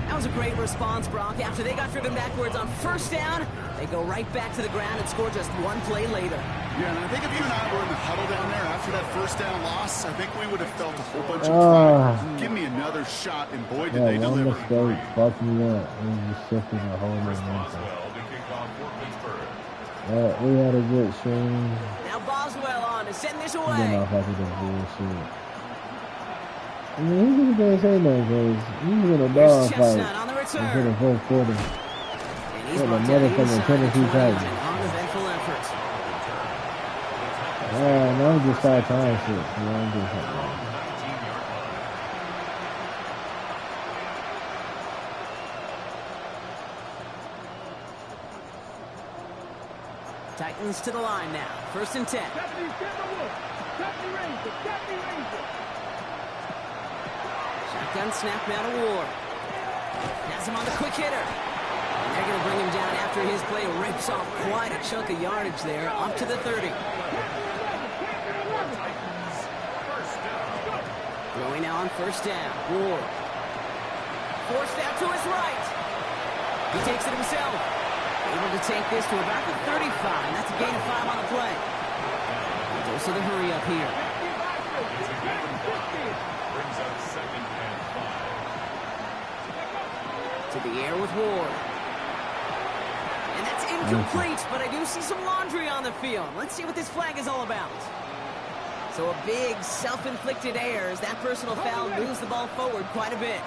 That was a great response, Brock. After they got driven backwards on 1st down, they go right back to the ground and score just 1 play later. Yeah, and I think if you and I were in the huddle down there after that 1st down loss, I think we would have felt a whole bunch of pride. Give me another shot, and boy, did they deliver. Mistake fucked me up. It was just shifting the whole momentum. Yeah, we had a good stream. Now Boswell on to send this away. Getting off after this bullshit. I mean, he really can't say no, because he was in a dog fight until the 4th quarter. What the motherfucking Tennessee Titans. Yeah, now we just start trying shit. You know, I'm just like, Titans to the line now. 1st and 10. Shotgun snap now to Ward. Has him on the quick hitter. And they're going to bring him down after his play rips off quite a chunk of yardage there, up to the 30. Throwing now on 1st down. Ward. Forced out to his right. He takes it himself. Able to take this to about the 35. That's a gain of 5 on the play. Goes to the hurry up here. To the air with Ward. And that's incomplete, but I do see some laundry on the field. Let's see what this flag is all about. So a big self-inflicted error as that personal foul moves the ball forward quite a bit.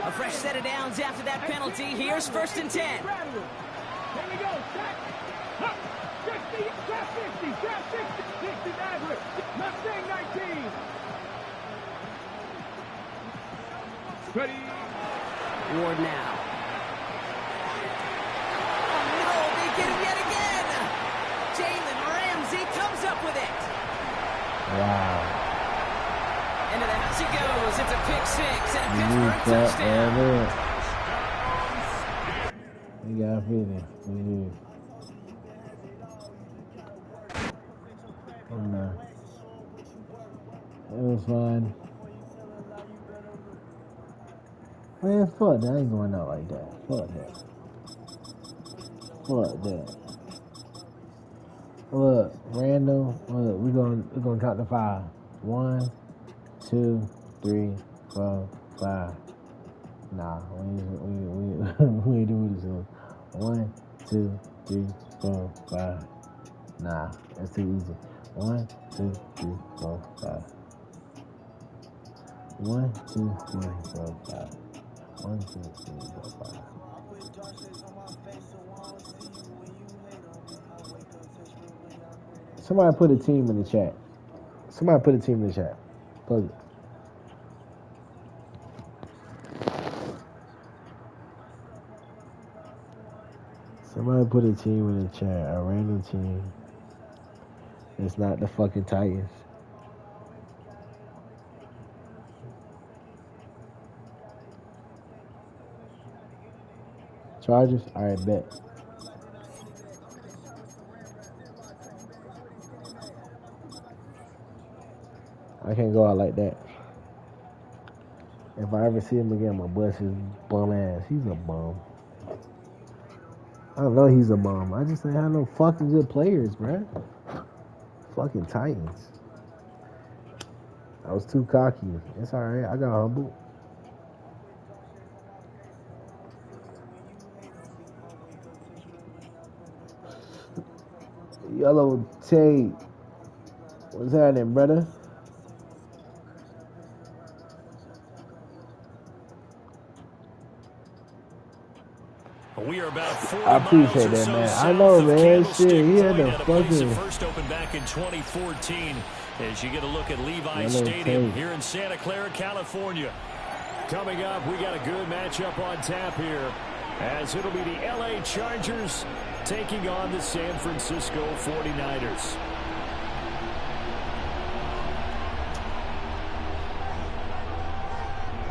A fresh set of downs after that penalty. Here's 1st and 10. Here we go. Set. 60, 60 average. Mustang 19. Ready. Ward now. Oh, no, they get him yet again. Jalen Ramsey comes up with it. Wow. Into the house he goes. It's a pick 6 and a Pittsburgh touchdown. He got 50. Oh, no. It was fine. Man, fuck that. I ain't going out like that. Fuck that. Fuck that. Look, random. Look, we're gonna count to 5. 1, 2, 3, 4, 5. Nah, we ain't doing this one. 1, 2, 3, 4, 5. Nah, that's too easy. 1, 2, 3, 4, 5. 1, 2, 3, 4, 5. 1, 2, 3, 4, 5. Somebody put a team in the chat. Somebody put a team in the chat. Plug it. Somebody put a team in the chat. A random team. It's not the fucking Titans. Chargers? Alright, bet. I can't go out like that. If I ever see him again, I'm gonna bust his bum ass. He's a bum. I don't know he's a bum. I just ain't have no fucking good players, bruh. Fucking Titans. I was too cocky. It's alright. I got humbled. Yellow tape. What's happening, brother? We are about 40 I appreciate that, man. I know, man. Shit, he had the fucking first opened back in 2014. As you get a look at Levi Stadium here in Santa Clara, California. Coming up, we got a good matchup on tap here, as it'll be the LA Chargers taking on the San Francisco 49ers.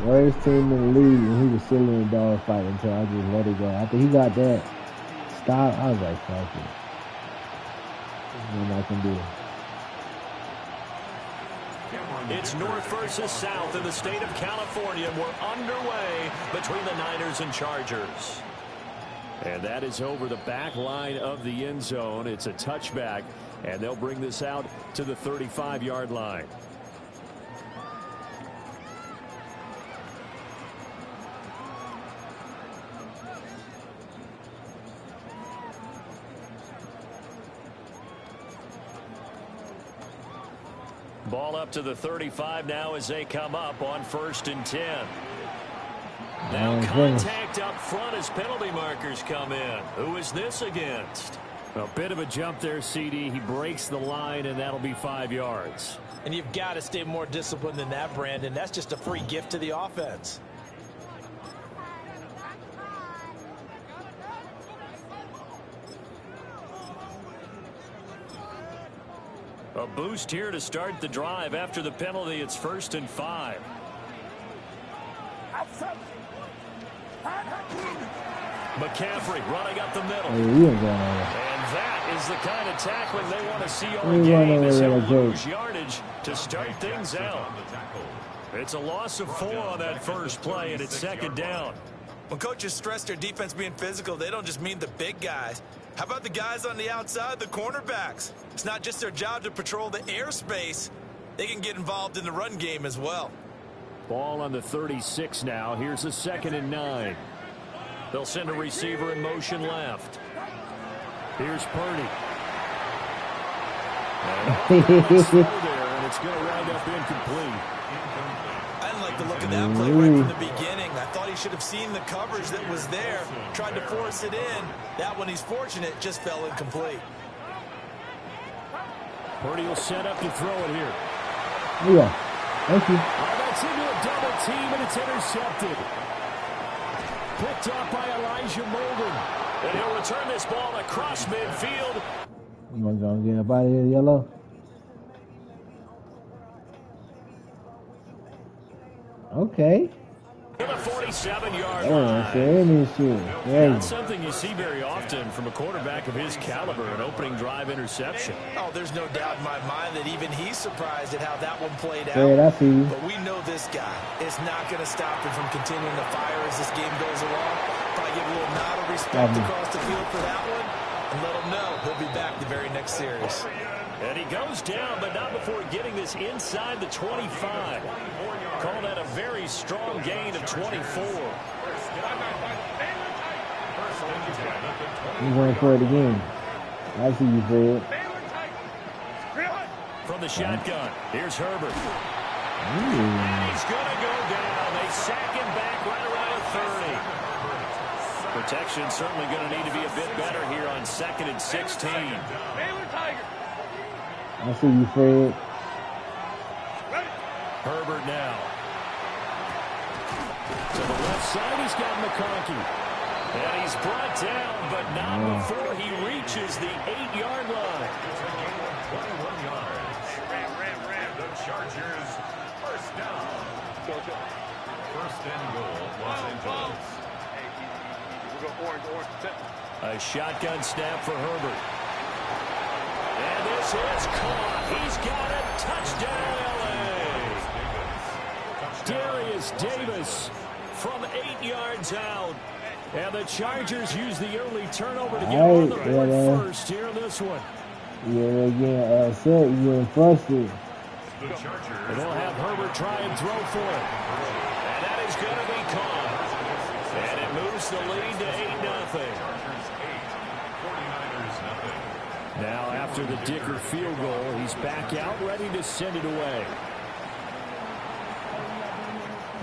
Worst team in the league, and he was still in a dog fight until I just let it go. After he got that stop, I was like, fuck it. There's nothing I can do. It's North versus South in the state of California. We're underway between the Niners and Chargers. And that is over the back line of the end zone. It's a touchback, and they'll bring this out to the 35-yard line. Ball up to the 35 now as they come up on 1st and 10. Now contact up front as penalty markers come in. Who is this against? A bit of a jump there, CD. He breaks the line, and that'll be 5 yards. And you've got to stay more disciplined than that, Brandon. That's just a free gift to the offense. A boost here to start the drive. After the penalty, it's 1st and 5. McCaffrey running up the middle. And that is the kind of tackling they want to see all game as he'll lose yardage to start things out. It's a loss of 4 on that first play, and it's 2nd down. When coaches stress their defense being physical, they don't just mean the big guys. How about the guys on the outside, the cornerbacks? It's not just their job to patrol the airspace. They can get involved in the run game as well. Ball on the 36 now. Here's a 2nd and 9. They'll send a receiver in motion left. Here's Purdy. And and it's going to wind up incomplete. I didn't like the look of that play right from the beginning. I thought he should have seen the coverage that was there, tried to force it in. That one, he's fortunate, just fell incomplete. Purdy will set up to throw it here. Yeah, thank you. That's into a double team, and it's intercepted. Picked up by Elijah Molden. And he'll return this ball across midfield. You want to go and get up out of here, Yellow? Okay. To the 47-yard line. Not something you see very often from a quarterback of his caliber, an opening drive interception. Oh, there's no doubt in my mind that even he's surprised at how that one played out. Fred, I see you. But we know this guy is not going to stop him from continuing to fire as this game goes along. Probably give a little nod of respect across the field for that one, and let him know he'll be back the very next series. And he goes down, but not before getting this inside the 25. Call that a very strong gain of 24. He's going for it again. I see you, Fred. From the shotgun, here's Herbert. And he's going to go down. They sack him back right around the 30. Protection certainly going to need to be a bit better here on 2nd and 16. I see you, Fred. Herbert now. To the left side, he's got McConkey. And he's brought down, but not before he reaches the 8-yard line. 21 yards. The Chargers, first down. First and goal, Los Angeles. A shotgun snap for Herbert. And this is caught. He's got it. Touchdown, L.A. Darius Davis from 8 yards out. And the Chargers use the early turnover to get on the board first here in this one. Yeah, again, set, you're getting frustrated. And they'll have Herbert try and throw for it. And that is going to be caught. And it moves the lead to 8-0. Now, after the Dicker field goal, he's back out, ready to send it away.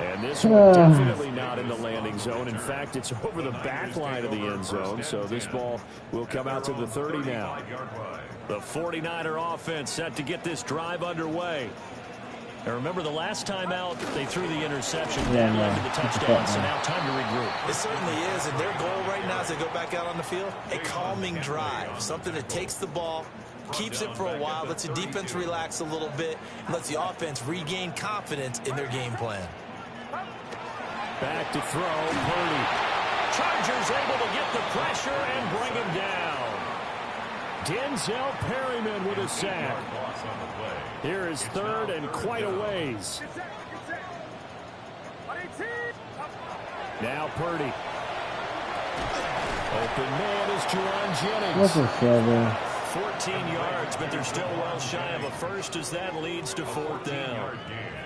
And this one definitely not in the landing zone. In fact, it's over the back line of the end zone, so this ball will come out to the 30 now. The 49er offense set to get this drive underway. And remember, the last time out, they threw the interception that led to the touchdown, so now time to regroup. It certainly is, and their goal right now as they go back out on the field, a calming drive, something that takes the ball, keeps it for a while, lets the defense relax a little bit, and lets the offense regain confidence in their game plan. Back to throw, Purdy. Chargers able to get the pressure and bring him down. Denzel Perryman with a sack. Here is third and quite a ways. Now Purdy. Open man is Juwan Jennings. What's a 7? 14 yards, but they're still well shy of a first as that leads to 4th down.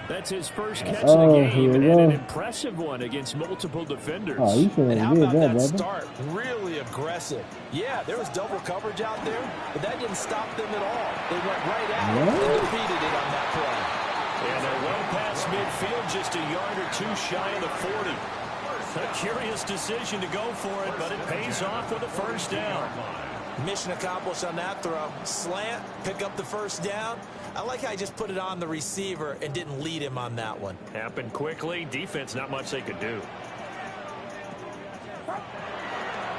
That's his first catch of the game, and an impressive one against multiple defenders. Oh, you and how about that brother. start? Really aggressive. Yeah, there was double coverage out there, but that didn't stop them at all. They went right at it and defeated it on that play. And they're well past midfield, just a yard or two shy of the 40. A curious decision to go for it, but it pays off with a first down. Mission accomplished on that throw. Slant, pick up the first down. I like how he just put it on the receiver and didn't lead him on that one. Happened quickly. Defense, not much they could do.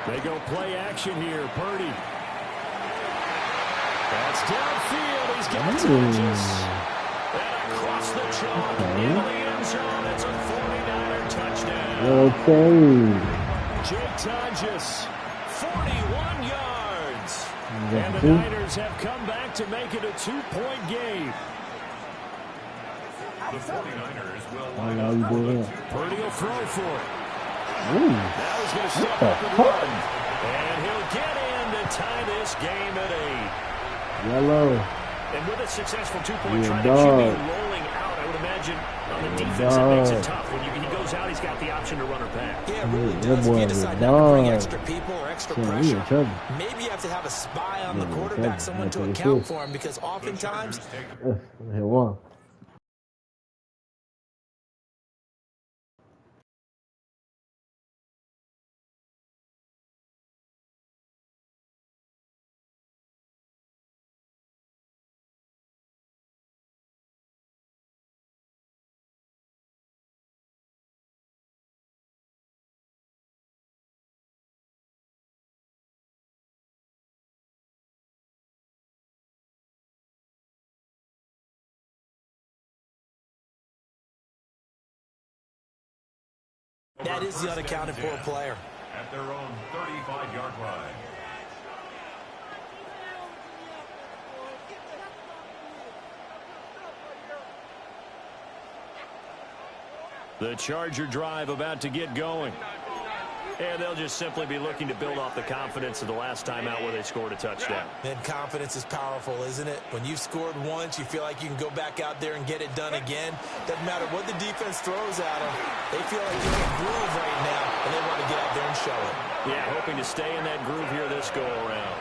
They go play action here. Purdy. That's downfield. He's got touches. And across the chalk into the end zone. It's a 49er touchdown. Okay. Jake Tonjes, 41 yards. And the Niners have come back to make it a 2-point game. The 49ers will I know you do that. Purdy will throw for it. Ooh. Now he's going to step up and run. And he'll get in to tie this game at 8. Yellow. And with a successful 2-point try, they should be rolling out. I would imagine imagine on the defense it makes it tough. When he goes out, he's got the option to run or pass. Yeah, it really does. If you decide not to bring extra people or extra pressure, maybe you have to have a spy on the quarterback, someone to account for him, because oftentimes... That is the unaccounted for player. At their own 35-yard line. The Charger drive about to get going. And they'll just simply be looking to build off the confidence of the last time out where they scored a touchdown. And confidence is powerful, isn't it? When you've scored once, you feel like you can go back out there and get it done again. Doesn't matter what the defense throws at them. They feel like they're in a groove right now, and they want to get out there and show it. Yeah, hoping to stay in that groove here this go-around.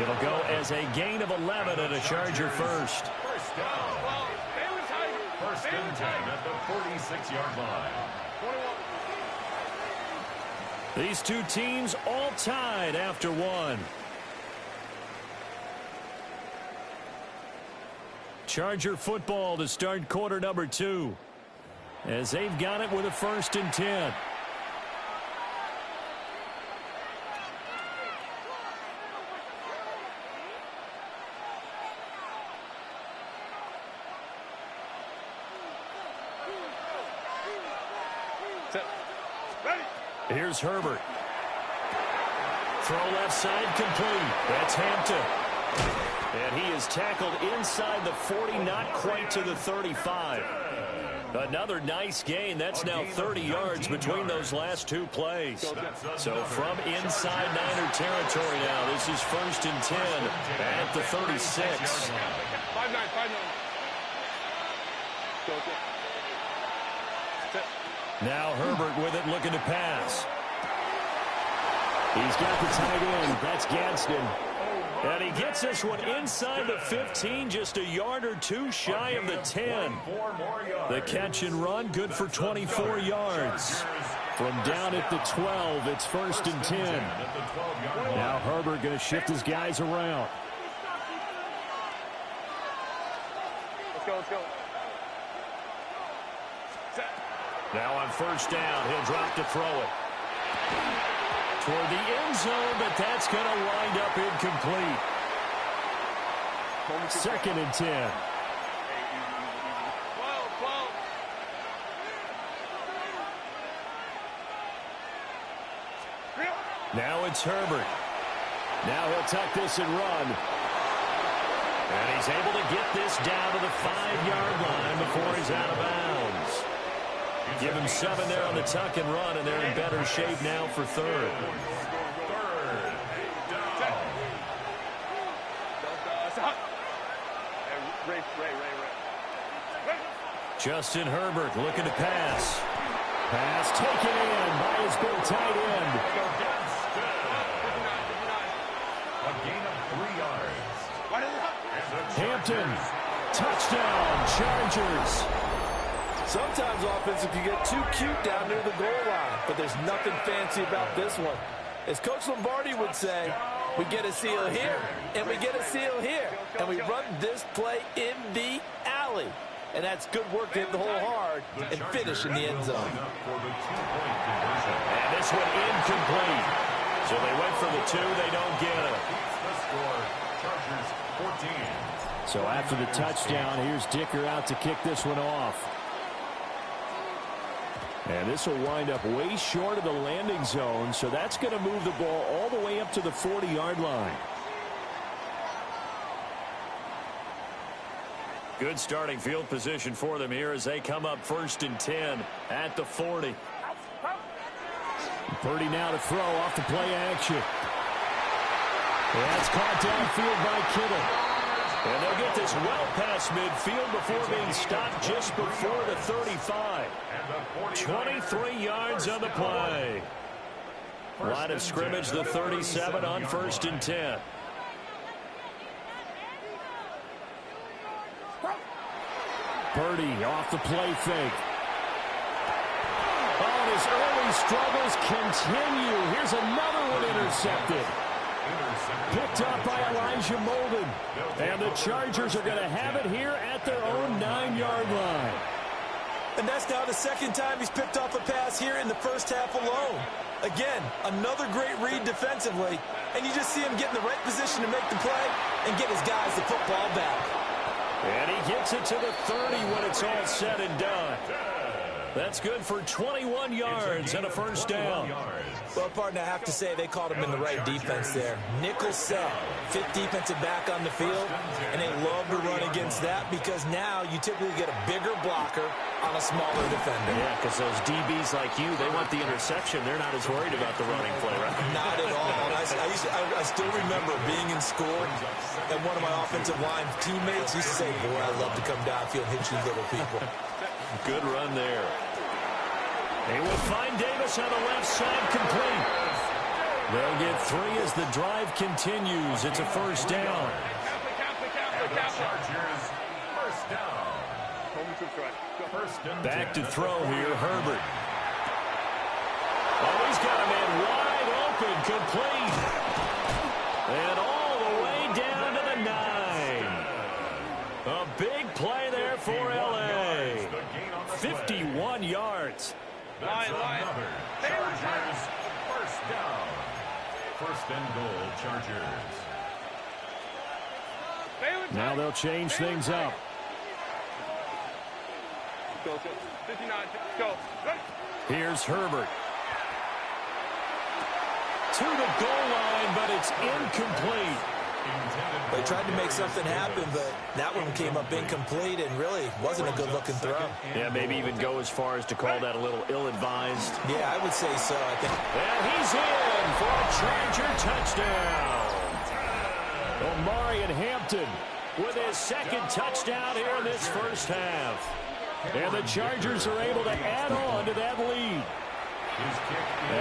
It'll go as a gain of 11 and a Charger first. First down. First and 10 at the 46-yard line. These two teams all tied after one. Charger football to start quarter number 2. As they've got it with a first and 10. Here's Herbert. Throw left side complete. That's Hampton. And he is tackled inside the 40, not quite to the 35. Another nice gain. That's now 30 yards between those last two plays. So from inside Niner territory now, this is first and 10 at the 36. 5-9. Now Herbert with it, looking to pass. He's got the tight end. That's Gadsden. And he gets this one inside the 15, just a yard or two shy of the 10. The catch and run, good for 24 yards. From down at the 12, it's first and 10. Now Herbert going to shift his guys around. Let's go. Now on first down, he'll drop to throw it. Toward the end zone, but that's going to wind up incomplete. Second and 10. Now it's Herbert. Now he'll tuck this and run. And he's able to get this down to the 5-yard line before he's out of bounds. Give him 7 there on the tuck and run, and they're in better shape now for third. Justin Herbert looking to pass. Pass taken in by his big tight end. A gain of 3 yards. Hampton, touchdown, Chargers. Sometimes offensive can get too cute down near the goal line, but there's nothing fancy about this one. As Coach Lombardi would say, we get a seal here, and we get a seal here, and we run this play in the alley. And that's good work to hit the hole hard and finish in the end zone. And this one incomplete. So they went for the 2, they don't get it. Chargers 14. So after the touchdown, here's Dicker out to kick this one off. And this will wind up way short of the landing zone, so that's going to move the ball all the way up to the 40-yard line. Good starting field position for them here as they come up first and 10 at the 40. Purdy now to throw off the play action. That's caught downfield by Kittle. And they'll get this well past midfield before being stopped just before the 35. 23 yards on the play. Line of scrimmage, the 37 on 1st and 10. Purdy off the play fake. Oh, and his early struggles continue. Here's another one intercepted. Picked up by Elijah Molden. And the Chargers are going to have it here at their own 9-yard line. And that's now the second time he's picked off a pass here in the first half alone. Again, another great read defensively, and you just see him get in the right position to make the play and get his guys the football back. And he gets it to the 30 when it's all said and done. That's good for 21 yards and a first down. Well, partner, I have to say they called him in the right defense there. Nickel set, fifth defensive back on the field, and they love to run against that because now you typically get a bigger blocker on a smaller defender. Yeah, because those DBs like you, they want the interception. They're not as worried about the running play, right? Not at all. I still remember being in school, and one of my offensive line teammates used to say, boy, I love to come downfield and hit you little people. Good run there. They will find Davis on the left side complete. They'll get 3 as the drive continues. It's a first down. Back to throw here, Herbert. Oh, he's got a man wide open, complete. And all the way down to the 9. A big play there for L.A. 51 yards. Chargers, first down. First and goal, Chargers. Now they'll change things up. Go, 59, go. Here's Herbert. To the goal line, but it's incomplete. They tried to make something happen, but that one came up incomplete and really wasn't a good-looking throw. Yeah, maybe even go as far as to call that a little ill-advised. Yeah, I would say so, I think. And he's in for a Charger touchdown. Omari and Hampton with his second touchdown here in this first half. And the Chargers are able to add on to that lead.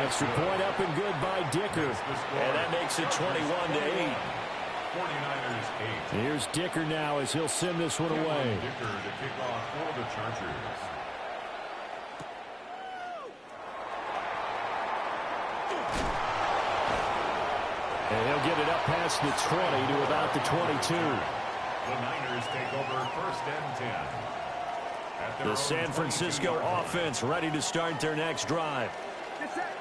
Extra point up and good by Dicker. And that makes it 21-8. 49ers 8. Here's Dicker now as he'll send this one away. Dicker to kick off for the Chargers. And he'll get it up past the 20 to about the 22. The Niners take over first and 10. The San Francisco offense ready to start their next drive.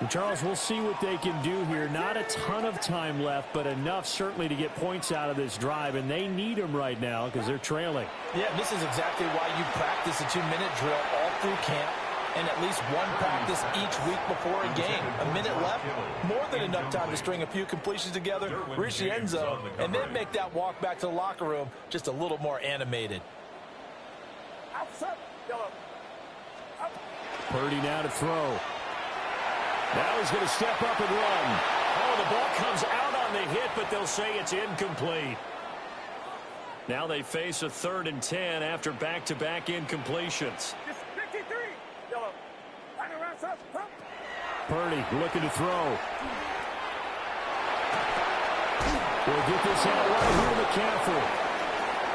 And Charles, we'll see what they can do here. Not a ton of time left, but enough certainly to get points out of this drive, and they need them right now because they're trailing. Yeah, this is exactly why you practice a 2-minute drill all through camp and at least one practice each week before a game. A minute left, more than enough time to string a few completions together, reach the end zone, and then make that walk back to the locker room just a little more animated. Purdy now to throw. Now he's going to step up and run. Oh, the ball comes out on the hit, but they'll say it's incomplete. Now they face a 3rd and 10 after back-to-back incompletions. Purdy looking to throw. We'll get this out right here to McCaffrey.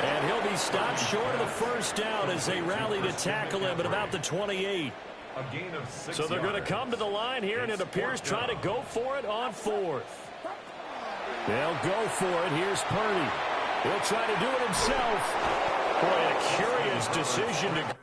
And he'll be stopped short of the first down as they rally to tackle him at about the 28. A gain of 6 So they're going to come to the line here, and it appears trying to go for it on 4th. They'll go for it. Here's Purdy. He'll try to do it himself. Boy, a curious decision to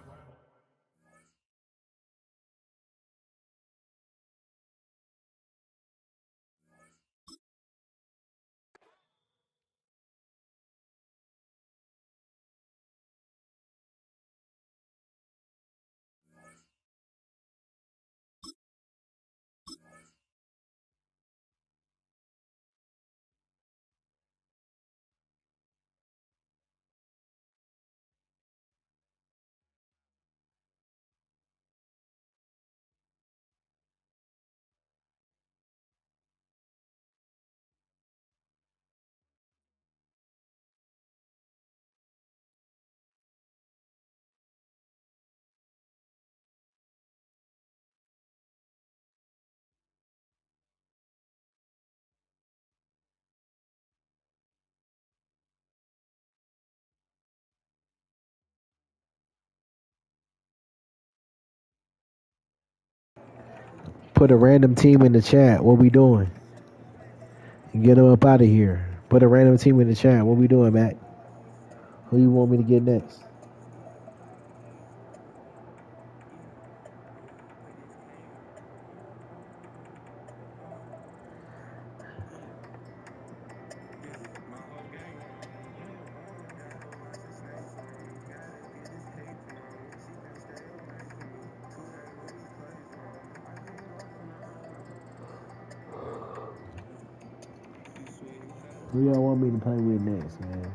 Put a random team in the chat. What we doing? Get them up out of here. Put a random team in the chat. What we doing, Matt? Who you want me to get next? Who y'all want me to play with next, man?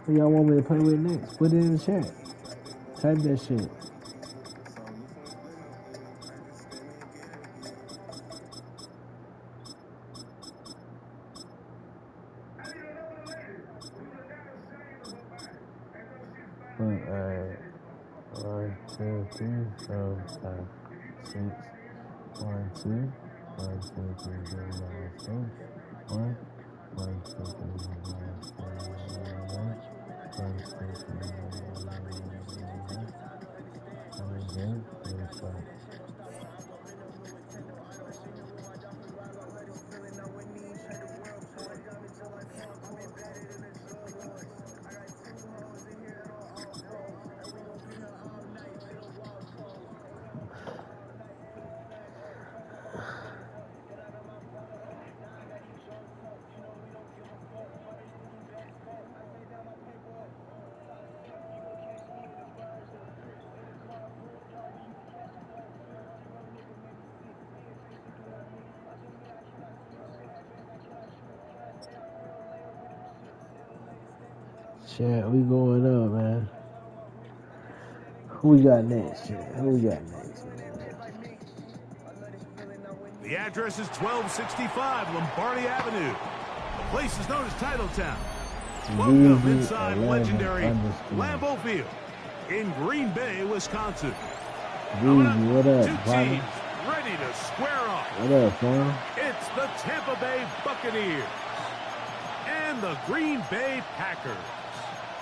Who y'all want me to play with next? Put it in the chat. Type that shit. Alright. 1, 2, 3, 4, 5, 6. 1, 2. 1, 2, 3, 4, 5, 6. 1. 1, 2, 3, 4, 5, 6. Chat, we going up, man. Who we got next, chat? Who we got next, man? The address is 1265 Lombardi Avenue. The place is known as Titletown. Welcome inside legendary Lambeau Field in Green Bay, Wisconsin. What up, two teams ready to square off. What up, fam? It's the Tampa Bay Buccaneers and the Green Bay Packers.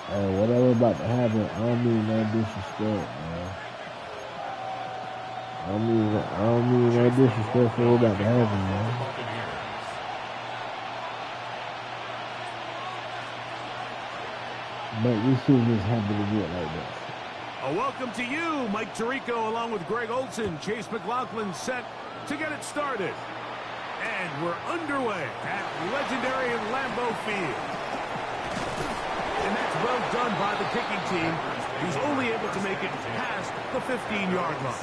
Hey, whatever about to happen, I don't mean no disrespect, man. I don't mean no disrespect for what about to happen, man. But this shit just happened to get like that. A welcome to you, Mike Tirico, along with Greg Olson. Chase McLaughlin set to get it started. And we're underway at legendary Lambeau Field. And that's well done by the kicking team, who's only able to make it past the 15-yard line.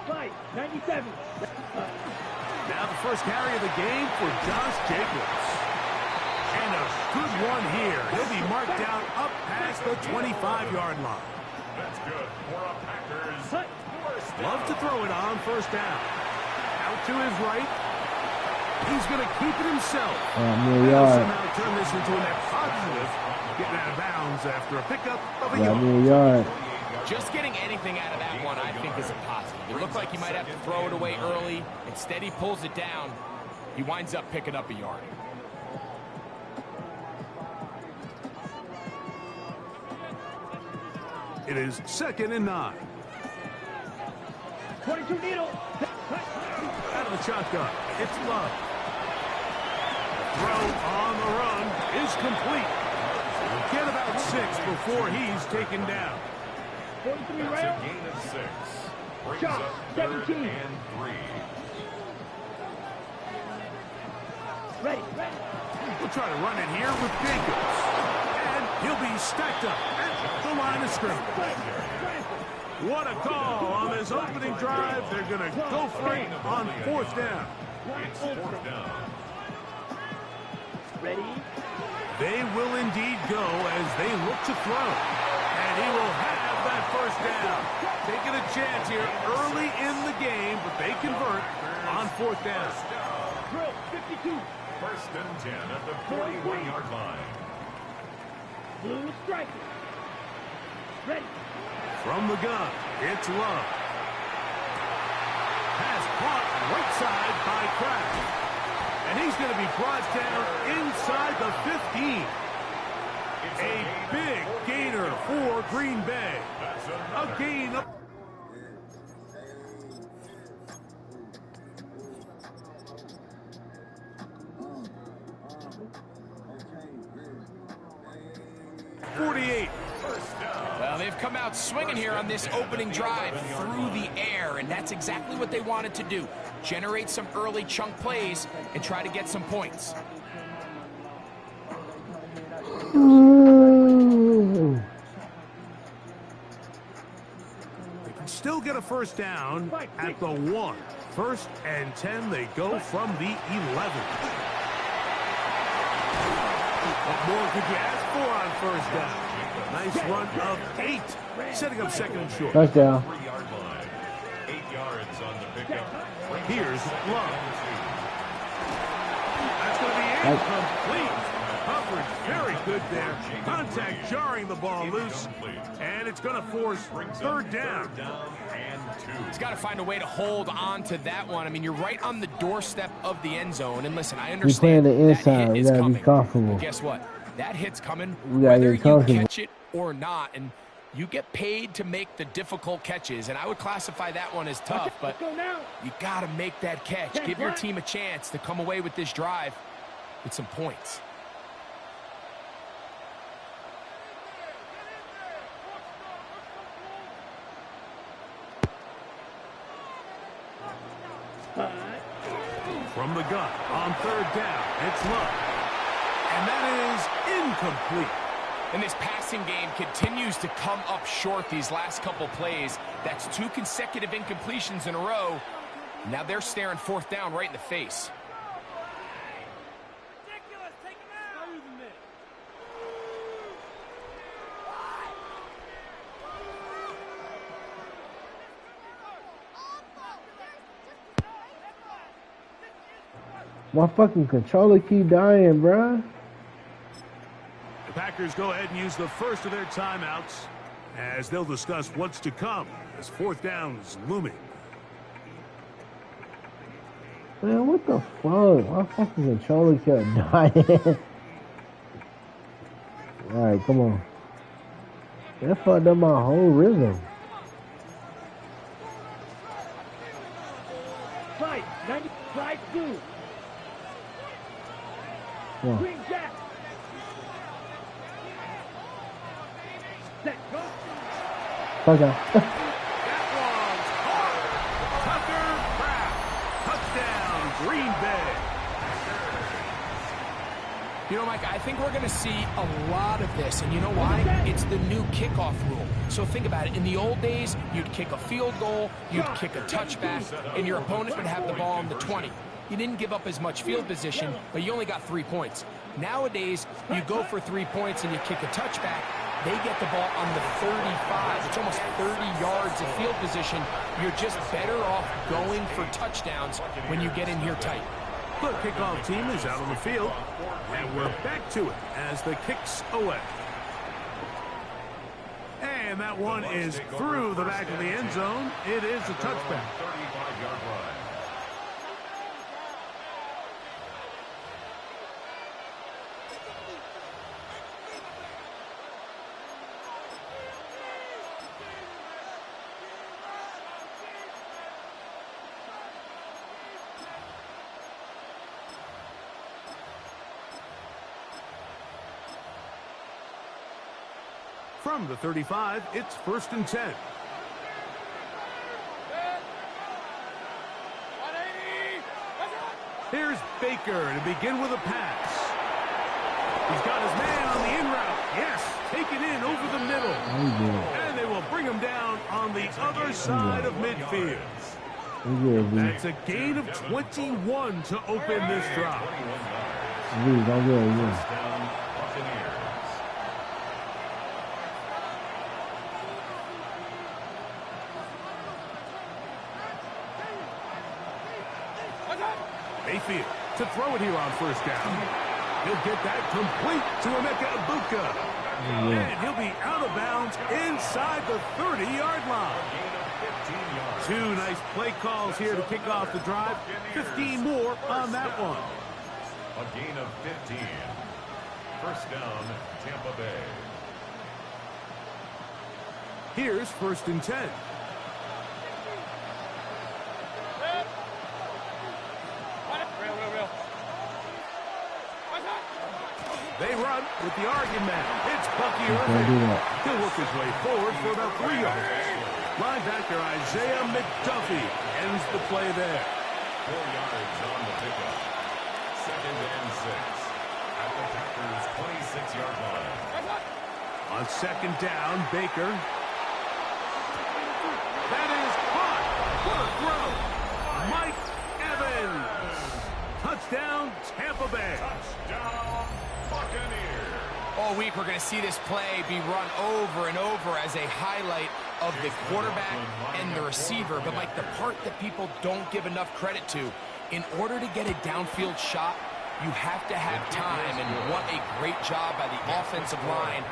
Fight, 97. Now the first carry of the game for Josh Jacobs. And a good one here. He'll be marked down up past the 25-yard line. That's good for a Packers. Love to throw it on first down. Out to his right. He's going to keep it himself. Near They'll yard. somehow turn this into a net positive. Getting out of bounds after a pickup of a Near yard. yard. Just getting anything out of that one, I think, is a positive. It looked like he might have to throw it away early. Instead, he pulls it down. He winds up picking up a yard. It is 2nd and 9. 22 needle. Out of the shotgun. It's Love. Throw on the run is complete. We'll get about 6 before he's taken down. 43 That's rail. a gain of 6. Brings Shot, up 3rd 17. and 3. Ready. We'll try to run it here with Jacobs. And he'll be stacked up at the line of scrimmage. What a call on this opening drive. They're going to go for it on 4th down. It's 4th down. Ready. They will indeed go as they look to throw. And he will have that first down. Taking a chance here early in the game, but they convert on 4th down. Drill 52. First and 10 at the 41-yard line. Blue striker. Ready. From the gun, it's Love. Pass caught right side by Kraft. And he's going to be brought down inside the 15. A big gainer for Green Bay. A gain of... Well, they've come out swinging here on this opening drive through the air, and that's exactly what they wanted to do. Generate some early chunk plays and try to get some points. They can still get a first down at the 1. First and 10, they go from the 11. What more could you ask for on first down? Nice run of 8, setting up second and short. Touchdown. 3-yard line. 8 yards on the pickup. Here's Love. That's going to be incomplete. Coverage very good there. Contact jarring the ball loose. And it's going to force third down. He's got to find a way to hold on to that one. I mean, you're right on the doorstep of the end zone. And listen, I understand the inside. that hit We is gotta be coming. comfortable. But guess what? That hit's coming We gotta whether get you comfortable. catch it or not. And you get paid to make the difficult catches. And I would classify that one as tough. But you got to make that catch. Give your team a chance to come away with this drive with some points. From the gun on third down, it's Love. And that is incomplete. And this passing game continues to come up short these last couple plays. That's 2 consecutive incompletions in a row. Now they're staring fourth down right in the face. My fucking controller keep dying, bruh. The Packers go ahead and use the first of their timeouts as they'll discuss what's to come as fourth down is looming. Man, what the fuck? My fucking controller kept dying. Alright, come on. That fucked up my whole rhythm. Fight. 95 2. Come on. Green Jack. Set. Go. Touchdown. That one's hard. Tucker Kraft. Touchdown, Green Bay. You know, Mike, I think we're going to see a lot of this. And you know why? It's the new kickoff rule. So think about it. In the old days, you'd kick a field goal, you'd kick a touchback, and your opponent would have the ball on the 20. You didn't give up as much field position, but you only got 3 points. Nowadays, you go for 3 points and you kick a touchback. They get the ball on the 35. It's almost 30 yards of field position. You're just better off going for touchdowns when you get in here tight. The kickoff team is out on the field, and we're back to it as the kick's away. And that one is through the back of the end zone. It is a touchback. 35-yard line. From the 35, it's first and 10. Here's Baker to begin with a pass. He's got his man on the in route. Yes, taken in over the middle. And they will bring him down on the other side of midfield. That's a gain of 21 to open this drive. Mayfield to throw it here on first down. He'll get that complete to Emeka Ibuka. And he'll be out of bounds inside the 30-yard line. 2 nice play calls here to kick off the drive. 15 more on that one. A gain of 15. First down, Tampa Bay. Here's 1st and 10. They run with the argument. It's Bucky Irving. He'll work his way forward for about 3 yards. Linebacker Isaiah McDuffie ends the play there. 4 yards on the pickup. 2nd and 6 at the Packers' 26-yard line. On 2nd down, Baker. That is caught. What a throw. Mike Evans. Touchdown, Tampa Bay. Touchdown, Buccaneers. All week, we're going to see this play be run over and over as a highlight of the quarterback and the receiver. But, Mike, the part that people don't give enough credit to, in order to get a downfield shot, you have to have time, and what a great job by the offensive line,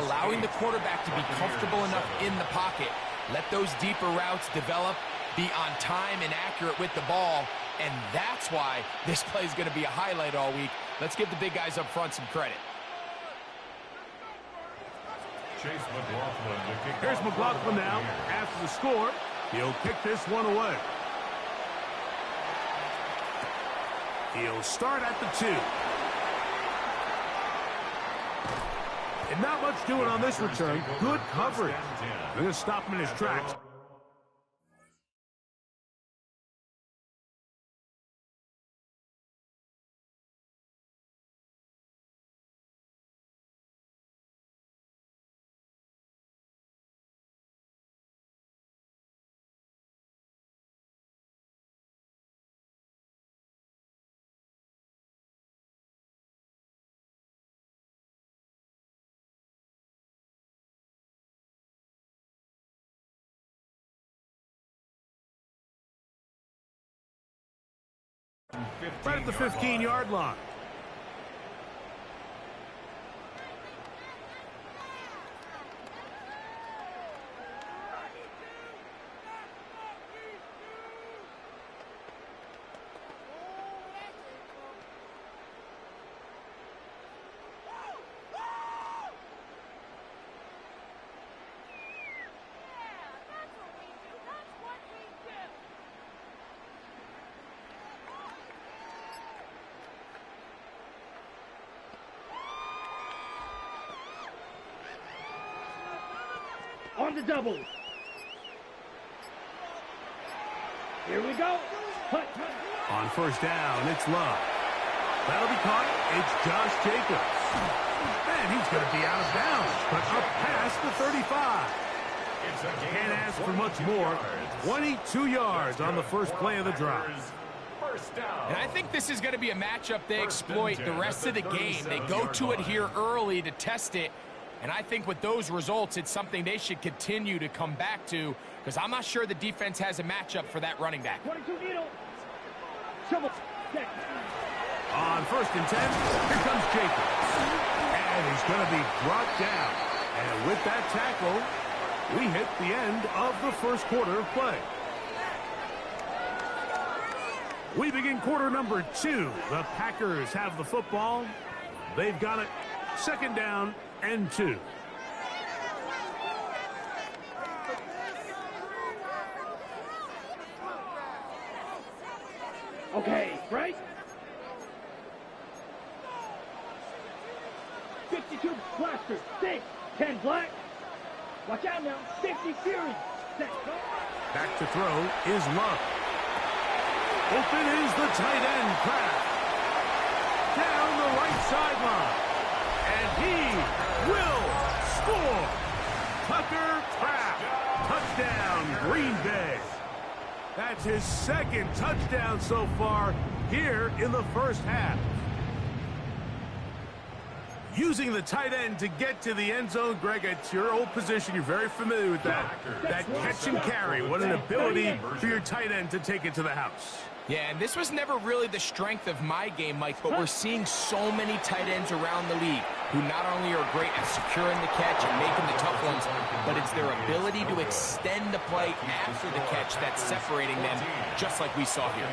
allowing the quarterback to be comfortable enough in the pocket. Let those deeper routes develop, be on time and accurate with the ball, and that's why this play is going to be a highlight all week. Let's give the big guys up front some credit. Chase McLaughlin to kick. Here's McLaughlin now. After the score, he'll kick this one away. He'll start at the 2. And not much doing on this return. Good coverage. They're going to stop him in his tracks. Right at the 15-yard line. On the double. Here we go. On first down, it's Love. That'll be caught. It's Josh Jacobs. And he's going to be out of bounds, but up past the 35. Can't ask for much more. 22 yards on the first play of the drive. And I think this is going to be a matchup they exploit the rest of the game. They go to it here early to test it. And I think with those results, it's something they should continue to come back to, because I'm not sure the defense has a matchup for that running back. 22 needle. On 1st and 10, here comes Jacobs. And he's going to be brought down. And with that tackle, we hit the end of the first quarter of play. We begin quarter number 2. The Packers have the football. They've got it. 2nd down and 2. Okay, right? 52 blaster, 6, 10 black. Watch out now, 50 Fury. Set, go. Back to throw is Love. Open is the tight end, Kraft. Down the right sideline. And he will score. Tucker Kraft. Touchdown, Green Bay. That's his 2nd touchdown so far here in the first half. Using the tight end to get to the end zone, Greg, it's your old position. You're very familiar with that. That catch and carry. What an ability for your tight end to take it to the house. Yeah, and this was never really the strength of my game, Mike, but we're seeing so many tight ends around the league who not only are great at securing the catch and making the tough ones, but it's their ability to extend the play after the catch that's separating them, just like we saw here.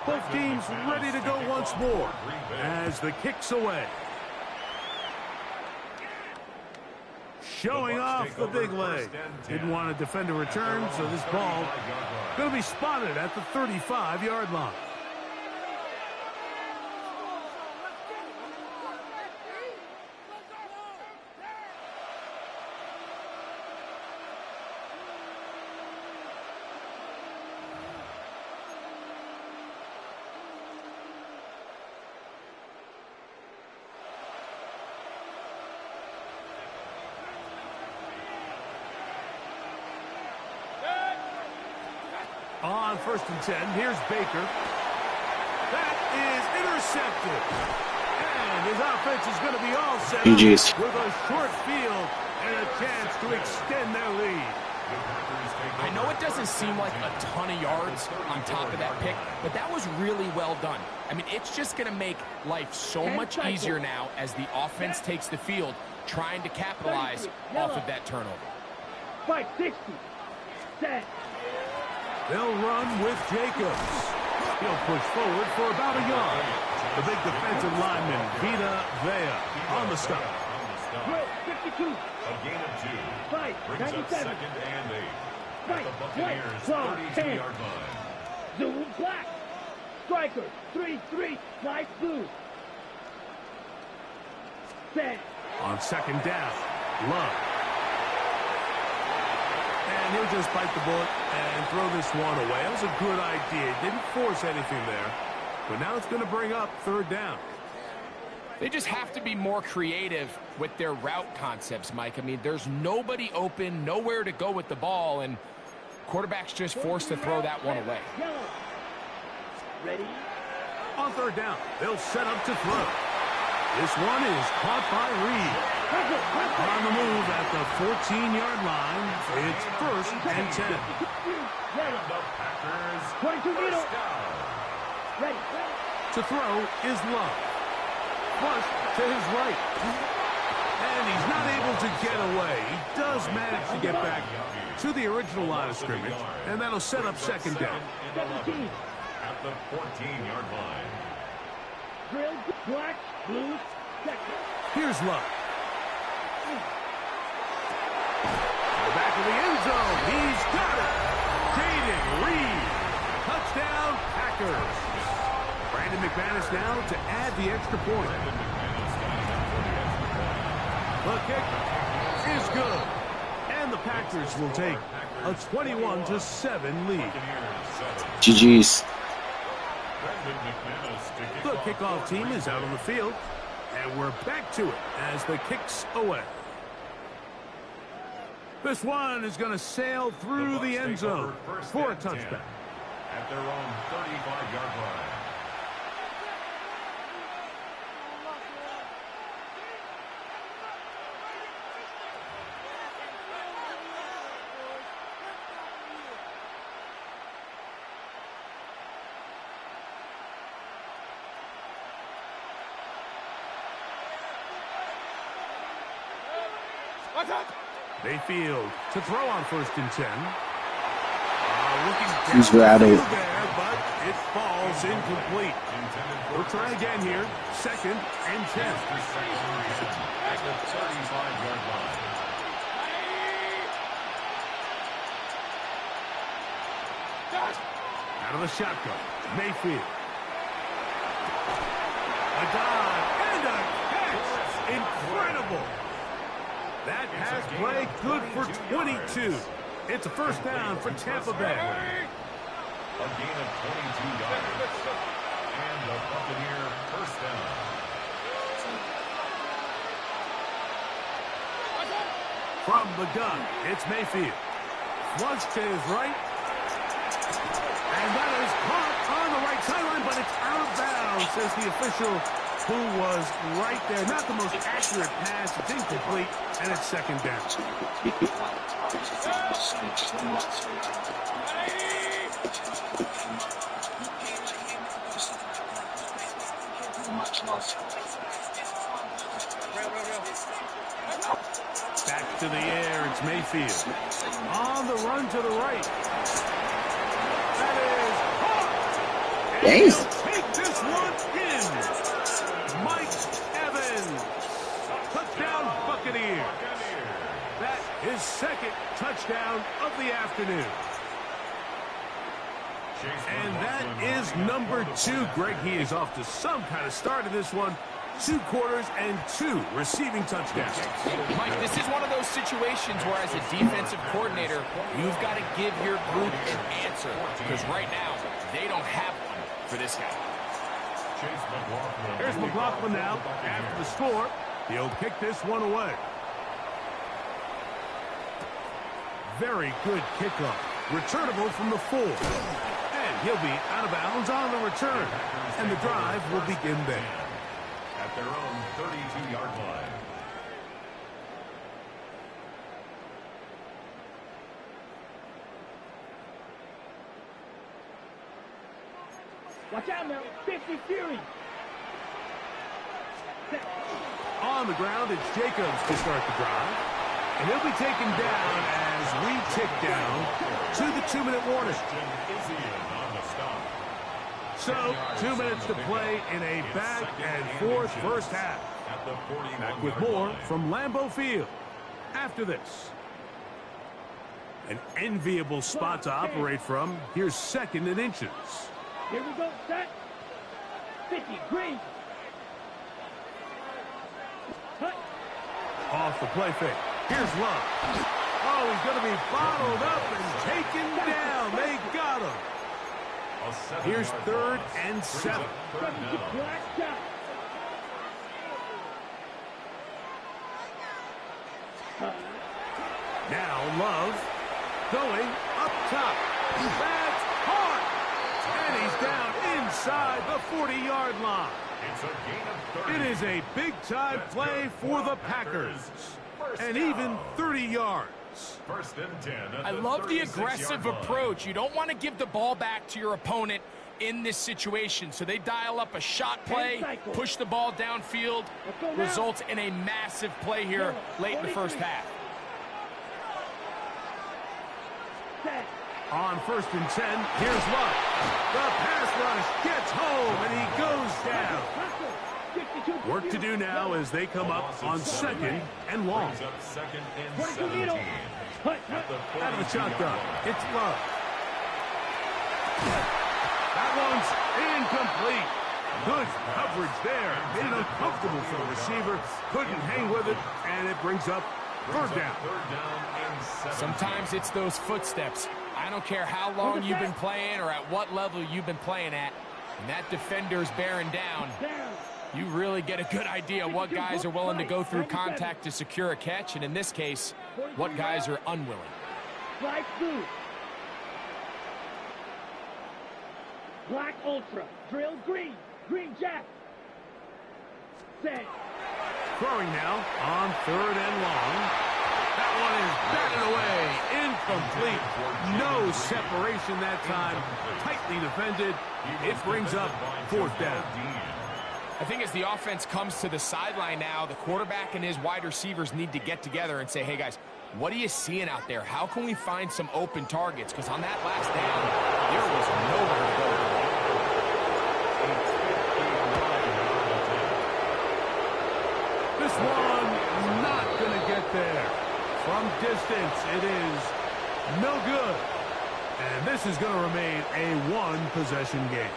Both teams ready to go once more as the kick's away. Showing off the big leg. Didn't want to defend a return, so this ball going to be spotted at the 35-yard line. On 1st and 10, here's Baker. That is intercepted. And his offense is going to be all set up with a short field and a chance to extend their lead. I know it doesn't seem like a ton of yards on top of that pick, but that was really well done. I mean, it's just going to make life so much easier now as the offense takes the field, trying to capitalize off of that turnover. 560. Set. They'll run with Jacobs. He'll push forward for about a yard. The big defensive lineman, Vita Vea, on the stop. 52. A gain of 2. Fight. Brings up 97. 2nd and 8. Fight. At the Buccaneers' 32-yard line. Zoo black. Striker. 3-3. Nice blue. Set. On 2nd down, Love. And he'll just bite the bullet and throw this one away. That was a good idea. Didn't force anything there. But now it's going to bring up 3rd down. They just have to be more creative with their route concepts, Mike. I mean, there's nobody open, nowhere to go with the ball, and quarterback's just forced to throw that one away. Ready? On 3rd down, they'll set up to throw. This one is caught by Reed. On the move at the 14-yard line, it's 1st and 10. The Packers 22 first down. Ready. To throw is Love. Flush to his right. And he's not able to get away. He does manage to get back to the original line of scrimmage, and that'll set up 2nd down. 17. At the 14-yard line. Drill. Black. Blue. Second. Here's Love. Back of the end zone. He's got it. Jaden Reed. Touchdown, Packers. Brandon McManus now to add the extra point. The kick is good. And the Packers will take a 21-7 lead. GG's. The kickoff team is out on the field. And we're back to it as the kick's away. This one is going to sail through the end zone for a touchback. At their own 35-yard line. Mayfield to throw on 1st and 10. He's rattled. There, but it falls incomplete. We'll try again here. 2nd and 10. At the 35-yard line. Out of the shotgun, Mayfield. A dive and a catch. Incredible. That pass play good for 22. It's a 1st down for Tampa Bay. A gain of 22 yards. And the Buccaneer 1st down. From the gun, it's Mayfield. Flush to his right. And that is caught on the right sideline, but it's out of bounds, says the official who was right there. Not the most accurate pass. It's incomplete, and it's second down. Back to the air, it's Mayfield. On the run to the right. That is caught. And he'll take this one in. Mike Evans. Touchdown Buccaneers. That is second touchdown of the afternoon. And that is number 2. Greg, he is off to some kind of start in this one. 2 quarters and 2 receiving touchdowns. Mike, this is one of those situations where as a defensive coordinator, you've got to give your group an answer. Because right now, they don't have one for this guy. Here's McLaughlin now. After the score, he'll kick this one away. Very good kickoff. Returnable from the 4. And he'll be out of bounds on the return. And the drive will begin there. At their own 32-yard line. Watch out now. 50 Fury. On the ground, it's Jacobs to start the drive. And he'll be taken down as we tick down to the 2-minute warning. So, 2 minutes to play in a back-and-forth first half. Back with more from Lambeau Field after this. An enviable spot to operate from. Here's 2nd and inches. Here we go, set. 50, green. Off the play fake. Here's Love. Oh, he's going to be bottled up and taken down. They got him. Here's 3rd and 7. Now Love going up top. That's hard. And he's down inside the 40-yard line. It is a big-time play for the Packers. And even 30 yards. First and 10. I love the aggressive approach. You don't want to give the ball back to your opponent in this situation. So they dial up a shot play, push the ball downfield, results in a massive play here late in the first half. On 1st and 10, here's Love. The pass rush gets home, and he goes down. Work to do now as they come up on 2nd and long. Second and 17. Out of the shotgun, it's Love. That one's incomplete. Good coverage there. Made it uncomfortable for the receiver. Couldn't hang with it, and it brings up 3rd down. Sometimes it's those footsteps. I don't care how long you've been playing or at what level you've been playing at. And that defender's bearing down. You really get a good idea what guys are willing to go through contact to secure a catch, and in this case, what guys are unwilling. Black blue. Black ultra. Drill green. Green jack. Set. Throwing now on 3rd and long. That one is batted away. Incomplete. No separation that time. Tightly defended. It brings up 4th down. I think as the offense comes to the sideline now, the quarterback and his wide receivers need to get together and say, hey, guys, what are you seeing out there? How can we find some open targets? Because on that last down, there was nowhere to go. This one not going to get there. From distance, it is no good. And this is going to remain a 1-possession game.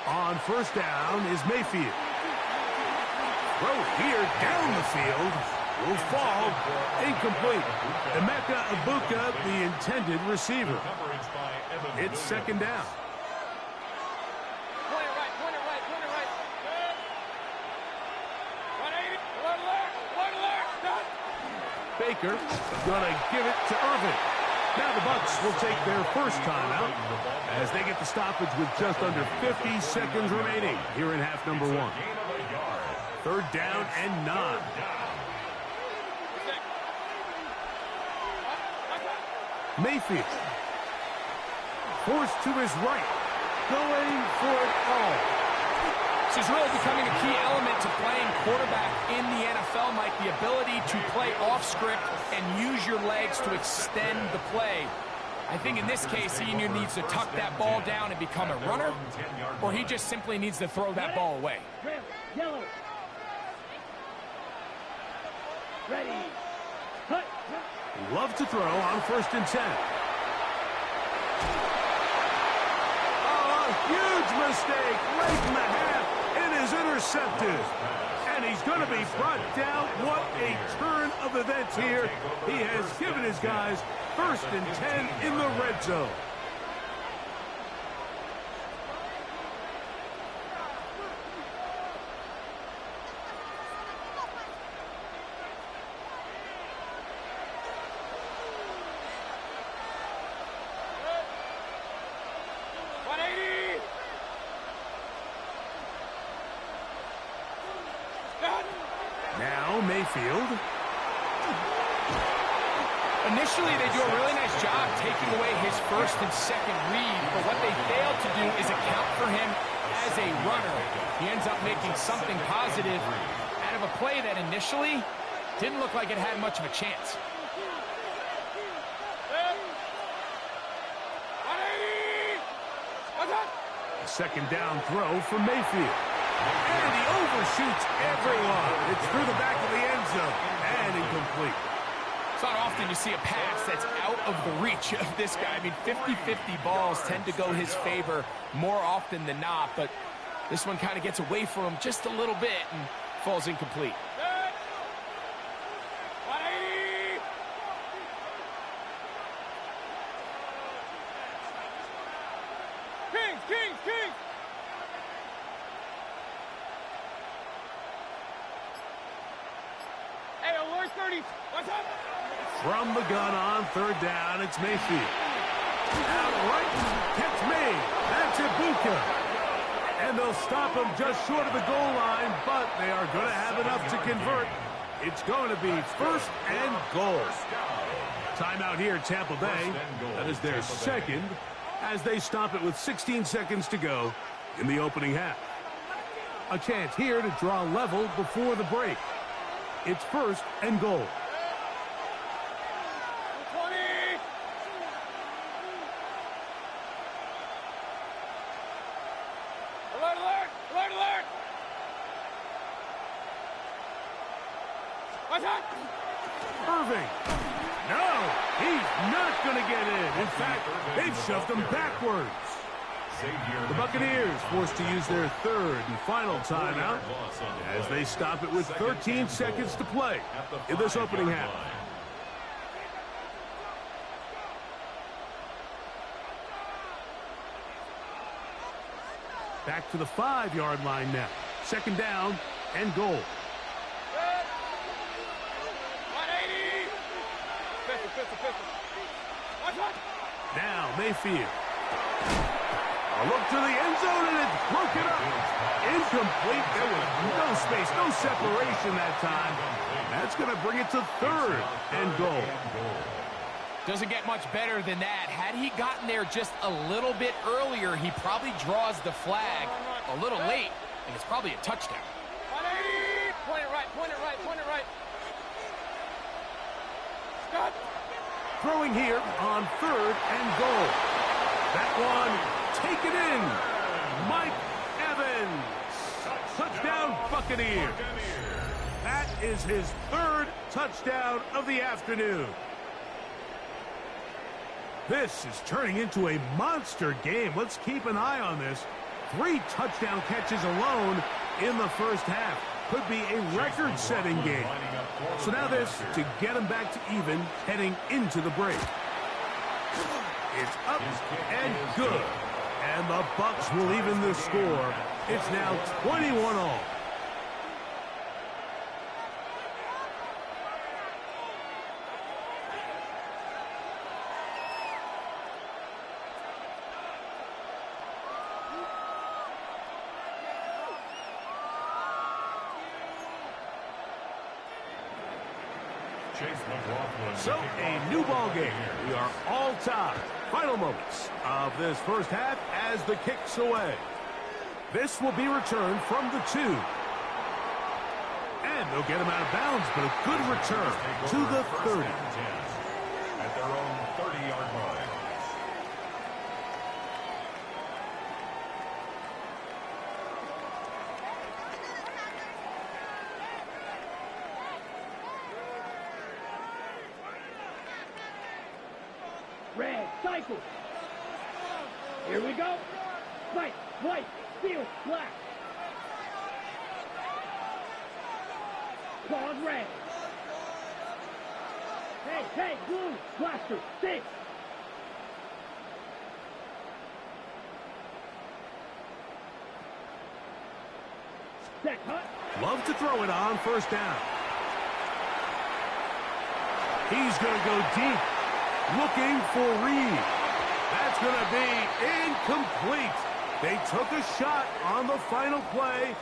On 1st down is Mayfield. Throw here down the field. will fall incomplete. Emeka Ibuka, the intended receiver. It's second down. Baker gonna give it to Irvin. Now the Bucs will take their first timeout as they get the stoppage with just under 50 seconds remaining here in half number 1. Third down and 9. Mayfield forced to his right, going for it all. This is really becoming a key element to playing quarterback in the NFL, Mike, the ability to play off script and use your legs to extend the play. I think in this case, he either needs to tuck that ball down and become a runner, or he just simply needs to throw that ball away. Yellow. Ready. Cut. Love to throw on 1st and 10. Oh, a huge mistake late in the half. It is intercepted. And he's going to be brought down. What a turn of events here. He has given his guys 1st and 10 in the red zone. Now Mayfield. Initially, they do a really nice job taking away his 1st and 2nd read, but what they fail to do is account for him as a runner. He ends up making something positive out of a play that initially didn't look like it had much of a chance. A second down throw for Mayfield. And he overshoots everyone. It's through the back of the end zone and incomplete. It's not often you see a pass that's out of the reach of this guy. I mean, 50-50 balls tend to go his favor more often than not, but this one kind of gets away from him just a little bit and falls incomplete. Kings! Hey, alert 30. What's up? From the gun on 3rd down, it's Mayfield. Out right, catch me. That's Ibuka. And they'll stop him just short of the goal line, but they are going to have enough to convert. It's going to be 1st and goal. Timeout here, Tampa Bay. That is their 2nd as they stop it with 16 seconds to go in the opening half. A chance here to draw level before the break. It's 1st and goal. 20. Alert! What's up? Irving. No, he's not going to get in. In fact, they've shoved him backwards. The Buccaneers forced to use their 3rd and final timeout as they stop it with 13 seconds to play in this opening half. Back to the 5-yard line now. 2nd down and goal. 180. Now Mayfield. A look to the end zone, and it's broken up. Incomplete. There was no space, no separation that time. That's going to bring it to 3rd and goal. Doesn't get much better than that. Had he gotten there just a little bit earlier, he probably draws the flag a little late, and it's probably a touchdown. 180. Point it right. Stop. Throwing here on 3rd and goal. That one taken in. Mike Evans. Touchdown Buccaneers. That is his 3rd touchdown of the afternoon. This is turning into a monster game. Let's keep an eye on this. 3 touchdown catches alone in the first half. Could be a record-setting game. So now this to get them back to even heading into the break. It's up and good. And the Bucks will even the score. It's now 21-all. So, a new ball game. We are all tied. Final moments of this first half as the kick's away. This will be returned from the 2. And they'll get him out of bounds, but a good return to the 30. At their own 30-yard line. Red, cycle. Here we go. White, white, steel, black. Pause red. Hey, blue, blaster, 6. Set, cut. Love to throw it on first down. He's going to go deep. Looking for Reed. That's going to be incomplete. They took a shot on the final play.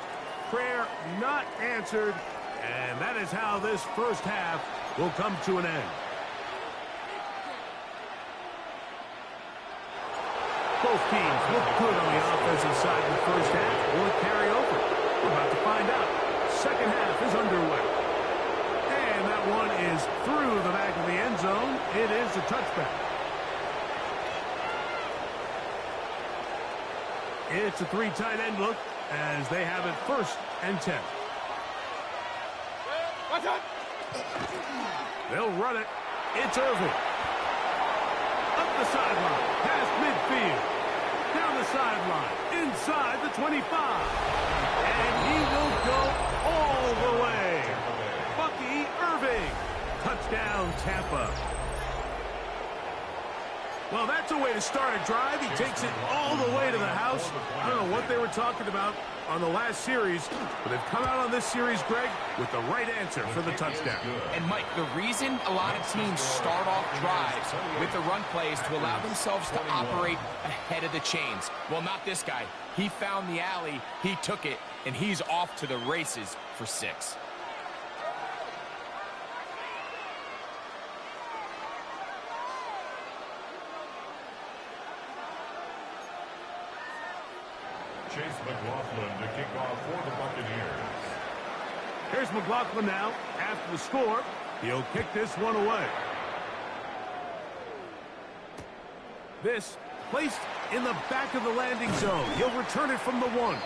Prayer not answered. And that is how this first half will come to an end. Both teams look good on the offensive side in the first half. Will it carry over? We're about to find out. Second half is underway. And that one is through the back of the end zone. It is a touchback. It's a 3 tight end look as they have it 1st and 10. They'll run it. It's Irving. Up the sideline, past midfield. Down the sideline, inside the 25. And he will go all the way. Bucky Irving. Touchdown, Tampa. Well, that's a way to start a drive. He takes it all the way to the house. I don't know what they were talking about on the last series, but they've come out on this series, Greg, with the right answer for the touchdown. And, Mike, the reason a lot of teams start off drives with the run plays to allow themselves to operate ahead of the chains. Well, not this guy. He found the alley, he took it, and he's off to the races for 6. Chase McLaughlin to kick off for the Buccaneers. Here's McLaughlin now. After the score, he'll kick this one away. This placed in the back of the landing zone. He'll return it from the 1.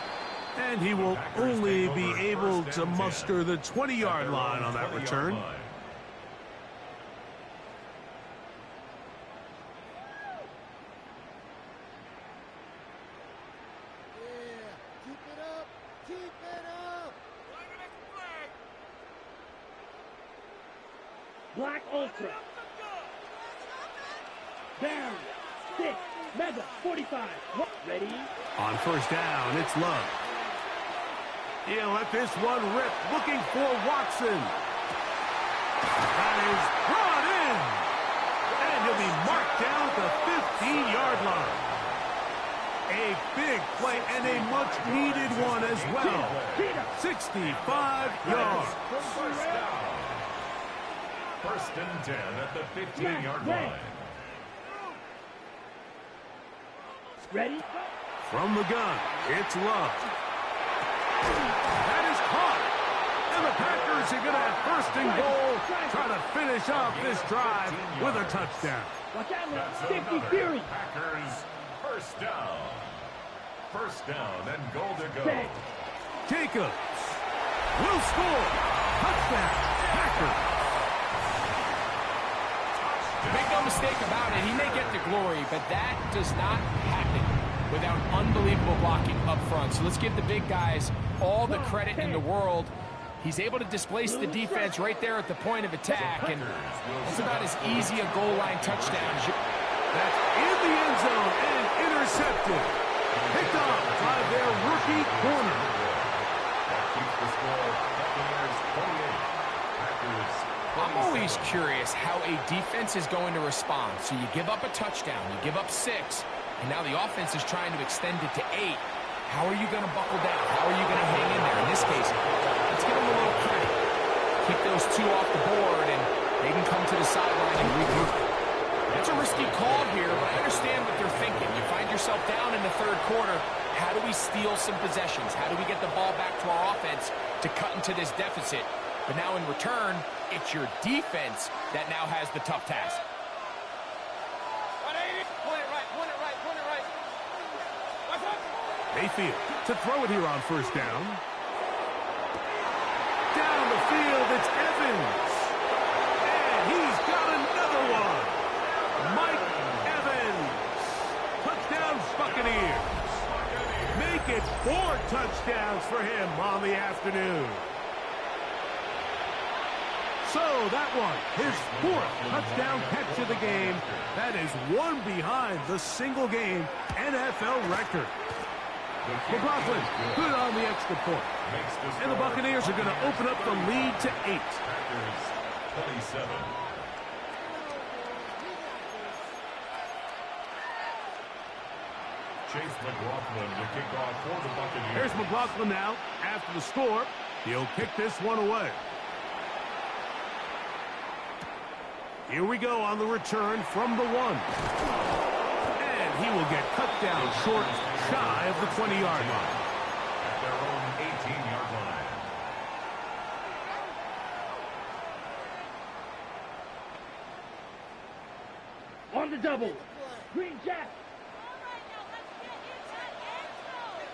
And he will only be able to muster the 20-yard line on that return. Black Ultra. Down. 6. Mega. 45. Ready? On first down, it's Love. He'll let this one rip. Looking for Watson. That is brought in. And he'll be marked down at the 15-yard line. A big play and a much-needed one as well. 65 yards. First down. 1st and 10 at the 15-yard line. Ready? From the gun, it's Love. That is caught. And the Packers are going to have 1st and goal, trying to finish off this drive with a touchdown. Watch out now. 50 Fury. Packers 1st down. 1st down and goal to go. Jacobs will score. Touchdown, Packers. Make no mistake about it, he may get the glory, but that does not happen without unbelievable blocking up front. So let's give the big guys all the credit in the world. He's able to displace the defense right there at the point of attack, and it's about as easy a goal line touchdown as you... That's in the end zone and intercepted. Picked off by their rookie corner. That keeps the score. Buccaneers 28. I'm always curious how a defense is going to respond. So you give up a touchdown, you give up 6, and now the offense is trying to extend it to 8. How are you going to buckle down? How are you going to hang in there? In this case, let's give them a little credit. Keep those 2 off the board, and they can come to the sideline and regroup. That's a risky call here, but I understand what they're thinking. You find yourself down in the 3rd quarter. How do we steal some possessions? How do we get the ball back to our offense to cut into this deficit? But now in return, it's your defense that now has the tough task. Mayfield to throw it here on 1st down. Down the field, it's Evans. And he's got another one. Mike Evans. Touchdown, Buccaneers. Make it 4 touchdowns for him on the afternoon. So that one, his 4th touchdown catch of the game. That is 1 behind the single-game NFL record. McLaughlin, good on the extra point. And the Buccaneers are going to open up the lead to 8. 27. Chase McLaughlin to kick off for the Buccaneers. Here's McLaughlin now after the score. He'll kick this one away. Here we go on the return from the 1. And he will get cut down short, shy of the 20-yard line. At their own 18-yard line. On the double. Green Jack.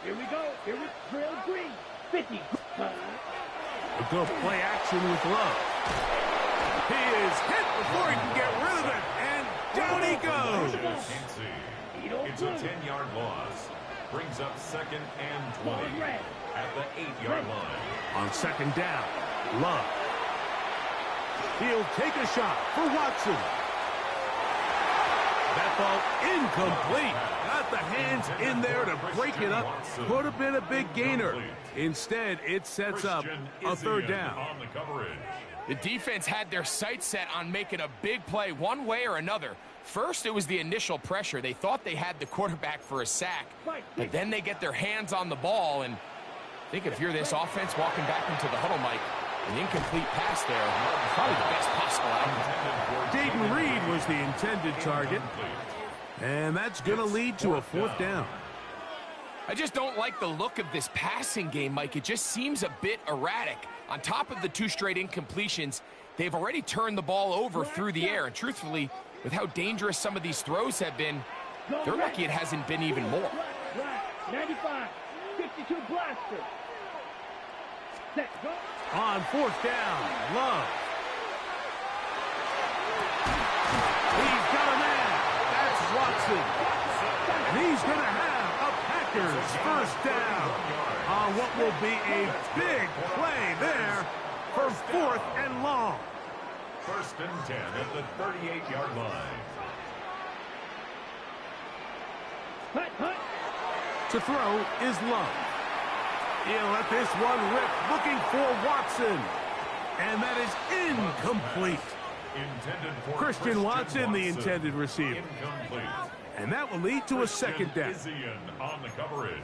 Here we go. Here we drill green. 50. We'll go play action with Love. He is hit before he can get rid of it. And down he goes. It's a 10-yard loss. Brings up 2nd and 20 at the 8-yard line. On 2nd down, Love. He'll take a shot for Watson. That ball incomplete. Got the hands in there to break it up. Could have been a big gainer. Instead, it sets up a 3rd down. On the coverage. The defense had their sights set on making a big play one way or another. First, it was the initial pressure. They thought they had the quarterback for a sack, but then they get their hands on the ball, and I think if you're this offense walking back into the huddle, Mike, an incomplete pass there, probably the best possible outcome. Dayton Reed was the intended target, and that's going to lead to a 4th down. I just don't like the look of this passing game, Mike. It just seems a bit erratic. On top of the 2 straight incompletions, they've already turned the ball over through the air, and truthfully, with how dangerous some of these throws have been, they're lucky it hasn't been even more. 95, 52 blaster. Set, go. On 4th down, Love. He's got a man. That's Watson. And he's going to have a Packers 1st down on what will be a big play there for 4th and long. 1st and 10 at the 38-yard line. To throw is Love. He'll let this one rip, looking for Watson. And that is incomplete. Christian Watson, the intended receiver. Incomplete. And that will lead to a 2nd down. On the coverage.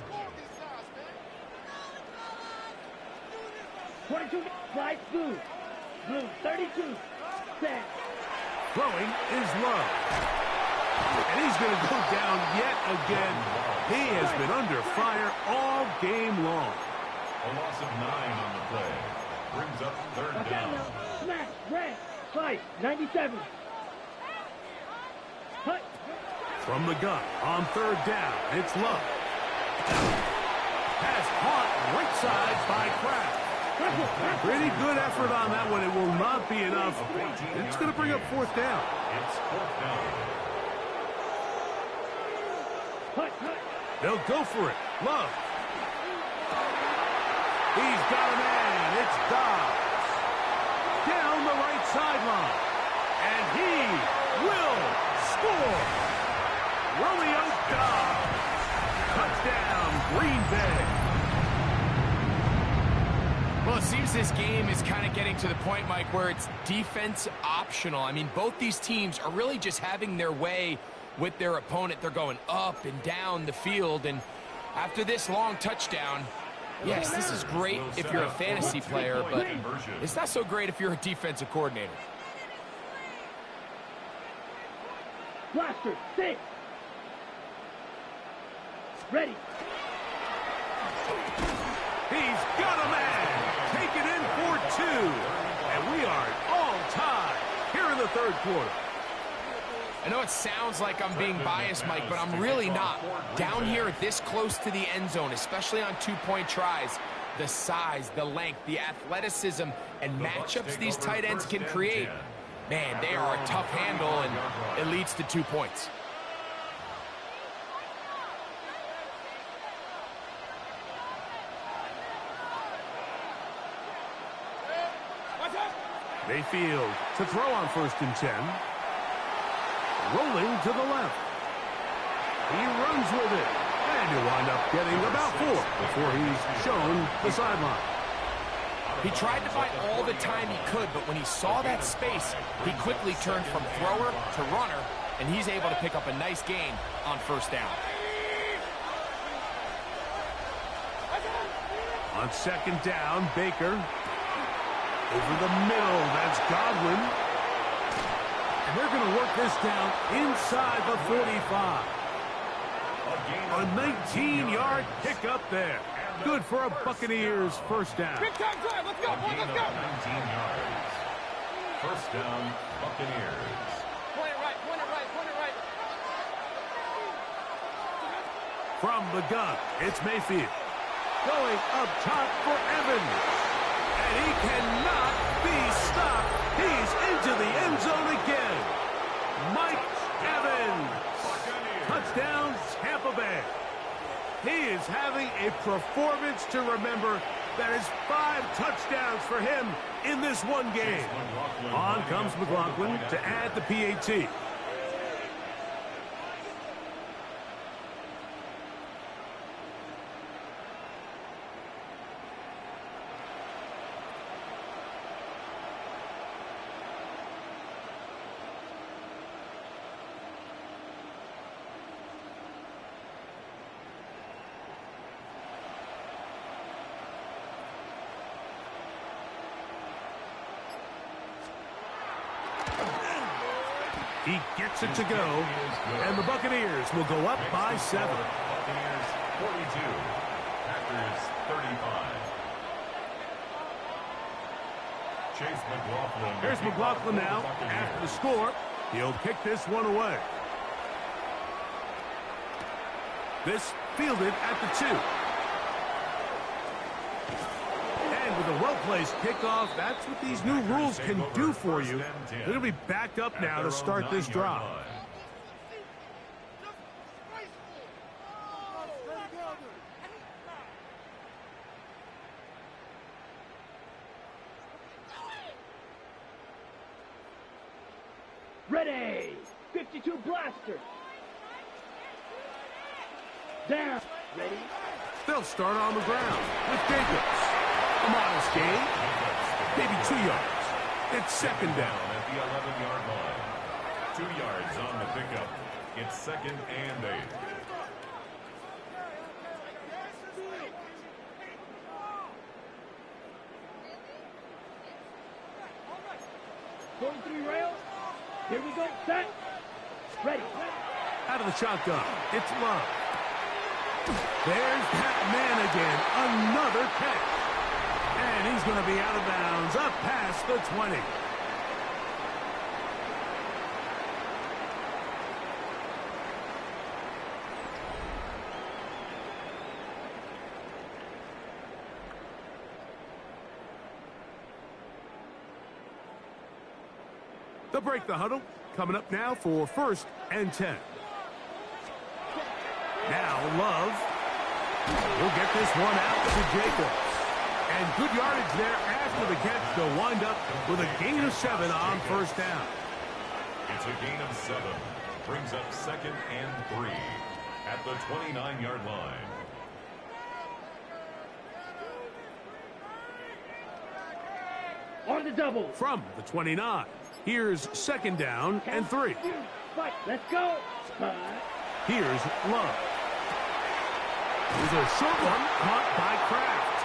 22, right blue. Blue, 32. Set. Throwing is Love. And he's going to go down yet again. He has been under fire all game long. A loss of 9 on the play. Brings up 3rd down. Smash, red, fight, 97. Hut. From the gun on 3rd down, it's Love. Pass caught right side by Kraft. Pretty good effort on that one. It will not be enough. It's going to bring up 4th down. It's 4th down. They'll go for it. Love. He's got a man. It's Dobbs. Down the right sideline. And he will score. Romeo Dobbs. Touchdown, Green Bay. Well, it seems this game is kind of getting to the point, Mike, where it's defense optional. I mean, both these teams are really just having their way with their opponent. They're going up and down the field, and after this long touchdown, yes, this is great if you're a fantasy player, but it's not so great if you're a defensive coordinator. Blaster, 6. Ready. He's got a man. Take it in for 2. And we are all tied here in the third quarter. I know it sounds like I'm being biased, Mike, but I'm really not. Down here this close to the end zone, especially on two-point tries, the size, the length, the athleticism, and matchups these tight ends can create, man, they are a tough handle, and it leads to 2 points. Mayfield to throw on 1st and 10. Rolling to the left. He runs with it. And he'll wind up getting about 4 before he's shown the sideline. He tried to buy all the time he could, but when he saw that space, he quickly turned from thrower to runner, and he's able to pick up a nice gain on 1st down. On 2nd down, Baker. Over the middle, that's Godwin. And they're going to work this down inside the 45. A 19-yard pickup there. Good for a Buccaneers 1st down. Big time drive. Let's go, boys. Let's go. 19 yards. 1st down, Buccaneers. Point it right. Point it right. Point it right. From the gun, it's Mayfield. Going up top for Evans. And he cannot be stopped. He's into the end zone again. Mike Evans. Touchdown, Tampa Bay. He is having a performance to remember. That is 5 touchdowns for him in this one game. On comes McLaughlin to add the PAT. He gets it to go, and the Buccaneers will go up by 7. Buccaneers 42, Packers 35. Chase McLaughlin. Here's McLaughlin now. After the score, he'll kick this one away. This fielded at the 2. With a well-placed kickoff, that's what these new rules can do for you. They'll be back up now to start this drive. Ready. 52 blaster. Down. Ready. They'll start on the ground with Jacobs. A modest gain, maybe 2 yards. It's 2nd down at the 11-yard line. 2 yards on the pickup. It's 2nd and 8. Rails. Here we go. Set. Ready. Out of the shotgun, it's Love. There's that man again. Another catch. And he's going to be out of bounds, up past the 20. They'll break the huddle. Coming up now for 1st and 10. Now Love will get this one out to Jacobs. And good yardage there after the catch, they'll wind up with a gain of 7 on first down. It's a gain of 7. Brings up 2nd and 3 at the 29-yard line. On the double. From the 29. Here's 2nd down and 3. Fight. Let's go. Here's Love. There's a short one caught by Kraft.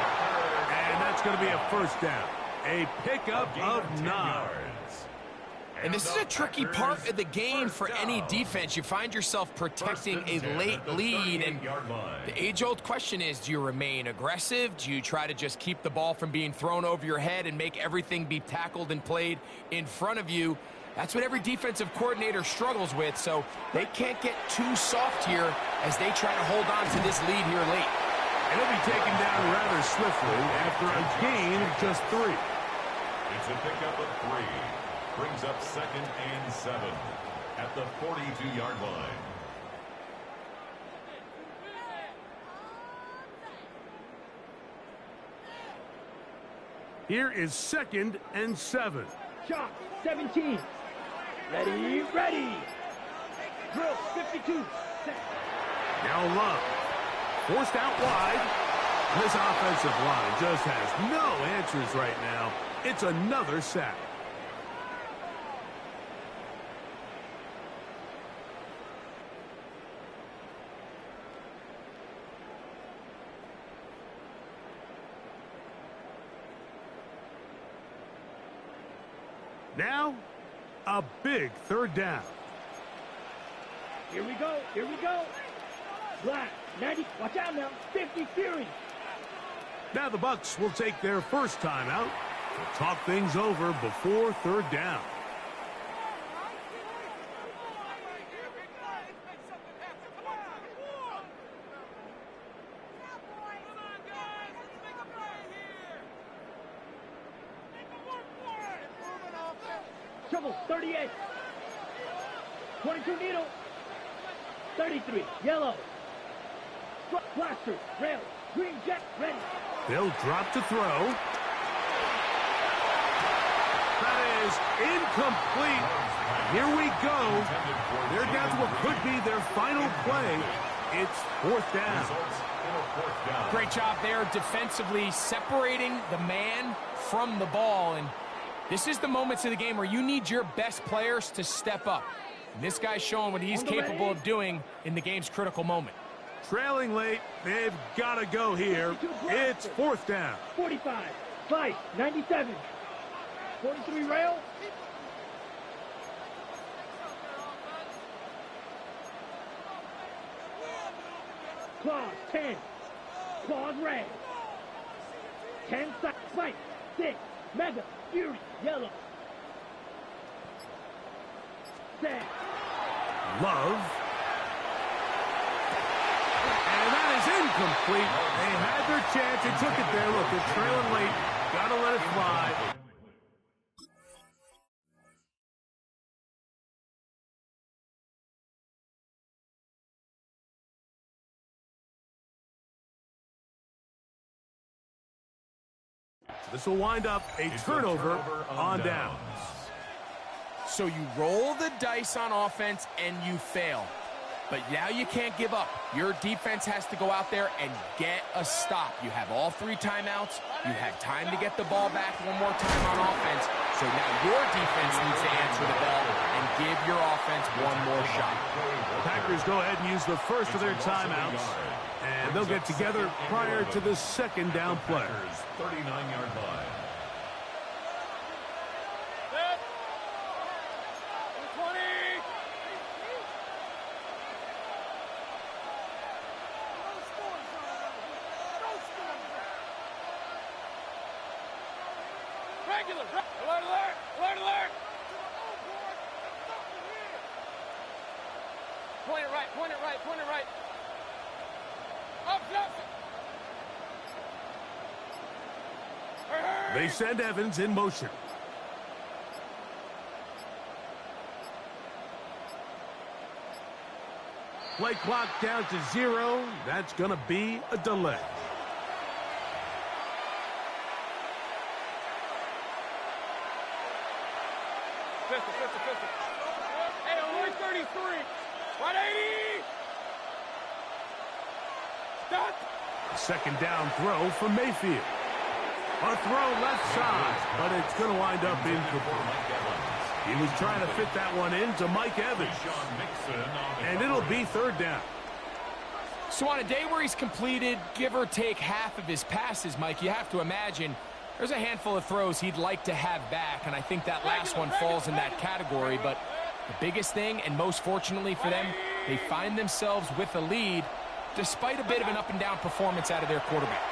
And that's going to be a first down. A pickup of 9. And this is a tricky part of the game for any defense. You find yourself protecting a late lead, and the age-old question is, do you remain aggressive? Do you try to just keep the ball from being thrown over your head and make everything be tackled and played in front of you? That's what every defensive coordinator struggles with, so they can't get too soft here as they try to hold on to this lead here late. And he'll be taken down rather swiftly after a gain of just 3. It's a pickup of 3. Brings up 2nd and 7 at the 42-yard line. Here is 2nd and 7. Shot, 17. Ready, ready. Drill, 52. Set. Now Love. Forced out wide. This offensive line just has no answers right now. It's another sack. Now, a big 3rd down. Here we go, here we go. Black, 90, watch out now, 50 Fury. Now the Bucs will take their first timeout to talk things over before 3rd down. Trouble, 38. 22 needle. 33, yellow. Blaster, rail, green jet, ready. They'll drop to throw. That is incomplete. Here we go. They're down to what could be their final play. It's 4th down. Great job there defensively separating the man from the ball, and this is the moments of the game where you need your best players to step up. And this guy's showing what he's capable of doing in the game's critical moment. Trailing late, they've got to go here. It's 4th down. 45, fight, 97. 43 rail. Claws, 10. Claws, red. 10, fight, 6. Mega, Fury, yellow. 7. Love. And that is incomplete. They had their chance. They took it there. Look, they're trailing late. Got to let it fly. This will wind up a turnover on downs. So you roll the dice on offense and you fail. But now you can't give up. Your defense has to go out there and get a stop. You have all 3 timeouts. You have time to get the ball back one more time on offense. So now your defense needs to answer the bell and give your offense one more shot. The Packers go ahead and use the first of their timeouts. And they'll get together prior to the 2nd down play. 39-yard line. Alert, alert! Alert, alert! Point it right, point it right, point it right. Up, They send Evans in motion. Play clock down to 0. That's going to be a delay. Second down throw for Mayfield. A throw left side, but it's going to wind up incomplete. He was trying to fit that one into Mike Evans. And it'll be third down. So on a day where he's completed, give or take half of his passes, Mike, you have to imagine there's a handful of throws he'd like to have back, and I think that last one falls in that category. But the biggest thing, and most fortunately for them, they find themselves with a lead despite a bit of an up-and-down performance out of their quarterback.